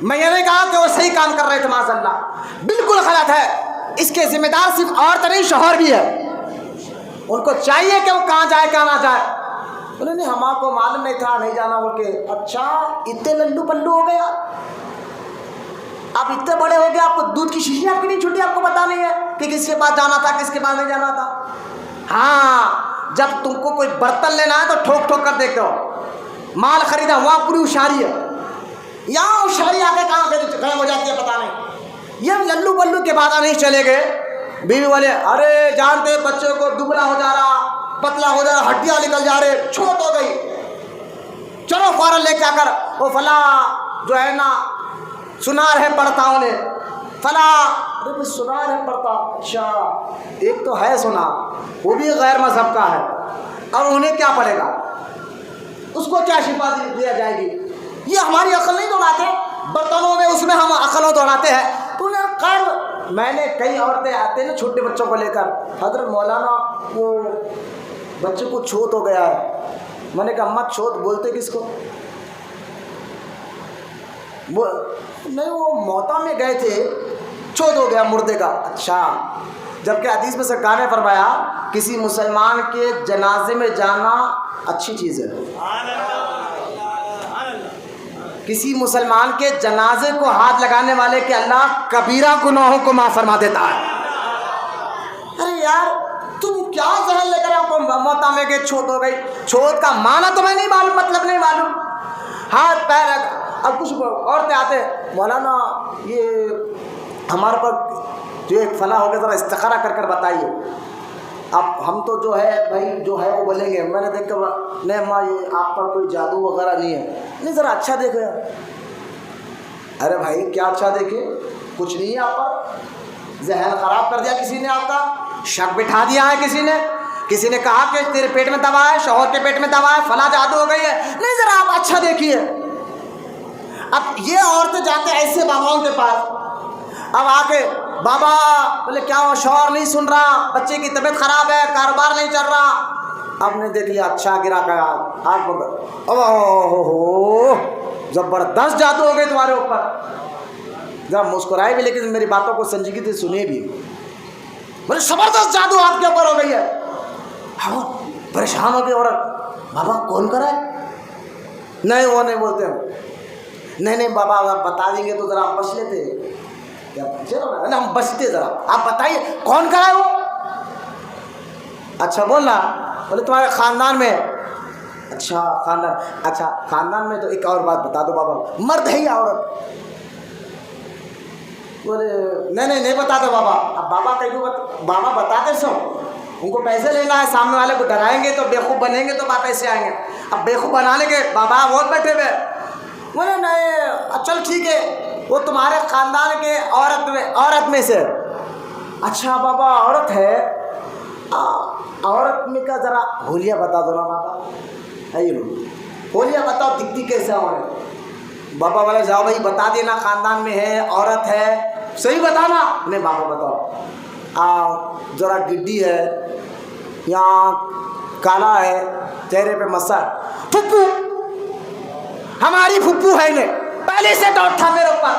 Speaker 1: میں یہ نہیں کہا کہ وہ صحیح کام کر رہے تھے، معاذ اللہ بالکل غلط ہے. اس کے ذمہ دار صرف عورت نہیں شوہر بھی ہے. ان کو چاہیے کہ وہ کہاں جائے کہاں نہ جائے. انہوں نے ہم کو معلوم نہیں تھا، نہیں جانا بول کے. اچھا اتنے للو پلو ہو گیا، آپ اتنے بڑے ہو گئے، آپ کو دودھ کی شیشی آپ کی نہیں چھوٹی، آپ کو پتا نہیں ہے کہ کس کے پاس جانا تھا کس کے پاس نہیں جانا تھا. ہاں جب تم کو کوئی برتن لینا ہے تو ٹھوک ٹھوک کر دیکھتے ہو، مال خریدا وہاں پوری ہوشیاری ہے، یہاں ہوشیاری آ کے کہاں غائب ہو جاتی ہے پتہ نہیں. یہ للو پلو کے بعد نہیں چلے گئے. بیوی والے ارے جانتے بچے کو دبلا ہو جا رہا، پتلا ہو جا رہا، ہڈیاں نکل جا رہے، چھوٹ ہو گئی، چلو فوراً لے کے آ کر وہ فلاں جو ہے نا سنار ہے پڑتا انہیں فلاں. ارے سنار ہے پڑتا، اچھا ایک تو ہے سنار وہ بھی غیر مذہب کا ہے، اور انہیں کیا پڑے گا؟ اس کو کیا شفا دیا جائے گی؟ یہ ہماری عقل نہیں دوڑاتے، برتنوں میں اس میں ہم عقلوں دوڑاتے ہیں. تو نے خیر میں نے کئی عورتیں آتے ہیں نا چھوٹے بچوں کو لے کر، حضرت مولانا وہ بچے کو چھوت ہو گیا ہے. میں نے کہا اماں چھوت بولتے کس کو؟ نہیں وہ موتا میں گئے تھے، چھوت ہو گیا مردے کا. اچھا، جبکہ حدیث میں سرکار نے فرمایا کسی مسلمان کے جنازے میں جانا اچھی چیز ہے. کسی مسلمان کے جنازے کو ہاتھ لگانے والے کے اللہ کبیرہ گناہوں کو معاف فرما دیتا ہے. ارے یار تم کیا ذہن لے کر آپ کو موتا میں گئے چھوت ہو گئی؟ چھوت کا معنی تمہیں نہیں معلوم، مطلب نہیں معلوم. ہاتھ پیر اب کچھ عورتیں آتے مولانا یہ ہمارے پر جو ایک فلاں ہو گیا ذرا استخارہ کر کر بتائیے. اب ہم تو جو ہے بھائی جو ہے وہ بولیں گے. میں نے دیکھ کر نہیں اماں یہ آپ پر کوئی جادو وغیرہ نہیں ہے. نہیں ذرا اچھا دیکھو یار. ارے بھائی کیا اچھا دیکھے؟ کچھ نہیں ہے آپ پر. ذہن خراب کر دیا کسی نے، آپ کا شک بٹھا دیا ہے کسی نے کہا کہ تیرے پیٹ میں دوا ہے، شوہر کے پیٹ میں دوا ہے، فلاں جادو ہو گئی ہے. نہیں ذرا آپ اچھا دیکھیے. اب یہ عورتیں جاتے ایسے باباؤں کے پاس، اب آ کے بابا بولے کیا ہو؟ شوہر نہیں سن رہا، بچے کی طبیعت خراب ہے، کاروبار نہیں چل رہا. اب نے دیکھ لیا اچھا گرا کا آگ بند، او زبردست جادو ہو گئی تمہارے اوپر. ذرا مسکرائے بھی لیکن میری باتوں کو سنجیدگی سے سنے بھی. بولے زبردست جادو آپ کے اوپر ہو گئی ہے. ہاں پریشان ہو گئی عورت. بابا کون کرا ہے؟ نہیں وہ نہیں بولتے ہم. نہیں بابا آپ بتا دیں گے تو ذرا بچ لیتے. ہم بچتے ذرا، آپ بتائیے کون کرا ہے وہ؟ اچھا بولنا. بولے تمہارے خاندان میں. اچھا خاندان، اچھا خاندان میں تو ایک اور بات بتا دو بابا، مرد ہے یا عورت؟ بولے نہیں بتا دو بابا. اب بابا کہیں بابا بتاتے سو، ان کو پیسے لینا ہے، سامنے والے کو ڈرائیں گے تو بیوقوف بنیں گے تو پیسے آئیں گے. اب بیوقوف بنانے کے بابا وہ بیٹھے ہوئے. بولے نہیں چل ٹھیک ہے وہ تمہارے خاندان کے عورت میں سے. اچھا بابا عورت ہے، عورت میں کا ذرا حلیہ بتا دو نا بابا. حلیہ بتاؤ دکھتی کیسے عورت؟ بابا والے جاؤ بھائی بتا دینا خاندان میں ہے، عورت ہے، صحیح بتانا. نہیں بابا بتاؤ. ذرا گڈی ہے یا کالا ہے، چہرے پہ مسا. پھپھو ہماری پھپھو ہے. انہیں پہلے سے ڈاؤٹ تھا میرے اوپر،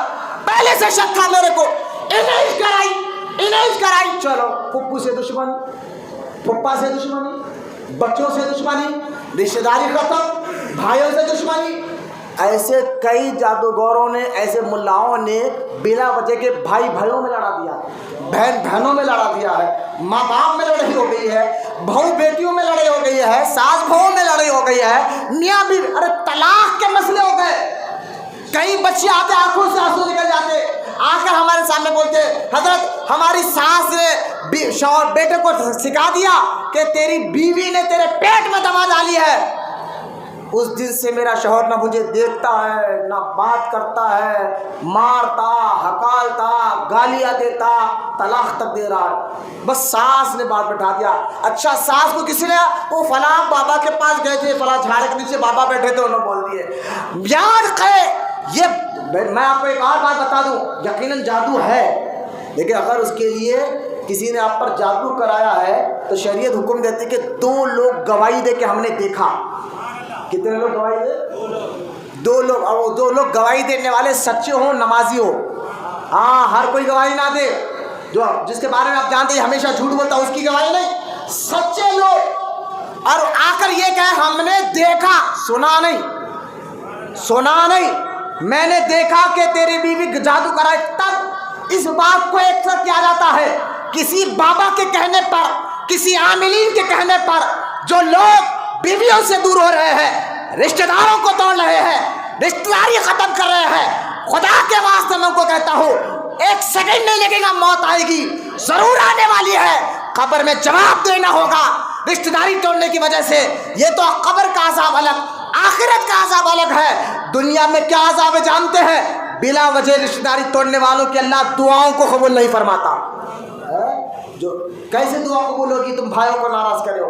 Speaker 1: پہلے سے شک تھا میرے کو. انہیں کرائی. چلو پھپھو سے دشمنی، پھپھا سے دشمنی، بچوں سے دشمنی، رشتے داری ختم، بھائیوں سے دشمنی. ایسے کئی جادوگروں نے، ایسے ملاؤں نے بلا وجہ کے بھائی بھائیوں میں لڑا دیا، بہن بہنوں میں لڑا دیا ہے، ماں باپ میں لڑائی ہو گئی ہے، بہو بیٹیوں میں لڑائی ہو گئی ہے، ساس بہو میں لڑائی ہو گئی ہے، میاں بیوی. ارے طلاق کے مسئلے ہو گئے. کئی بچے آتے آنکھوں سے آنسو نکل جاتے، آ کر ہمارے سامنے بولتے حضرت ہماری ساس نے شوہر بیٹے کو سکھا دیا کہ تیری بیوی نے تیرے پیٹ میں دوا ڈالی ہے. اس دن سے میرا شوہر نہ مجھے دیکھتا ہے، نہ بات کرتا ہے، مارتا، ہکالتا، گالیاں دیتا، طلاق تک دے رہا ہے. بس ساس نے بات بٹھا دیا. اچھا ساس کو کسی نے وہ فلاں بابا کے پاس گئے تھے، فلاں جھاڑ کے نیچے بابا بیٹھے تھے، انہوں نے بول دیے. یاد کرے یہ میں آپ کو ایک اور بات بتا دوں، یقیناً جادو ہے، لیکن اگر اس کے لیے کسی نے آپ پر جادو کرایا ہے تو شریعت حکم دیتی کہ 2 لوگ گواہی دے کہ ہم نے دیکھا. کتنے لوگ گواہی دے؟ 2 لوگ. اور وہ 2 لوگ گواہی دینے والے سچے ہوں، نمازی ہو. ہاں ہر کوئی گواہی نہ دے. جو جس کے بارے میں آپ جانتے ہیں ہمیشہ جھوٹ بولتا اس کی گواہی نہیں، سچے لوگ. اور آ کر یہ کہے ہم نے دیکھا، سنا نہیں، میں نے دیکھا کہ تیری بیوی جادو کرائے. تب اس بات کو ایکسپٹ کیا جاتا ہے. کسی بابا کے کہنے پر، کسی عاملین کے کہنے پر جو لوگ بیویوں سے دور ہو رہے ہیں، رشتہ داروں کو توڑ رہے ہیں، رشتہ داری ختم کر رہے ہیں، خدا کے واسطے میں کو کہتا ہوں 1 سیکنڈ نہیں لگے گا، موت آئے گی، ضرور آنے والی ہے. قبر میں جواب دینا ہوگا رشتہ داری توڑنے کی وجہ سے. یہ تو قبر کا عذاب الگ، آخرت کا عذاب الگ ہے. دنیا میں کیا عذاب ہے جانتے ہیں؟ بلا وجہ رشتہ داری توڑنے والوں کی اللہ دعاؤں کو قبول نہیں فرماتا. جو کیسے دعا قبول ہوگی؟ تم بھائیوں کو ناراض کرے ہو،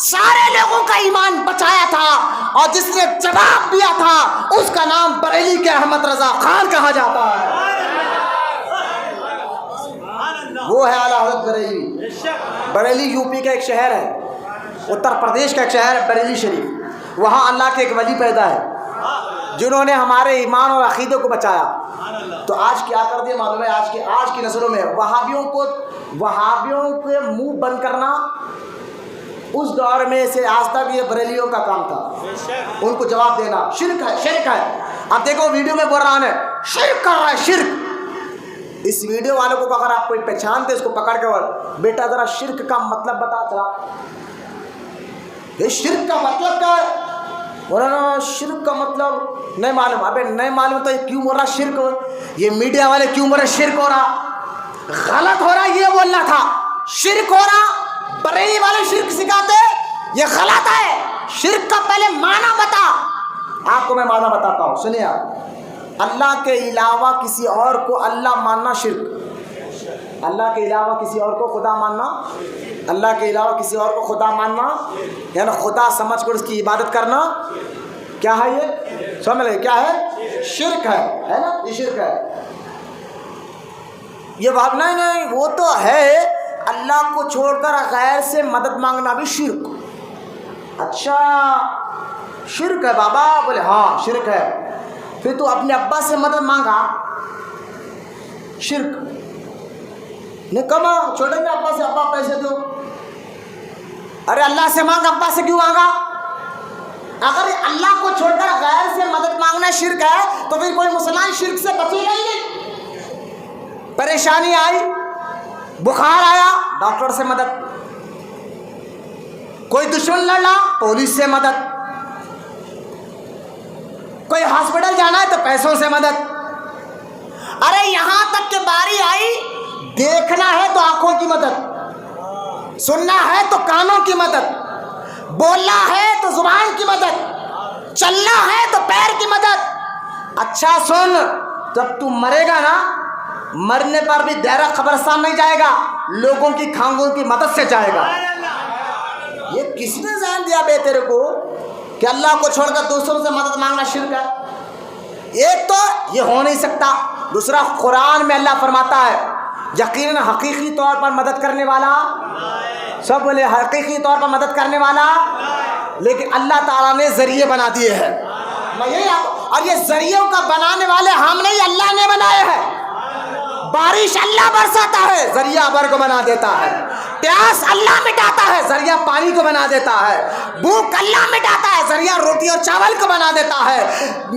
Speaker 1: سارے لوگوں کا ایمان بچایا تھا، اور جس نے جواب دیا تھا اس کا نام بریلی کے احمد رضا خان کہا جاتا ہے۔ وہ ہے اعلیٰ حضرت بریلی۔ بریلی یو پی کا ایک شہر ہے، اتر پردیش کا ایک شہر ہے بریلی شریف۔ وہاں اللہ کے ایک ولی پیدا ہے جنہوں نے ہمارے ایمان اور عقیدے کو بچایا۔ تو آج کیا کر دیا معلوم ہے؟ آج کی نسلوں میں وہابیوں کے منہ بند کرنا اس دور میں سے آج تک یہ بریلیوں کا کام تھا، ان کو جواب دینا۔ شرک ہے، شرک ہے۔ اب دیکھو ویڈیو میں بول رہا ہے شرک کر رہا ہے، شرک۔ اس ویڈیو والے کو اگر آپ کوئی پہچانتے اس کو پکڑ کے بیٹا ذرا شرک کا مطلب بتا چلا، یہ شرک کا مطلب کیا ہے؟ مولانا شرک کا مطلب نہیں معلوم۔ ابے نہیں معلوم تو یہ کیوں ہو رہا شرک؟ یہ میڈیا والے کیوں بول رہے شرک ہو رہا؟ غلط ہو رہا، یہ بولنا تھا شرک ہو رہا۔ بریلی والے شرک سکھاتے، یہ غلط ہے۔ شرک کا پہلے معنی بتا۔ آپ کو میں معنی بتاتا ہوں، سنیے آپ۔ اللہ کے علاوہ کسی اور کو اللہ ماننا شرک۔ اللہ کے علاوہ کسی اور کو خدا ماننا، اللہ کے علاوہ کسی اور کو خدا ماننا یعنی خدا سمجھ کر اس کی عبادت کرنا، کیا ہے یہ؟ سمجھ لیں کیا ہے؟ شرک ہے نا، یہ شرک ہے۔ یہ بات نہیں، وہ تو ہے اللہ کو چھوڑ کر غیر سے مدد مانگنا بھی شرک۔ اچھا شرک ہے بابا؟ بولے ہاں شرک ہے۔ پھر تو اپنے ابا سے مدد مانگا، شرک۔ نکما چھوٹے میں ابا سے، ابا پیسے دو، ارے اللہ سے مانگا، ابا سے کیوں مانگا؟ اگر اللہ کو چھوڑ کر غیر سے مدد مانگنا شرک ہے تو پھر کوئی مسلمان شرک سے بچے گا ہی نہیں۔ پریشانی آئی، بخار آیا، ڈاکٹر سے مدد، کوئی دشمن لڑا، پولیس سے مدد، کوئی ہاسپٹل جانا ہے تو پیسوں سے مدد۔ ارے یہاں تک کہ باری آئی دیکھنا ہے تو آنکھوں کی مدد، سننا ہے تو کانوں کی مدد، بولنا ہے تو زبان کی مدد، چلنا ہے تو پیر کی مدد۔ اچھا سن، جب تو مرے گا نا، مرنے پر بھی دائرہ قبرستان نہیں جائے گا، لوگوں کی کھانگوں کی مدد سے جائے گا۔ یہ کس نے ذہن دیا بے تیرے کو کہ اللہ کو چھوڑ کر دوسروں سے مدد مانگنا شرک ہے؟ ایک تو یہ ہو نہیں سکتا، دوسرا قرآن میں اللہ فرماتا ہے یقیناً حقیقی طور پر مدد کرنے والا، سب بولے حقیقی طور پر مدد کرنے والا، لیکن اللہ تعالیٰ نے ذریعے بنا دیے ہیں۔ اور یہ ذریعوں کا بنانے والے ہم نہیں، اللہ نے بنائے ہیں۔ بارش اللہ برساتا ہے، ذریعہ ابر کو بنا دیتا ہے۔ پیاس اللہ مٹاتا ہے، ذریعہ پانی کو بنا دیتا ہے۔ بھوک اللہ مٹاتا ہے، ذریعہ روٹی اور چاول کو بنا دیتا ہے۔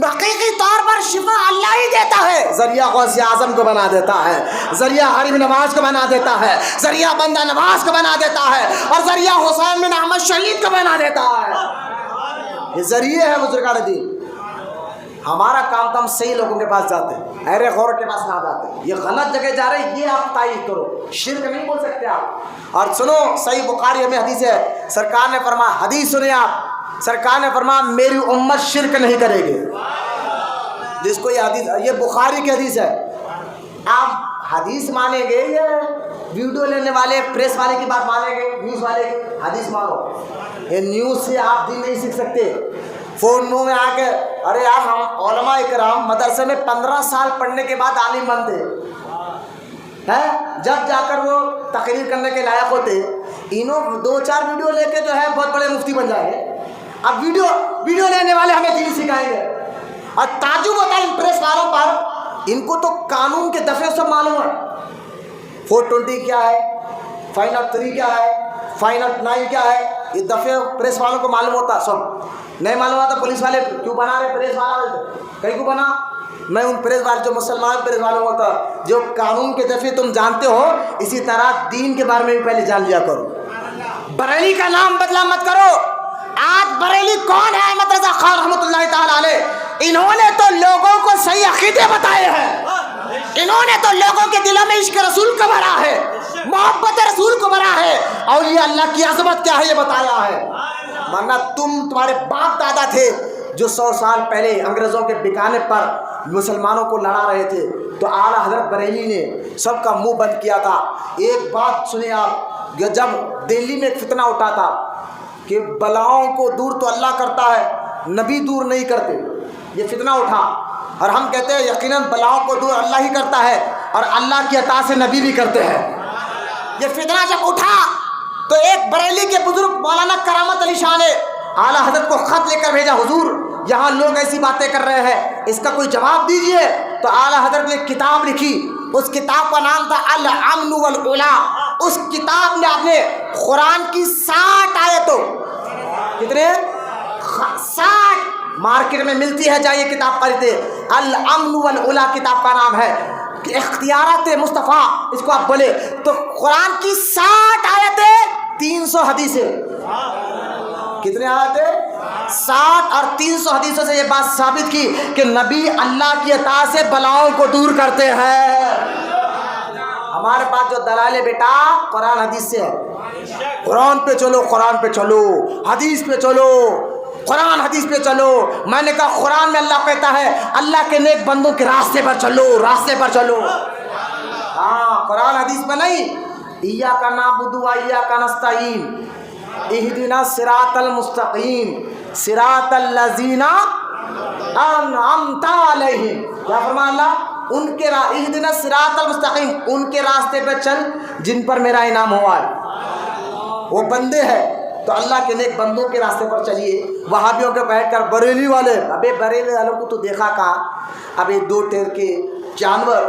Speaker 1: حقیقی طور پر شفا اللہ ہی دیتا ہے، ذریعہ غوث اعظم کو بنا دیتا ہے، ذریعہ غریب نواز کو بنا دیتا ہے، ذریعہ بندہ نواز کو بنا دیتا ہے، اور ذریعہ حسین بن احمد شہید کو بنا دیتا ہے۔ یہ ذریعے ہے بزرگان دین۔ ہمارا کام تو ہم صحیح لوگوں کے پاس جاتے ہیں، اہل غور کے پاس نہ جاتے۔ یہ غلط جگہ جا رہے ہیں، یہ آپ تائید کرو، شرک نہیں بول سکتے آپ۔ اور سنو صحیح بخاری میں حدیث ہے، سرکار نے فرمایا، حدیث سنیں آپ، سرکار نے فرمایا میری امت شرک نہیں کرے گی۔ جس کو یہ حدیث، یہ بخاری کی حدیث ہے، آپ حدیث مانیں گے یا ویڈیو لینے والے پریس والے کی بات مانیں گے؟ نیوز والے کی حدیث مانو۔ یہ نیوز سے آپ دین نہیں سیکھ سکتے۔ فونوں میں آ کے ارے یار ہم علماء اکرام مدرسے میں 15 سال پڑھنے کے بعد عالم بنتے ہیں، جب جا کر وہ تقریر کرنے کے لائق ہوتے، انہوں 2-4 ویڈیو لے کے جو ہے بہت بڑے مفتی بن جائیں گے۔ اب ویڈیو لینے والے ہمیں دین سکھائیں گے۔ اور تعجب ہوتا ہے ان پریس والوں پر، ان کو تو قانون کے دفعے سب معلوم ہے، 420 کیا ہے، 503 کیا ہے، 509 کیا ہے، یہ دفعے پریس والوں کو معلوم ہوتا سب۔ نہیں معلوم ہوتا پولیس والے کیوں بنا رہے، پریس والا کہیں کو بنا۔ میں ان پریس والے جو مسلمان پریس والوں ہوتا جو قانون کے دفعے تم جانتے ہو، اسی طرح دین کے بارے میں بھی پہلے جان لیا کرو۔ بریلی کا نام بدلا مت کرو۔ آج بریلی کون ہے؟ احمد رضا خان رحمۃ اللہ تعالی علیہ، انہوں نے تو لوگوں کو صحیح عقیدے بتائے ہیں، انہوں نے تو لوگوں کے دلوں میں عشق رسول کو بھرا ہے، محبت رسول کو بھرا ہے، اور یہ اللہ کی عظمت کیا ہے یہ بتایا ہے۔ ورنہ تمہارے باپ دادا تھے جو 100 سال پہلے انگریزوں کے بکانے پر مسلمانوں کو لڑا رہے تھے، تو اعلیٰ حضرت بریلی نے سب کا منہ بند کیا تھا۔ ایک بات سنیں آپ، جب دلی میں ایک فتنہ اٹھا تھا کہ بلاؤں کو دور تو اللہ کرتا ہے، نبی دور نہیں کرتے. یہ فتنہ اٹھا اور ہم کہتے ہیں یقیناً بلاؤں کو دور اللہ ہی کرتا ہے اور اللہ کی عطا سے نبی بھی کرتے ہیں. یہ فتنہ جب اٹھا تو ایک بریلی کے بزرگ مولانا کرامت علی شاہ نے اعلیٰ حضرت کو خط لے کر بھیجا، حضور یہاں لوگ ایسی باتیں کر رہے ہیں، اس کا کوئی جواب دیجئے. تو اعلیٰ حضرت نے کتاب لکھی، اس کتاب کا نام تھا الامن والعلا. اس کتاب میں آپ نے قرآن کی 60 آیتوں، کتنے 60 مارکیٹ میں ملتی ہے، جائیے کتاب خریدے. الامن والعلا کتاب کا نام ہے، کہ اختیارات مصطفیٰ اس کو آپ بولے تو قرآن کی 60 آیتیں 300 حدیثیں. کتنے آیتیں؟ 60 اور 300 حدیثوں سے یہ بات ثابت کی کہ نبی اللہ کی عطا سے بلاؤں کو دور کرتے ہیں. ہمارے پاس جو دلائل ہے بیٹا قرآن حدیث سے ہے. قرآن پہ چلو، قرآن پہ چلو، حدیث پہ چلو، قرآن حدیث پہ چلو. میں نے کہا قرآن میں اللہ کہتا ہے اللہ کے نیک بندوں کے راستے پر چلو، راستے پر چلو. ہاں قرآن حدیث میں نہیں. ایاک نعبد و ایاک نستعین اہدنا الصراط المستقیم صراط الذین انعمت علیہم. کیا فرمایا اللہ؟ ان کے اہدنا الصراط المستقیم، ان کے راستے پہ چل جن پر میرا انعام ہوا ہے. وہ بندے ہیں تو اللہ کے نیک بندوں کے راستے پر چلیے. وہابیوں کے بیٹھ کر بریلی والے، ابے بریلی والوں کو تو دیکھا کہاں؟ ابے 2 ٹیر کے جانور،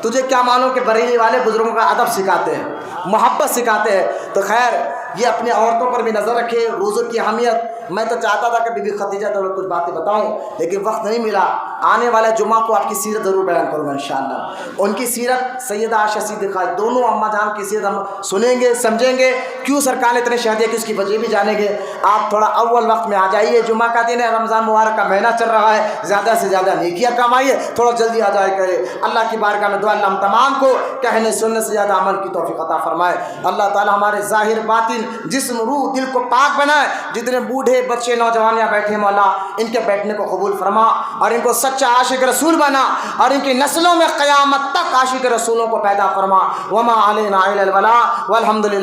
Speaker 1: تجھے کیا معلوم کہ بریلی والے بزرگوں کا ادب سکھاتے ہیں، محبت سکھاتے ہیں. تو خیر یہ اپنی عورتوں پر بھی نظر رکھے، روزوں کی اہمیت. میں تو چاہتا تھا کہ بی بی خدیجہ تو کچھ باتیں بتاؤں لیکن وقت نہیں ملا. آنے والے جمعہ کو آپ کی سیرت ضرور بیان کروں گا انشاءاللہ. ان کی سیرت سیدہ عائشہ صدیقہ، دونوں اماں جان کی سیرت ہم سنیں گے، سمجھیں گے کیوں سرکار نے اتنے شہادت کی، اس کی وجہ بھی جانیں گے. آپ تھوڑا اول وقت میں آ جائیے، جمعہ کا دن ہے، رمضان مبارک کا مہینہ چل رہا ہے، زیادہ سے زیادہ نیکیاں کمائیے، تھوڑا جلدی آ جائے کرے. اللہ کی بارگاہ میں دعا اللہ ہم تمام کو کہنے سننے سے زیادہ عمل کی توفیق عطا فرمائے. اللہ تعالی ہمارے ظاہر باطن جسم روح دل کو پاک بنائے. جتنے بوڑھے بچے نوجوان یہاں بیٹھے مولا ان کے بیٹھنے کو قبول فرما اور ان کو سچا عاشق رسول بنا اور ان کی نسلوں میں قیامت تک عاشق رسولوں کو پیدا فرما. وما علینا الا البلاغ والحمد للہ.